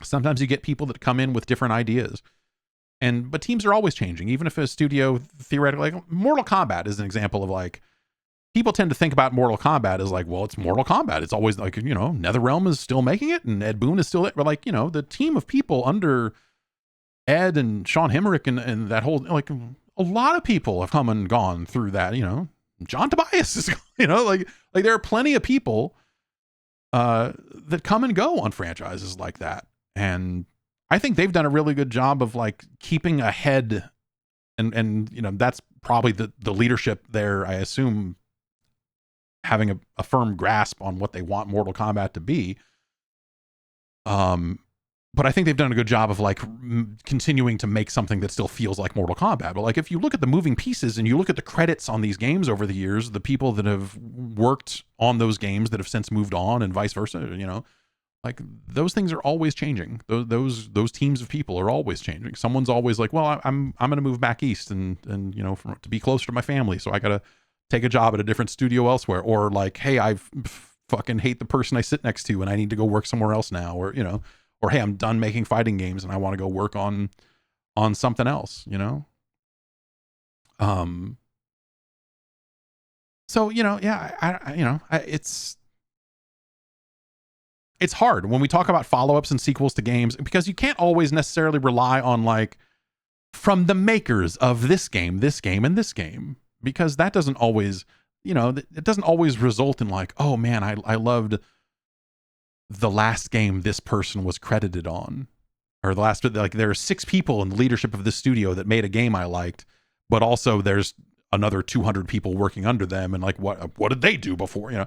Sometimes you get people that come in with different ideas. But teams are always changing. Even if a studio theoretically, like Mortal Kombat is an example of, like, people tend to think about Mortal Kombat as like, well, it's Mortal Kombat. It's always like, you know, NetherRealm is still making it, and Ed Boon is still there. But like, you know, the team of people under Ed and Sean Hemrick and that whole, like, a lot of people have come and gone through that, John Tobias is, like there are plenty of people that come and go on franchises like that. And I think they've done a really good job of like keeping ahead, and that's probably the leadership there, I assume, having a firm grasp on what they want Mortal Kombat to be. But I think they've done a good job of like continuing to make something that still feels like Mortal Kombat. But like, if you look at the moving pieces and you look at the credits on these games over the years, the people that have worked on those games that have since moved on and vice versa, like those things are always changing. Those teams of people are always changing. Someone's always like, well, I'm going to move back east and to be closer to my family. So I got to take a job at a different studio elsewhere. Or like, hey, I fucking hate the person I sit next to and I need to go work somewhere else now. Or hey, I'm done making fighting games and I want to go work on something else, So, yeah, it's hard when we talk about follow-ups and sequels to games, because you can't always necessarily rely on like from the makers of this game, and this game, because that doesn't always, it doesn't always result in like, oh man, I loved the last game this person was credited on, or the last, like there are 6 people in the leadership of this studio that made a game I liked, but also there's another 200 people working under them. And like, what did they do before?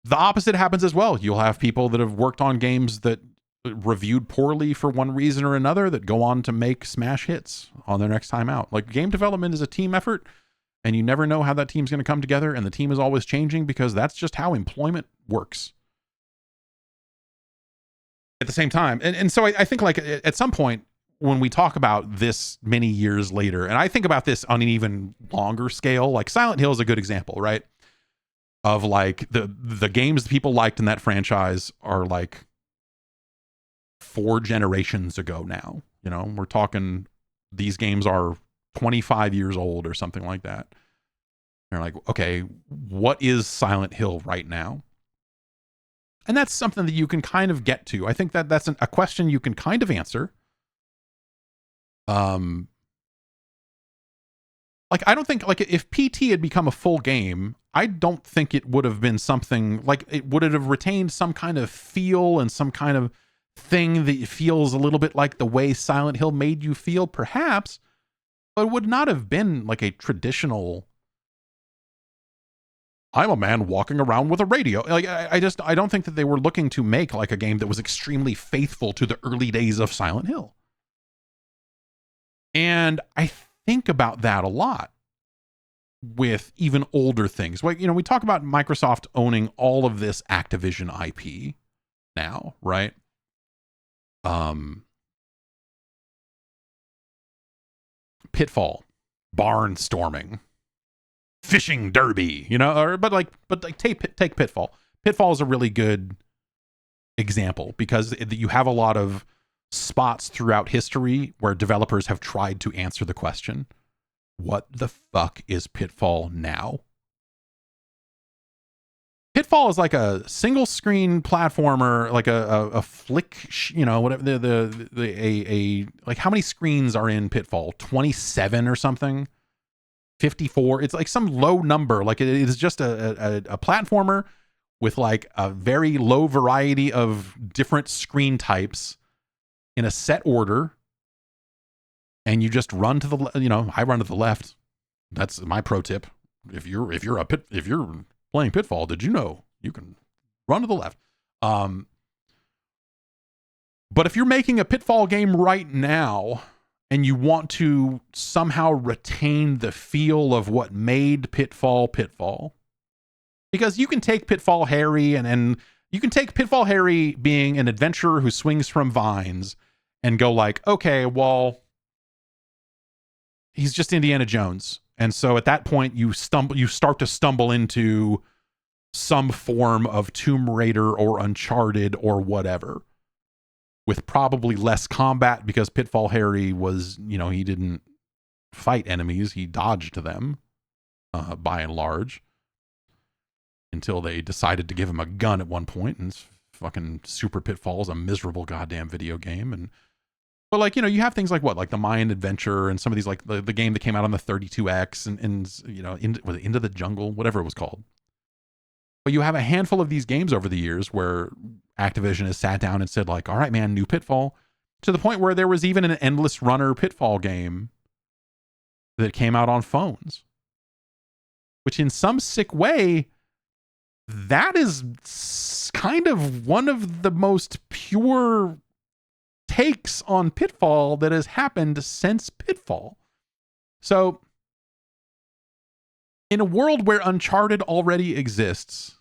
The opposite happens as well. You'll have people that have worked on games that reviewed poorly for one reason or another that go on to make smash hits on their next time out. Like, game development is a team effort, and you never know how that team's going to come together, and the team is always changing because that's just how employment works. At the same time, and so I think like at some point when we talk about this many years later, and I think about this on an even longer scale, like Silent Hill is a good example, right? Of like the games people liked in that franchise are like 4 generations ago now. We're talking, these games are 25 years old or something like that. You're like, okay, what is Silent Hill right now? And that's something that you can kind of get to. I think that that's a question you can kind of answer. Like, I don't think, like, if PT had become a full game, I don't think it would have been something like, it would have retained some kind of feel and some kind of thing that feels a little bit like the way Silent Hill made you feel, perhaps, but it would not have been like a traditional, I'm a man walking around with a radio. Like, I don't think that they were looking to make like a game that was extremely faithful to the early days of Silent Hill. And I think about that a lot with even older things. Like, we talk about Microsoft owning all of this Activision IP now, right? Pitfall, Barnstorming, Fishing Derby, but take Pitfall. Pitfall is a really good example because you have a lot of spots throughout history where developers have tried to answer the question, what the fuck is Pitfall now? Pitfall is like a single screen platformer, like a flick, whatever like, how many screens are in Pitfall? 27 or something? 54? It's like some low number. Like, it is just a platformer with like a very low variety of different screen types in a set order. And you just run to the, I run to the left. That's my pro tip. If you're playing Pitfall, did you know you can run to the left? But if you're making a Pitfall game right now and you want to somehow retain the feel of what made Pitfall, because you can take Pitfall Harry and you can take Pitfall Harry being an adventurer who swings from vines and go like, okay, well, he's just Indiana Jones. And so at that point you start to stumble into some form of Tomb Raider or Uncharted or whatever, with probably less combat because Pitfall Harry was, he didn't fight enemies. He dodged them, by and large, until they decided to give him a gun at one point and fucking Super Pitfall is a miserable goddamn video game. But like, you know, you have things like what, like the Mayan Adventure and some of these, like the game that came out on the 32X and you know, was it Into the Jungle, whatever it was called. But you have a handful of these games over the years where Activision has sat down and said like, all right, man, new Pitfall, to the point where there was even an Endless Runner Pitfall game that came out on phones, which in some sick way, that is kind of one of the most pure takes on Pitfall that has happened since Pitfall. So in a world where Uncharted already exists,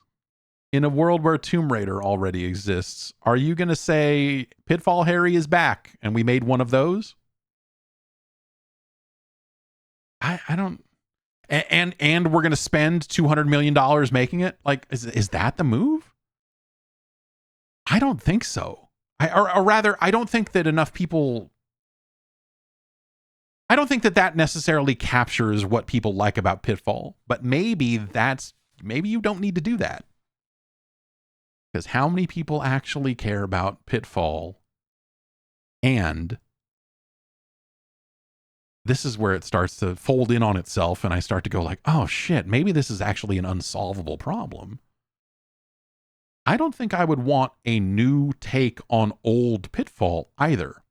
in a world where Tomb Raider already exists, are you going to say Pitfall Harry is back and we made one of those? I don't. And we're going to spend $200 million making it? Like, is that the move? I don't think so. Or rather, I don't think that enough people... I don't think that necessarily captures what people like about Pitfall. But maybe you don't need to do that. Because how many people actually care about Pitfall? And this is where it starts to fold in on itself, and I start to go like, oh shit, maybe this is actually an unsolvable problem. I don't think I would want a new take on old Pitfall either.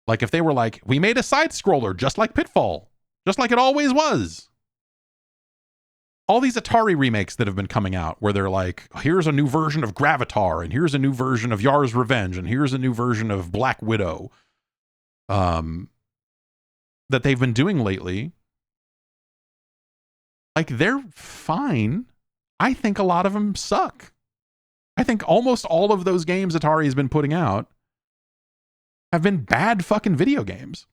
Like if they were like, we made a side scroller just like Pitfall, just like it always was. All these Atari remakes that have been coming out where they're like, here's a new version of Gravatar, and here's a new version of Yar's Revenge, and here's a new version of Black Widow. That they've been doing lately, like they're fine. I think a lot of them suck. I think almost all of those games Atari has been putting out have been bad fucking video games.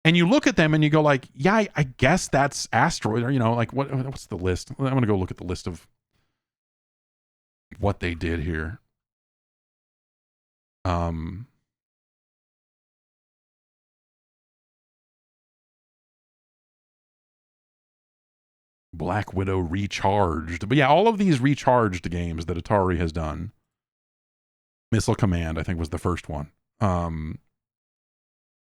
And you look at them and you go like, yeah, I guess that's Asteroid, or, you know, like what's the list? I'm going to go look at the list of what they did here. Black Widow Recharged. But yeah, all of these Recharged games that Atari has done. Missile Command, I think, was the first one.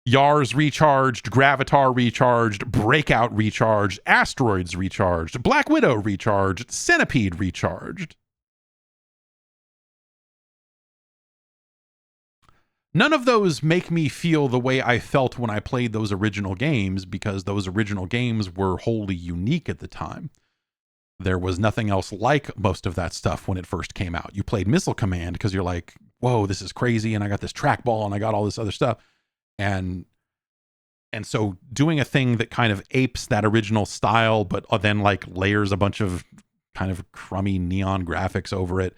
Yar's Recharged, Gravatar Recharged, Breakout Recharged, Asteroids Recharged, Black Widow Recharged, Centipede Recharged. None of those make me feel the way I felt when I played those original games, because those original games were wholly unique at the time. There was nothing else like most of that stuff when it first came out. You played Missile Command because you're like, whoa, this is crazy, and I got this trackball, and I got all this other stuff. And so doing a thing that kind of apes that original style, but then like layers a bunch of kind of crummy neon graphics over it,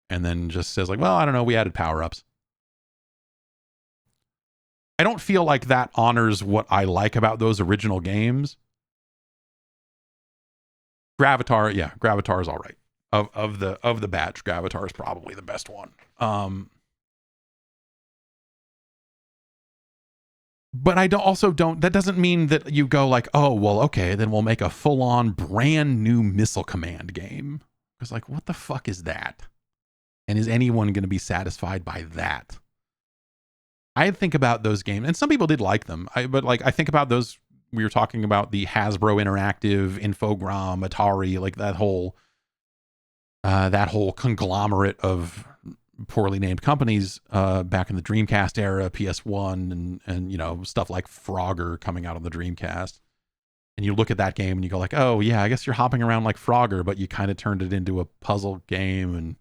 and then just says like, well, I don't know, we added power-ups. I don't feel like that honors what I like about those original games. Gravatar, yeah, Gravatar is all right. Of the batch, Gravatar is probably the best one. But I don't, that doesn't mean that you go like, oh, well, okay, then we'll make a full-on brand new Missile Command game. Because like, what the fuck is that? And is anyone going to be satisfied by that? I think about those games, and some people did like them. But like, I think about those. We were talking about the Hasbro Interactive, Infogram, Atari, like that whole conglomerate of poorly named companies back in the Dreamcast era, PS1, and you know, stuff like Frogger coming out on the Dreamcast. And you look at that game and you go like, oh yeah, I guess you're hopping around like Frogger, but you kind of turned it into a puzzle game. And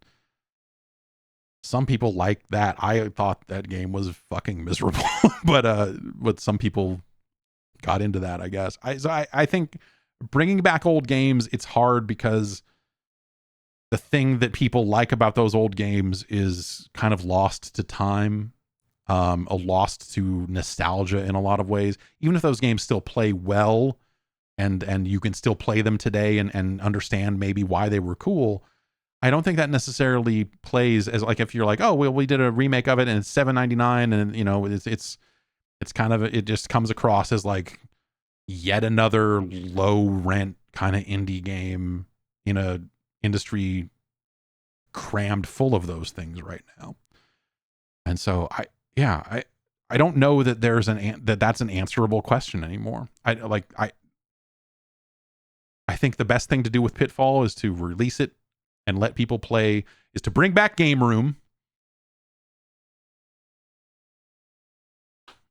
some people like that. I thought that game was fucking miserable, but some people got into that, I guess. I think bringing back old games, it's hard because the thing that people like about those old games is kind of lost to time, lost to nostalgia in a lot of ways. Even if those games still play well, and you can still play them today and understand maybe why they were cool, I don't think that necessarily plays as like if you're like, oh, well, we did a remake of it and it's $7.99, and you know, it's kind of, it just comes across as like yet another low rent kind of indie game in a industry crammed full of those things right now. And so I don't know that there's that's an answerable question anymore. I think the best thing to do with Pitfall is to release it and let people play, is to bring back Game Room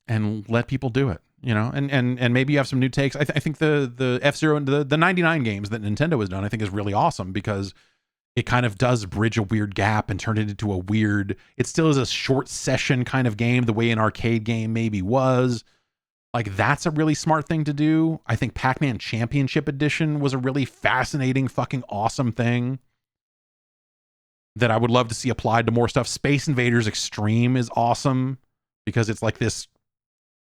and let people do it, you know, and maybe you have some new takes. I think the F-Zero and the 99 games that Nintendo has done, I think is really awesome because it kind of does bridge a weird gap and turn it into a weird, it still is a short session kind of game, the way an arcade game maybe was. Like, that's a really smart thing to do. I think Pac-Man Championship Edition was a really fascinating, fucking awesome thing that I would love to see applied to more stuff. Space Invaders Extreme is awesome because it's like this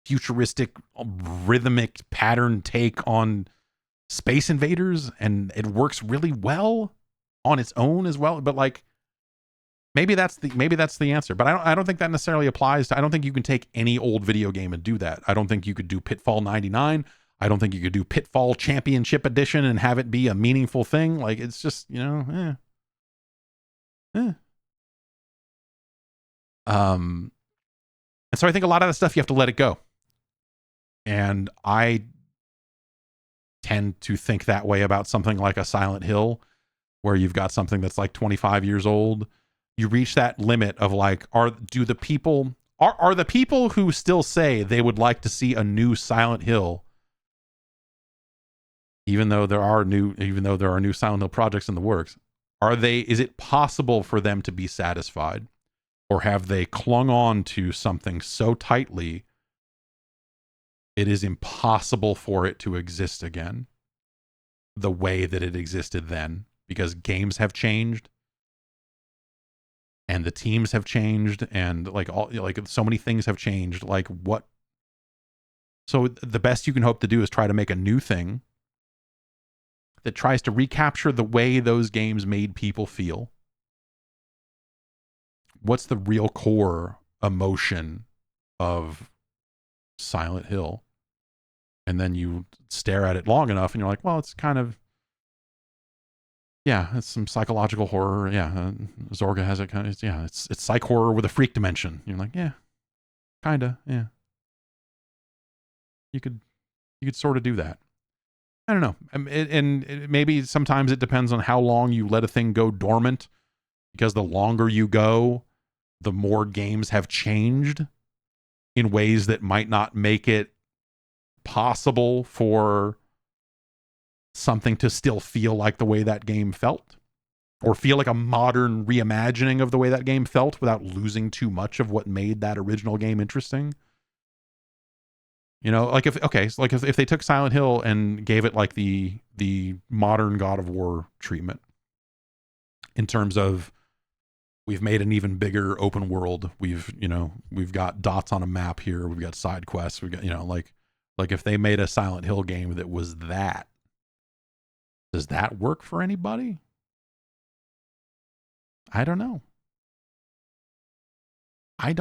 futuristic, rhythmic pattern take on Space Invaders, and it works really well on its own as well. But like, maybe that's the answer. But I don't think that necessarily applies to, I don't think you can take any old video game and do that. I don't think you could do Pitfall 99. I don't think you could do Pitfall Championship Edition and have it be a meaningful thing. Like, it's just, you know, And so I think a lot of that stuff you have to let it go. And I tend to think that way about something like a Silent Hill, where you've got something that's like 25 years old. You reach that limit of like, are the people who still say they would like to see a new Silent Hill, even though there are new Silent Hill projects in the works, is it possible for them to be satisfied? Or have they clung on to something so tightly it is impossible for it to exist again the way that it existed then? Because games have changed and the teams have changed and so many things have changed. Like, what? So the best you can hope to do is try to make a new thing that tries to recapture the way those games made people feel. What's the real core emotion of Silent Hill? And then you stare at it long enough and you're like, well, it's kind of, yeah, it's some psychological horror. Yeah, Zorga has it kind of, yeah, it's psych horror with a freak dimension. You're like, yeah, kind of, yeah. You could sort of do that. I don't know. And maybe sometimes it depends on how long you let a thing go dormant, because the longer you go, the more games have changed in ways that might not make it possible for something to still feel like the way that game felt, or feel like a modern reimagining of the way that game felt without losing too much of what made that original game interesting. You know, like if they took Silent Hill and gave it like the modern God of War treatment in terms of, we've made an even bigger open world. We've got dots on a map here. We've got side quests. We've got, like if they made a Silent Hill game that was that, does that work for anybody? I don't know. I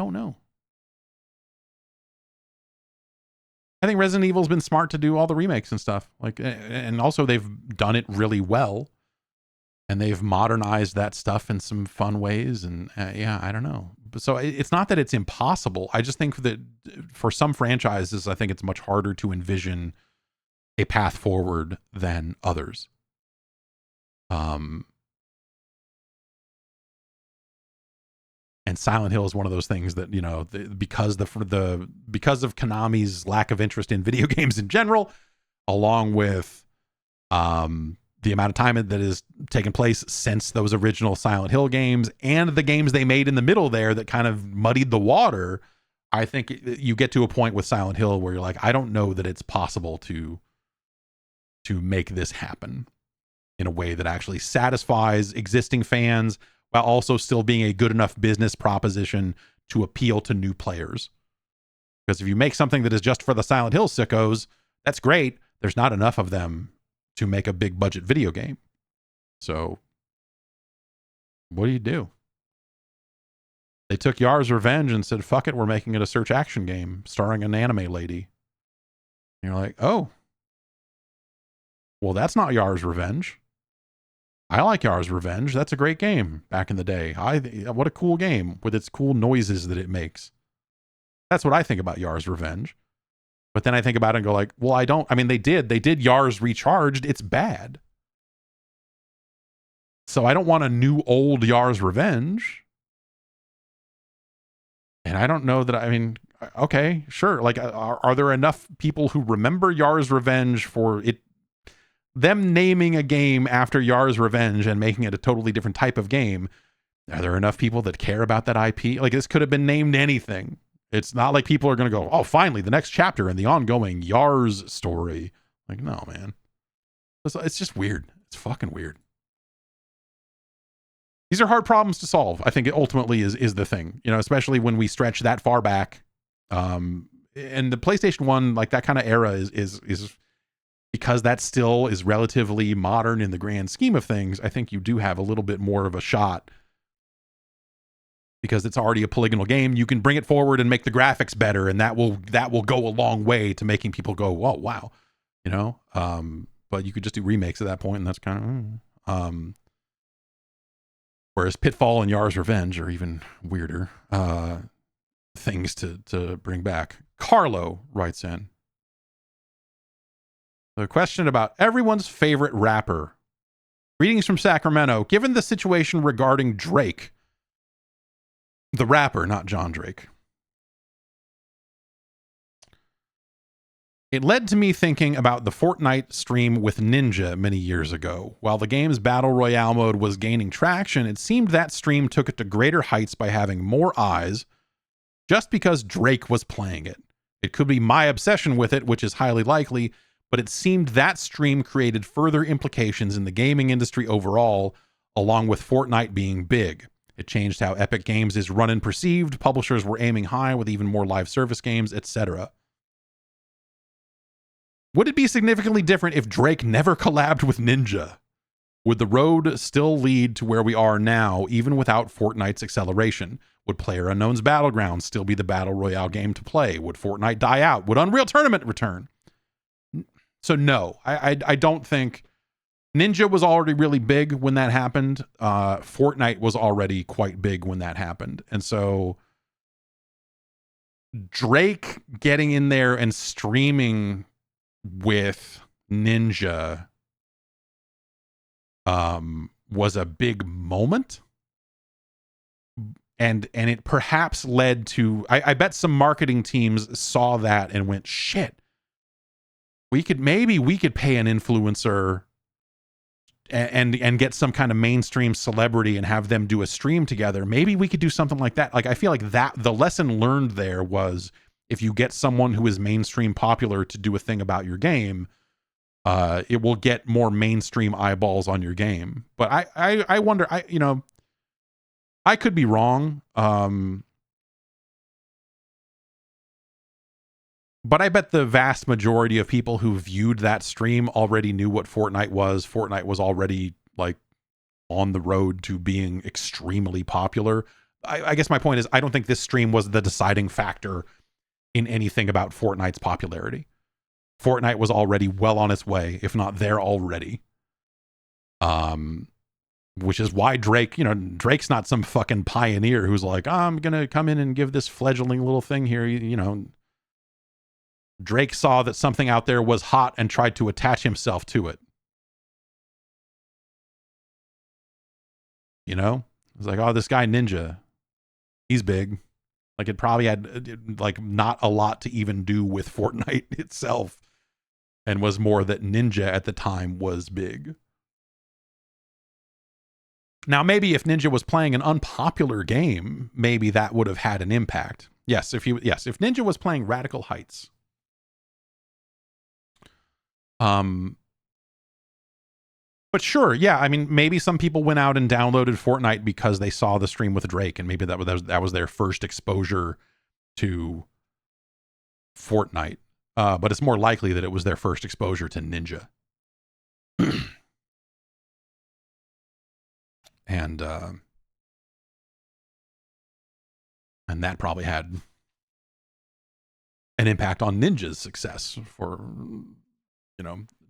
think Resident Evil's been smart to do all the remakes and stuff. Like, and also they've done it really well. And they've modernized that stuff in some fun ways. And yeah, I don't know. So it's not that it's impossible. I just think that for some franchises, I think it's much harder to envision a path forward than others. And Silent Hill is one of those things that, because of Konami's lack of interest in video games in general, along with the amount of time that has taken place since those original Silent Hill games and the games they made in the middle there that kind of muddied the water, I think you get to a point with Silent Hill where you're like, I don't know that it's possible to make this happen in a way that actually satisfies existing fans while also still being a good enough business proposition to appeal to new players. Because if you make something that is just for the Silent Hill sickos, that's great. There's not enough of them to make a big budget video game. So what do? They took Yar's Revenge and said, fuck it, we're making it a search action game starring an anime lady. And you're like, oh, well, that's not Yar's Revenge. I like Yar's Revenge. That's a great game back in the day. What a cool game with its cool noises that it makes. That's what I think about Yar's Revenge. But then I think about it and go like, well, they did Yar's Recharged. It's bad. So I don't want a new old Yar's Revenge. And I don't know that, okay, sure. Like, are there enough people who remember Yar's Revenge for them naming a game after Yar's Revenge and making it a totally different type of game? Are there enough people that care about that IP? Like, this could have been named anything. It's not like people are going to go, oh, finally, the next chapter in the ongoing Yar's story. Like, no, man. It's just weird. It's fucking weird. These are hard problems to solve. I think it ultimately is the thing, especially when we stretch that far back. And the PlayStation 1, like that kind of era is because that still is relatively modern in the grand scheme of things. I think you do have a little bit more of a shot because it's already a polygonal game. You can bring it forward and make the graphics better, and that will go a long way to making people go, "Whoa, wow," But you could just do remakes at that point, and that's kind of. Whereas Pitfall and Yar's Revenge are even weirder things to bring back. Carlo writes in the question about everyone's favorite rapper. Greetings from Sacramento. Given the situation regarding Drake, the rapper, not John Drake, it led to me thinking about the Fortnite stream with Ninja many years ago. While the game's Battle Royale mode was gaining traction, it seemed that stream took it to greater heights by having more eyes just because Drake was playing it. It could be my obsession with it, which is highly likely, but it seemed that stream created further implications in the gaming industry overall, along with Fortnite being big. It changed how Epic Games is run and perceived, publishers were aiming high with even more live service games, etc. Would it be significantly different if Drake never collabed with Ninja? Would the road still lead to where we are now, even without Fortnite's acceleration? Would PlayerUnknown's Battlegrounds still be the Battle Royale game to play? Would Fortnite die out? Would Unreal Tournament return? So no, I don't think... Ninja was already really big when that happened. Fortnite was already quite big when that happened. And so Drake getting in there and streaming with Ninja was a big moment, and it perhaps led to I bet some marketing teams saw that and went, shit, we could pay an influencer and get some kind of mainstream celebrity and have them do a stream together. Maybe we could do something like that. Like, I feel like that the lesson learned there was, if you get someone who is mainstream popular to do a thing about your game, it will get more mainstream eyeballs on your game. But I wonder, I could be wrong. But I bet the vast majority of people who viewed that stream already knew what Fortnite was. Fortnite was already like on the road to being extremely popular. I guess my point is, I don't think this stream was the deciding factor in anything about Fortnite's popularity. Fortnite was already well on its way, if not there already. Which is why Drake, Drake's not some fucking pioneer who's like, I'm going to come in and give this fledgling little thing here. Drake saw that something out there was hot and tried to attach himself to it. It's like, oh, this guy Ninja, he's big. Like, it probably had like not a lot to even do with Fortnite itself, and was more that Ninja at the time was big. Now, maybe if Ninja was playing an unpopular game, maybe that would have had an impact. Yes, if Ninja was playing Radical Heights. But sure, yeah. I mean, maybe some people went out and downloaded Fortnite because they saw the stream with Drake, and maybe that was their first exposure to Fortnite. But it's more likely that it was their first exposure to Ninja. And that probably had an impact on Ninja's success for,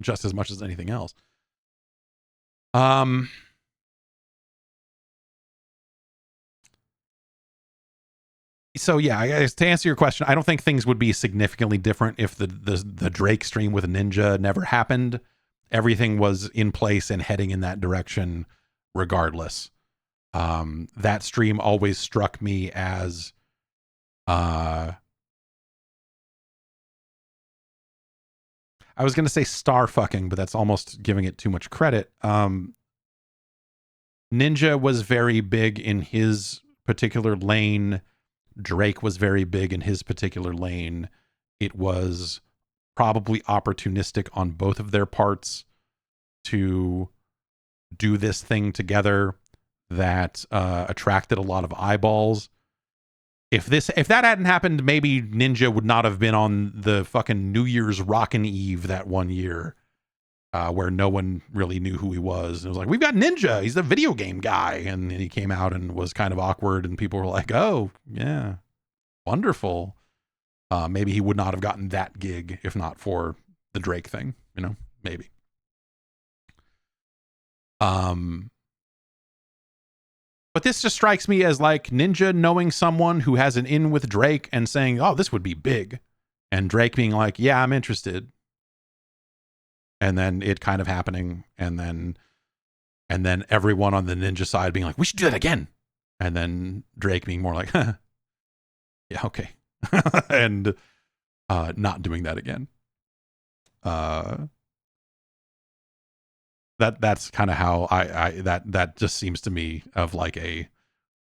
just as much as anything else. So yeah, I guess to answer your question, I don't think things would be significantly different if the Drake stream with Ninja never happened. Everything was in place and heading in that direction regardless. That stream always struck me as I was going to say star fucking, but that's almost giving it too much credit. Ninja was very big in his particular lane. Drake was very big in his particular lane. It was probably opportunistic on both of their parts to do this thing together that attracted a lot of eyeballs. If that hadn't happened, maybe Ninja would not have been on the fucking New Year's Rockin' Eve that one year, where no one really knew who he was. It was like, we've got Ninja, he's the video game guy, and he came out and was kind of awkward, and people were like, oh yeah, wonderful. Maybe he would not have gotten that gig if not for the Drake thing, maybe. But this just strikes me as like Ninja knowing someone who has an in with Drake and saying, oh, this would be big. And Drake being like, yeah, I'm interested. And then it kind of happening. And then everyone on the Ninja side being like, we should do that again. And then Drake being more like, yeah, okay. And not doing that again. That's kind of how that just seems to me of like a,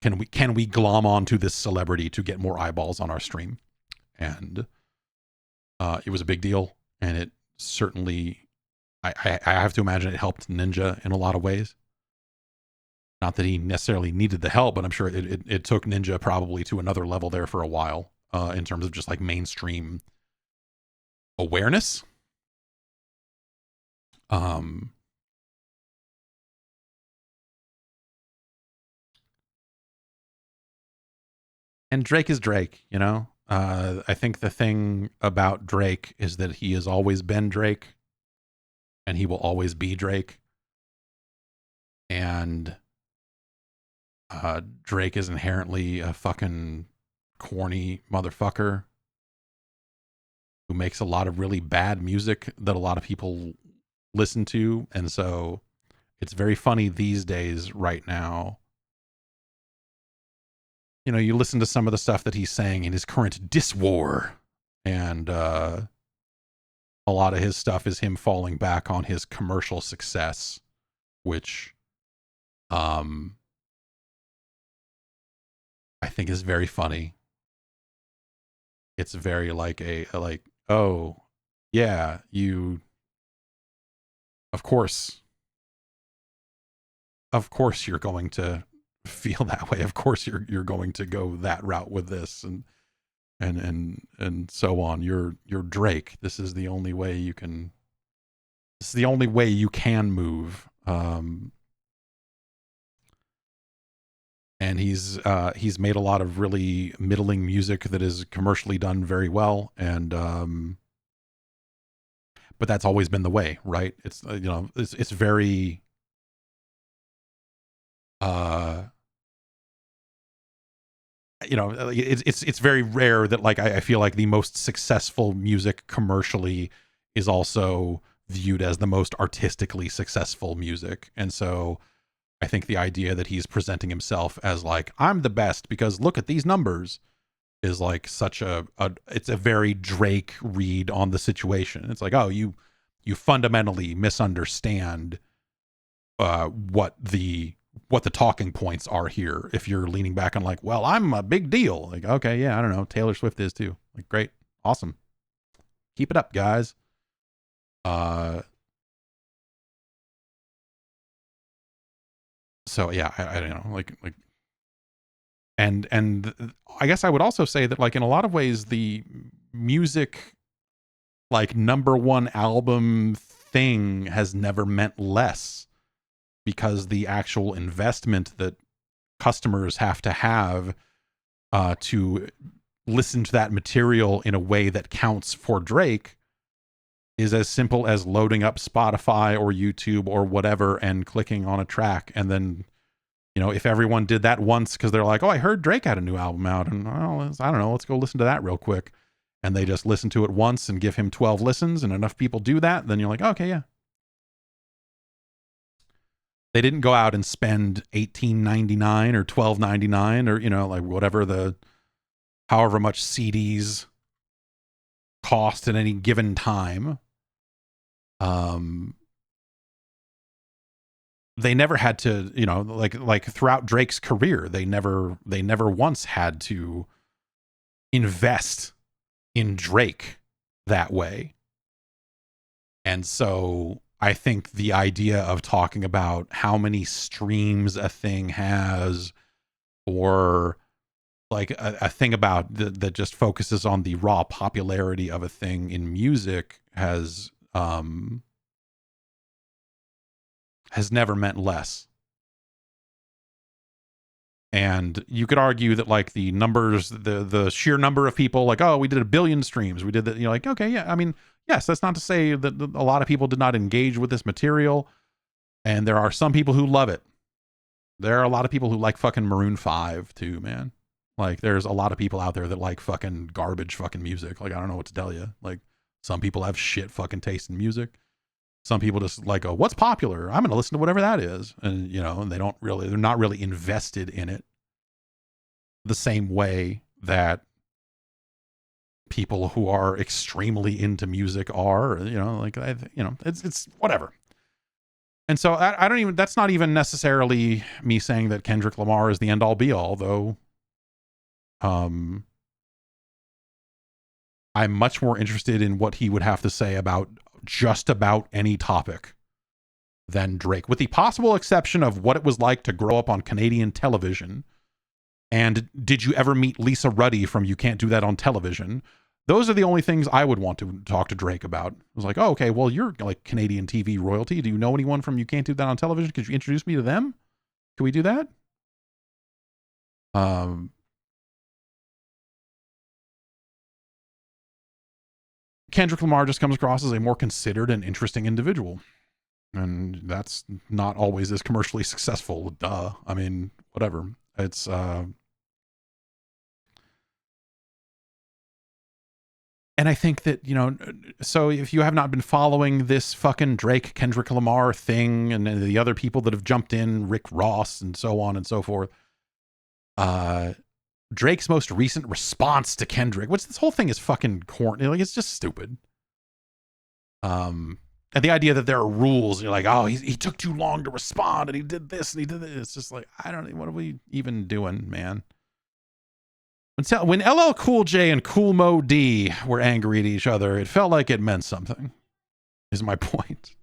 can we glom onto this celebrity to get more eyeballs on our stream? And it was a big deal, and it certainly, I have to imagine it helped Ninja in a lot of ways. Not that he necessarily needed the help, but I'm sure it took Ninja probably to another level there for a while, in terms of just like mainstream awareness. And Drake is Drake, I think the thing about Drake is that he has always been Drake, and he will always be Drake. And Drake is inherently a fucking corny motherfucker who makes a lot of really bad music that a lot of people listen to. And so it's very funny these days right now. You listen to some of the stuff that he's saying in his current diss war, and a lot of his stuff is him falling back on his commercial success, which I think is very funny. It's very like oh yeah, you, of course you're going to feel that way. Of course you're going to go that route with this, and so on. You're Drake. This is the only way you can move. And he's made a lot of really middling music that is commercially done very well, and but that's always been the way, right? It's it's very it's very rare that like I feel like the most successful music commercially is also viewed as the most artistically successful music. And so I think the idea that he's presenting himself as like, I'm the best because look at these numbers, is like such it's a very Drake read on the situation. It's like, oh, you fundamentally misunderstand what the talking points are here. If you're leaning back on like, well, I'm a big deal. Like, okay, yeah, I don't know. Taylor Swift is too. Like, great. Awesome. Keep it up, guys. So yeah, I don't know, like, and I guess I would also say that like in a lot of ways, the music, like number one album thing has never meant less, because the actual investment that customers have to listen to that material in a way that counts for Drake is as simple as loading up Spotify or YouTube or whatever and clicking on a track and then You know, if everyone did that once because they're like, oh, I heard Drake had a new album out, and well, I don't know, let's go listen to that real quick. And they just listen to it once and give him 12 listens, and enough people do that, then you're like, okay, yeah. They didn't go out and spend $18.99 or $12.99 or, you know, like whatever the, however much CDs cost at any given time. They never had to, you know, like throughout Drake's career, they never once had to invest in Drake that way. And so I think the idea of talking about how many streams a thing has, or like a thing about that just focuses on the raw popularity of a thing in music has never meant less. And you could argue that like the numbers, the sheer number of people, like, oh, we did 1 billion streams, we did that, you're like, okay, yeah, I mean, yes, that's not to say that a lot of people did not engage with this material, and there are some people who love it. There are a lot of people who like fucking Maroon 5 too, man. Like, there's a lot of people out there that like fucking garbage fucking music. Like, I don't know what to tell you. Like, some people have shit fucking taste in music. Some people just like, oh, what's popular? I'm going to listen to whatever that is. And, you know, and they're not really invested in it the same way that people who are extremely into music are, you know, like, you know, it's whatever. And so I don't even, that's not even necessarily me saying that Kendrick Lamar is the end all be all, though. I'm much more interested in what he would have to say about just about any topic than Drake, with the possible exception of what it was like to grow up on Canadian television. And did you ever meet Lisa Ruddy from You Can't Do That on Television? Those are the only things I would want to talk to Drake about. It was like, oh, okay, well, you're like Canadian TV royalty. Do you know anyone from You Can't Do That on Television? Could you introduce me to them? Can we do that? Kendrick Lamar just comes across as a more considered and interesting individual. And that's not always as commercially successful. Duh. I mean, whatever. It's, and I think that, you know, so if you have not been following this fucking Drake, Kendrick Lamar thing, and the other people that have jumped in, Rick Ross and so on and so forth, Drake's most recent response to Kendrick, which this whole thing is fucking corny. Like, it's just stupid. And the idea that there are rules, and you're like, oh, he took too long to respond, and he did this, and he did this. It's just like, I don't know, what are we even doing, man? When LL Cool J and Cool Mo D were angry at each other, it felt like it meant something, is my point.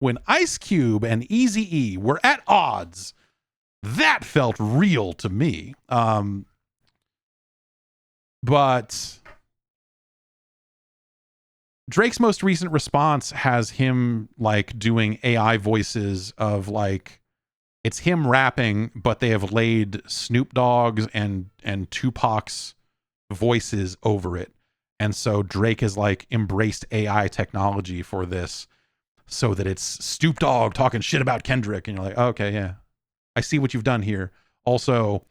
When Ice Cube and Eazy-E were at odds, that felt real to me. But Drake's most recent response has him like doing AI voices of like, it's him rapping, but they have laid Snoop Dogg's and Tupac's voices over it. And so Drake has like embraced AI technology for this so that it's Snoop Dogg talking shit about Kendrick. And you're like, oh, okay, yeah, I see what you've done here. Also,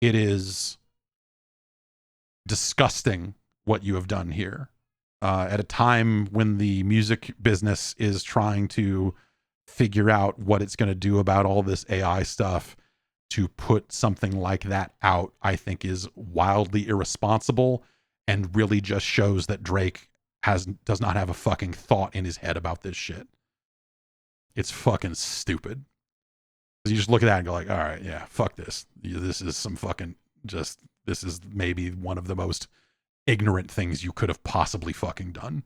it is disgusting what you have done here at a time when the music business is trying to figure out what it's going to do about all this AI stuff. To put something like that out, I think, is wildly irresponsible and really just shows that Drake does not have a fucking thought in his head about this shit. It's fucking stupid. You just look at that and go like, all right, yeah, fuck this. This is some fucking just, this is maybe one of the most ignorant things you could have possibly fucking done.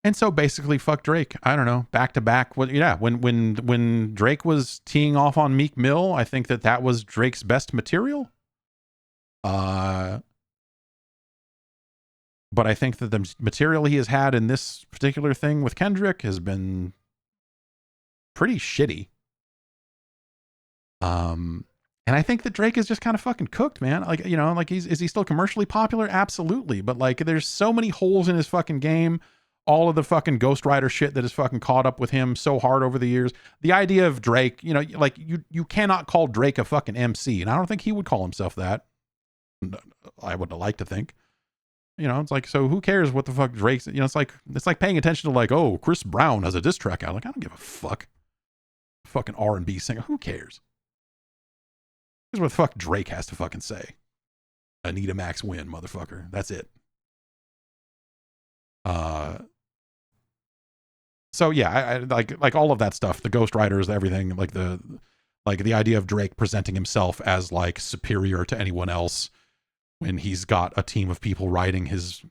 And so basically fuck Drake. I don't know, back to back. What? Yeah. When Drake was teeing off on Meek Mill, I think that was Drake's best material. But I think that the material he has had in this particular thing with Kendrick has been pretty shitty. And I think that Drake is just kind of fucking cooked, man. Like, you know, like is he still commercially popular? Absolutely. But like, there's so many holes in his fucking game. all of the fucking ghostwriter shit that has fucking caught up with him so hard over the years. The idea of Drake, you know, like you cannot call Drake a fucking MC, and I don't think he would call himself that. I would like to think. You know, it's like, so who cares what the fuck Drake's, you know, it's like paying attention to like, oh, Chris Brown has a diss track out. Like, I don't give a fuck. Fucking R&B singer. Who cares? Here's what the fuck Drake has to fucking say. Anita Max win, motherfucker. That's it. So yeah, I like all of that stuff, the ghostwriters, everything, like the idea of Drake presenting himself as like superior to anyone else when he's got a team of people writing his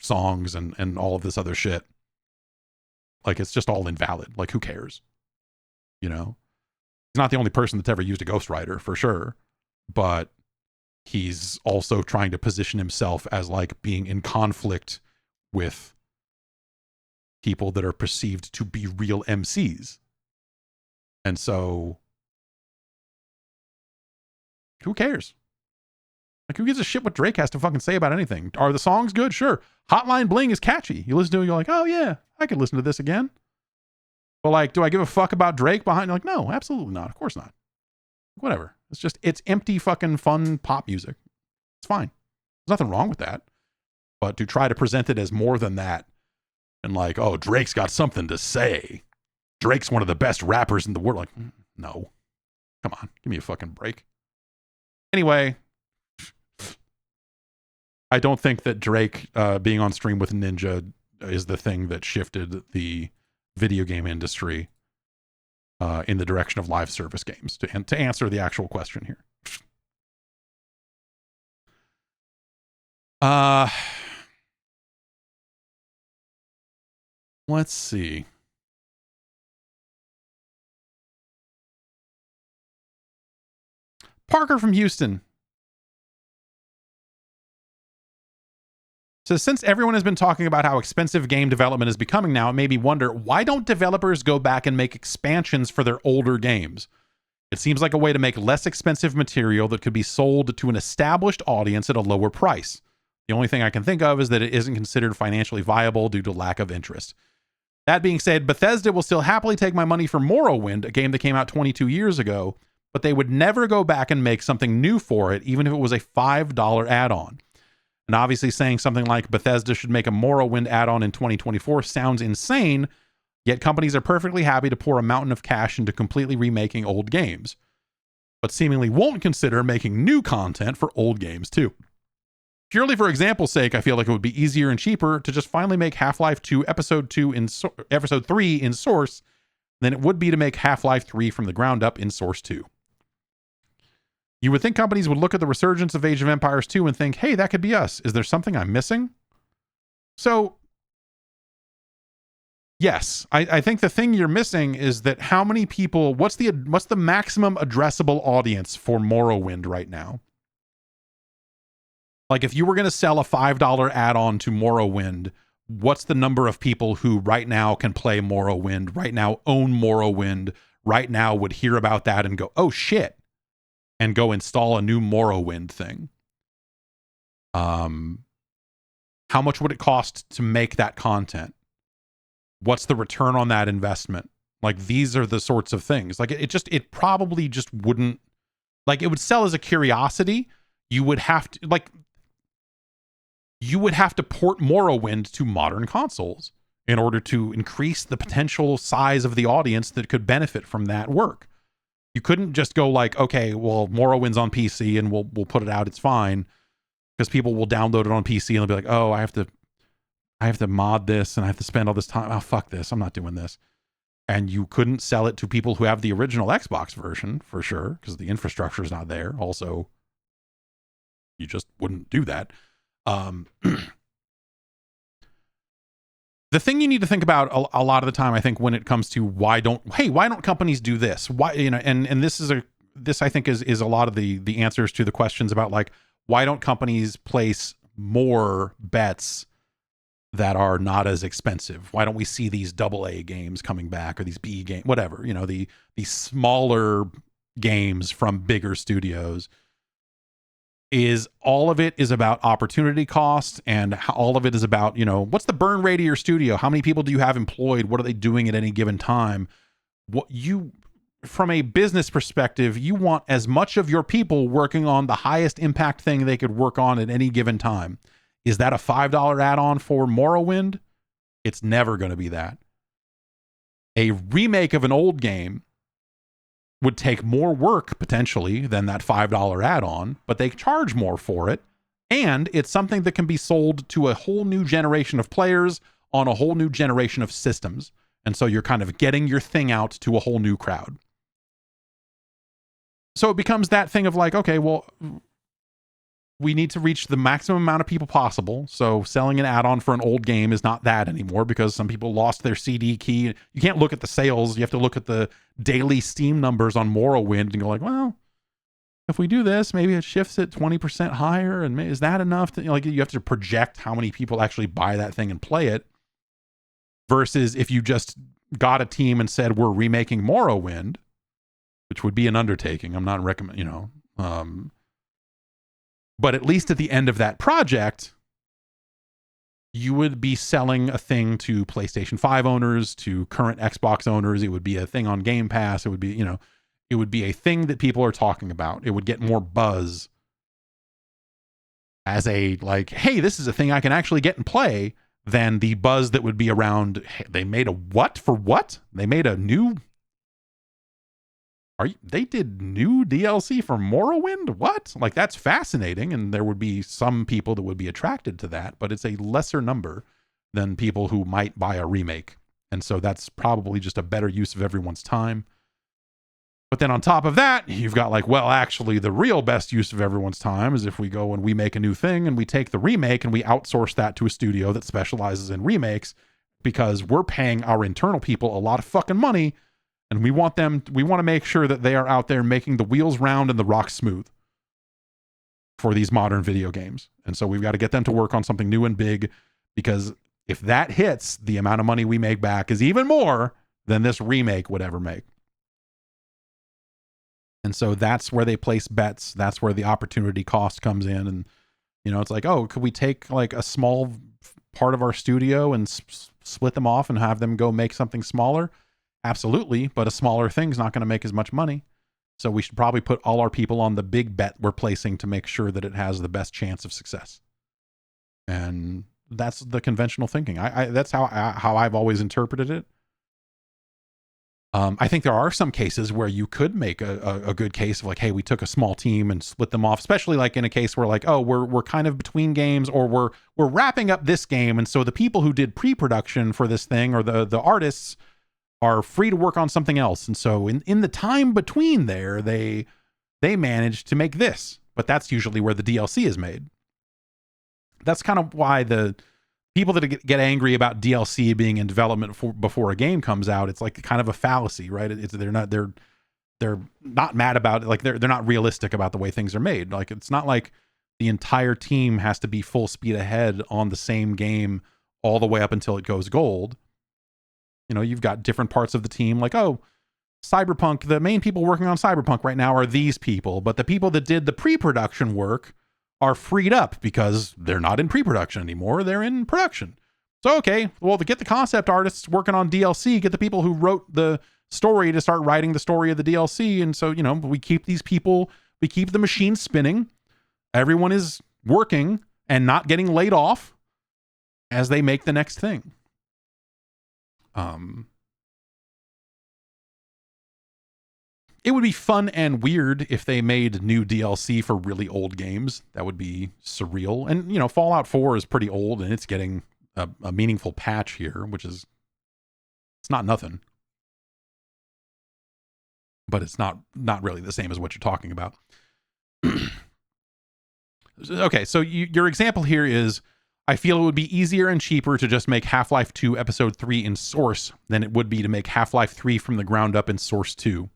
songs and all of this other shit. Like, it's just all invalid. Like, who cares? You know? He's not the only person that's ever used a ghostwriter, for sure. But he's also trying to position himself as like being in conflict with people that are perceived to be real MCs. And so, who cares? Like, who gives a shit what Drake has to fucking say about anything? Are the songs good? Sure. Hotline Bling is catchy. You listen to it, you're like, oh yeah, I could listen to this again. But like, do I give a fuck about Drake behind? Like, no, absolutely not. Of course not. Whatever. It's empty fucking fun pop music. It's fine. There's nothing wrong with that. But to try to present it as more than that, and like, oh, Drake's got something to say. Drake's one of the best rappers in the world. Like, no. Come on. Give me a fucking break. Anyway, I don't think that Drake being on stream with Ninja is the thing that shifted the video game industry in the direction of live service games, to answer the actual question here. Let's see. Parker from Houston says, since everyone has been talking about how expensive game development is becoming now, it made me wonder, why don't developers go back and make expansions for their older games? It seems like a way to make less expensive material that could be sold to an established audience at a lower price. The only thing I can think of is that it isn't considered financially viable due to lack of interest. That being said, Bethesda will still happily take my money for Morrowind, a game that came out 22 years ago, but they would never go back and make something new for it, even if it was a $5 add-on. And obviously saying something like Bethesda should make a Morrowind add-on in 2024 sounds insane, yet companies are perfectly happy to pour a mountain of cash into completely remaking old games, but seemingly won't consider making new content for old games too. Purely for example's sake, I feel like it would be easier and cheaper to just finally make Half-Life 2 Episode 3 in Source than it would be to make Half-Life 3 from the ground up in Source 2. You would think companies would look at the resurgence of Age of Empires 2 and think, hey, that could be us. Is there something I'm missing? So, yes, I think the thing you're missing is that how many people, what's the maximum addressable audience for Morrowind right now? Like, if you were going to sell a $5 add-on to Morrowind, what's the number of people who right now can play Morrowind, right now own Morrowind, right now would hear about that and go, oh shit, and go install a new Morrowind thing? How much would it cost to make that content? What's the return on that investment? Like, these are the sorts of things. Like, it probably just wouldn't, like, it would sell as a curiosity. You would have to, like, you would have to port Morrowind to modern consoles in order to increase the potential size of the audience that could benefit from that work. You couldn't just go like, okay, well, Morrowind's on PC and we'll put it out. It's fine, because people will download it on PC and they'll be like, oh, I have to mod this and I have to spend all this time. Oh, fuck this. I'm not doing this. And you couldn't sell it to people who have the original Xbox version, for sure, because the infrastructure is not there. Also, you just wouldn't do that. The thing you need to think about a lot of the time, I think, when it comes to why don't companies do this? Why, you know, and this I think is a lot of the answers to the questions about, like, why don't companies place more bets that are not as expensive? Why don't we see these AA games coming back, or these B games, whatever, you know, the smaller games from bigger studios? is all of it is about opportunity cost, and all of it is about, what's the burn rate of your studio? How many people do you have employed? What are they doing at any given time? From a business perspective, you want as much of your people working on the highest impact thing they could work on at any given time. Is that a $5 add-on for Morrowind? It's never going to be that. A remake of an old game would take more work potentially than that $5 add-on, but they charge more for it. And it's something that can be sold to a whole new generation of players on a whole new generation of systems. And so you're kind of getting your thing out to a whole new crowd. So it becomes that thing of like, okay, well, we need to reach the maximum amount of people possible. So selling an add-on for an old game is not that anymore, because some people lost their CD key. You can't look at the sales. You have to look at the daily Steam numbers on Morrowind and go like, well, if we do this, maybe it shifts it 20% higher. And is that enough? You have to project how many people actually buy that thing and play it. Versus if you just got a team and said, we're remaking Morrowind, which would be an undertaking. I'm not recommending, but at least at the end of that project, you would be selling a thing to PlayStation 5 owners, to current Xbox owners. It would be a thing on Game Pass. It would be, it would be a thing that people are talking about. It would get more buzz as a like, hey, this is a thing I can actually get and play, than the buzz that would be around, hey, they made a what for what? They made a new... They did new DLC for Morrowind? What? Like, that's fascinating, and there would be some people that would be attracted to that, but it's a lesser number than people who might buy a remake. And so that's probably just a better use of everyone's time. But then on top of that, you've got like, well, actually the real best use of everyone's time is if we go and we make a new thing and we take the remake and we outsource that to a studio that specializes in remakes, because we're paying our internal people a lot of fucking money. And we want to make sure that they are out there making the wheels round and the rocks smooth for these modern video games. And so we've got to get them to work on something new and big, because if that hits, the amount of money we make back is even more than this remake would ever make. And so that's where they place bets. That's where the opportunity cost comes in. And, it's like, oh, could we take like a small part of our studio and split them off and have them go make something smaller? Absolutely, but a smaller thing's not going to make as much money. So we should probably put all our people on the big bet we're placing to make sure that it has the best chance of success. And that's the conventional thinking. That's how I've always interpreted it. I think there are some cases where you could make a good case of like, hey, we took a small team and split them off, especially like in a case where like, oh, we're kind of between games, or we're wrapping up this game, and so the people who did pre-production for this thing, or the artists, are free to work on something else. And so in the time between there, they managed to make this, but that's usually where the DLC is made. That's kind of why the people that get angry about DLC being in development before a game comes out, it's like kind of a fallacy, right? They're not mad about it. Like they're not realistic about the way things are made. Like, it's not like the entire team has to be full speed ahead on the same game all the way up until it goes gold. You've got different parts of the team, like, oh, Cyberpunk, the main people working on Cyberpunk right now are these people, but the people that did the pre-production work are freed up because they're not in pre-production anymore. They're in production. So, okay, well, to get the concept artists working on DLC, get the people who wrote the story to start writing the story of the DLC. And so, we keep these people, we keep the machine spinning. Everyone is working and not getting laid off as they make the next thing. It would be fun and weird if they made new DLC for really old games. That would be surreal. And, Fallout 4 is pretty old, and it's getting a meaningful patch here, which is, it's not nothing. But it's not really the same as what you're talking about. Okay, so your example here is, I feel it would be easier and cheaper to just make Half-Life 2 Episode 3 in Source than it would be to make Half-Life 3 from the ground up in Source 2.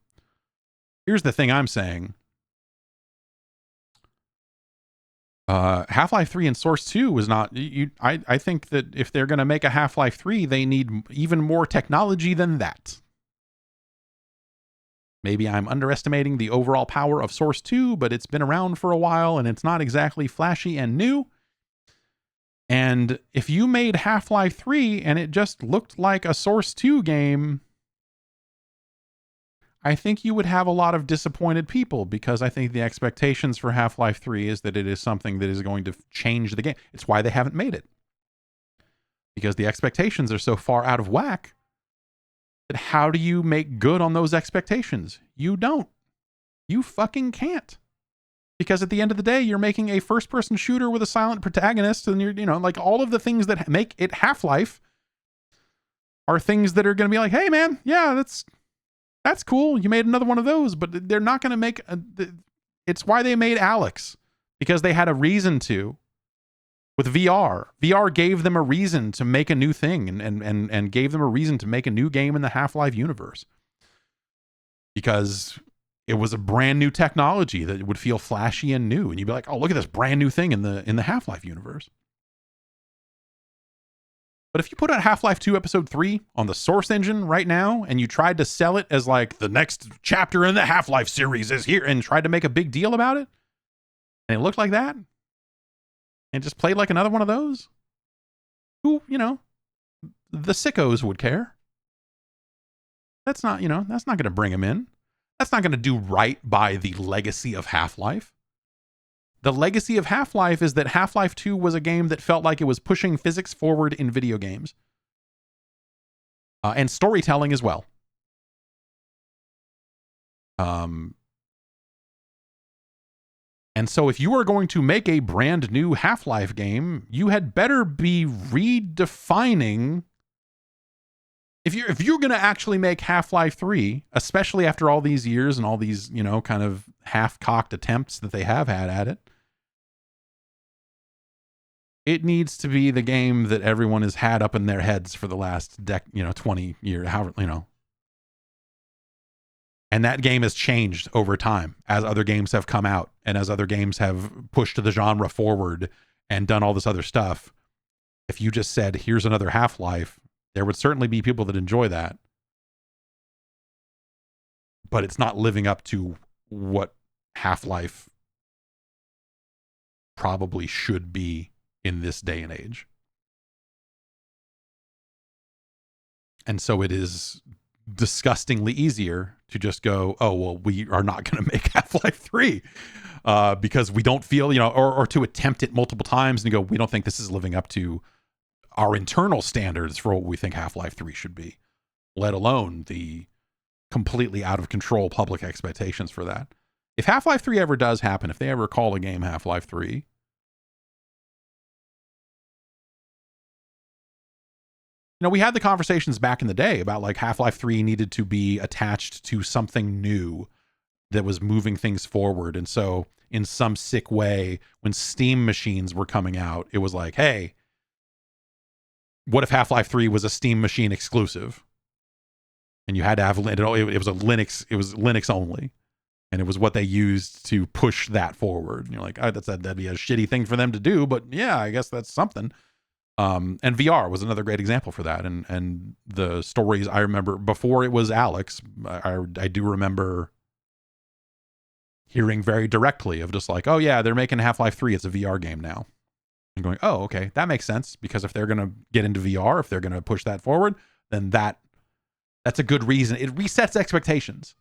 Here's the thing I'm saying. Half-Life 3 and Source 2 was not... I think that if they're going to make a Half-Life 3, they need even more technology than that. Maybe I'm underestimating the overall power of Source 2, but it's been around for a while and it's not exactly flashy and new. And if you made Half-Life 3 and it just looked like a Source 2 game, I think you would have a lot of disappointed people, because I think the expectations for Half-Life 3 is that it is something that is going to change the game. It's why they haven't made it. Because the expectations are so far out of whack that how do you make good on those expectations? You don't. You fucking can't. Because at the end of the day, you're making a first-person shooter with a silent protagonist, and you're, like, all of the things that make it Half-Life are things that are going to be like, hey man, yeah, that's cool. You made another one of those, but they're not going to make it's why they made Alex, because they had a reason to. With VR gave them a reason to make a new thing, and gave them a reason to make a new game in the Half-Life universe, because it was a brand new technology that would feel flashy and new, and you'd be like, oh, look at this brand new thing in the Half-Life universe. But if you put out Half-Life 2 Episode 3 on the Source engine right now, and you tried to sell it as like the next chapter in the Half-Life series is here, and tried to make a big deal about it, and it looked like that, and just played like another one of those, who, the sickos would care. That's not going to bring them in. That's not going to do right by the legacy of Half-Life. The legacy of Half-Life is that Half-Life 2 was a game that felt like it was pushing physics forward in video games. And storytelling as well. And so if you are going to make a brand new Half-Life game, you had better be redefining. If you're going to actually make Half-Life 3, especially after all these years and all these, kind of half-cocked attempts that they have had at it, it needs to be the game that everyone has had up in their heads for the last 20 years, however. And that game has changed over time as other games have come out and as other games have pushed the genre forward and done all this other stuff. If you just said, here's another Half-Life, there would certainly be people that enjoy that. But it's not living up to what Half-Life probably should be in this day and age. And so it is disgustingly easier to just go, oh, well, we are not going to make Half-Life 3 because we don't feel, or to attempt it multiple times and go, we don't think this is living up to our internal standards for what we think Half-Life 3 should be, let alone the completely out of control public expectations for that. If Half-Life 3 ever does happen, if they ever call a game Half-Life 3, we had the conversations back in the day about like Half-Life 3 needed to be attached to something new that was moving things forward. And so in some sick way, when Steam machines were coming out, it was like, hey, what if Half-Life 3 was a Steam machine exclusive? And you had to have it was Linux only. And it was what they used to push that forward. And you're like, oh, that'd be a shitty thing for them to do, but yeah, I guess that's something. And VR was another great example for that. And the stories I remember before it was Alex, I do remember hearing very directly of just like, oh yeah, they're making Half-Life 3. It's a VR game now. And going, oh, okay, that makes sense, because if they're going to get into VR, if they're going to push that forward, then that's a good reason. It resets expectations,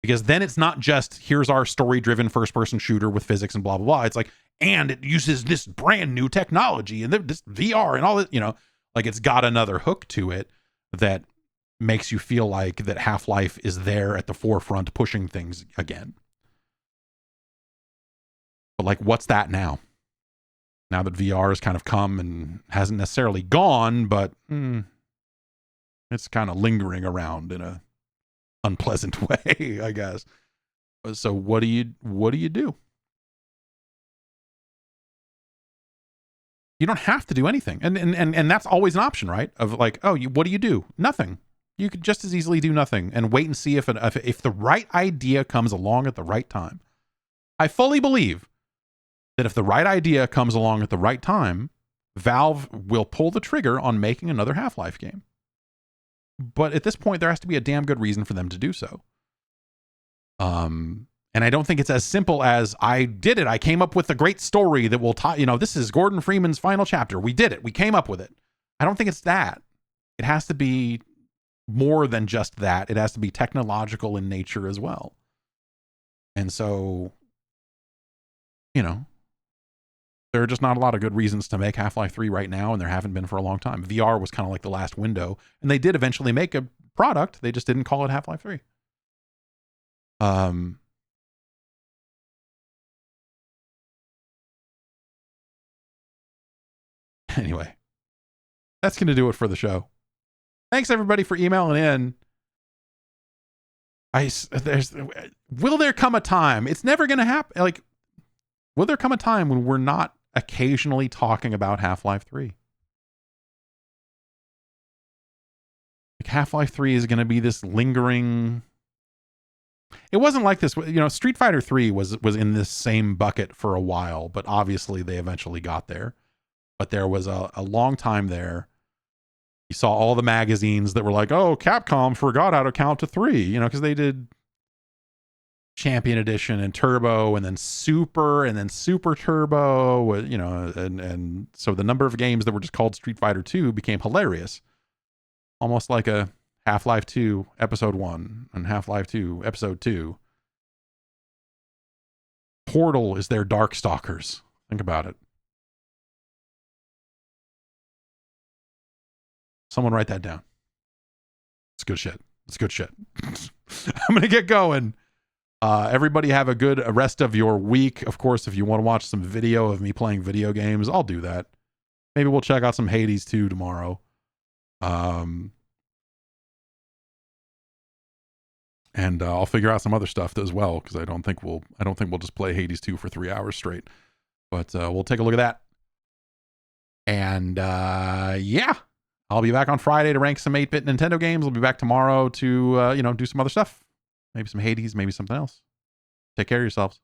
because then it's not just here's our story-driven first-person shooter with physics and blah, blah, blah. It's like, and it uses this brand new technology and this VR and all that, like it's got another hook to it that makes you feel like that Half-Life is there at the forefront pushing things again. But like, what's that now? Now that VR has kind of come and hasn't necessarily gone, but it's kind of lingering around in a unpleasant way, I guess. So what do you do? You don't have to do anything. And that's always an option, right? Of like, oh, what do you do? Nothing. You could just as easily do nothing and wait and see if the right idea comes along at the right time. I fully believe that if the right idea comes along at the right time, Valve will pull the trigger on making another Half-Life game. But at this point, there has to be a damn good reason for them to do so. And I don't think it's as simple as I did it. I came up with a great story that will this is Gordon Freeman's final chapter. We did it. We came up with it. I don't think it's that. It has to be more than just that. It has to be technological in nature as well. And so, there are just not a lot of good reasons to make Half-Life 3 right now, and there haven't been for a long time. VR was kind of like the last window, and they did eventually make a product. They just didn't call it Half-Life 3. Anyway, that's going to do it for the show. Thanks everybody for emailing in. Will there come a time? It's never going to happen. Like, will there come a time when we're not occasionally talking about Half-Life 3? Like, Half-Life 3 is going to be this lingering. It wasn't like this, Street Fighter 3 was in this same bucket for a while, but obviously they eventually got there. But there was a long time there. You saw all the magazines that were like, oh, Capcom forgot how to count to 3, because they did Champion Edition and Turbo and then Super and then Super Turbo, and so the number of games that were just called Street Fighter 2 became hilarious. Almost like a Half-Life 2 Episode 1 and Half-Life 2 Episode 2. Portal is their Darkstalkers. Think about it. Someone write that down. It's good shit. It's good shit. I'm going to get going. Everybody have a good rest of your week. Of course, if you want to watch some video of me playing video games, I'll do that. Maybe we'll check out some Hades 2 tomorrow. And I'll figure out some other stuff as well, because I don't think we'll just play Hades 2 for 3 hours straight. But we'll take a look at that. And yeah. I'll be back on Friday to rank some 8-bit Nintendo games. I'll be back tomorrow to, do some other stuff. Maybe some Hades, maybe something else. Take care of yourselves.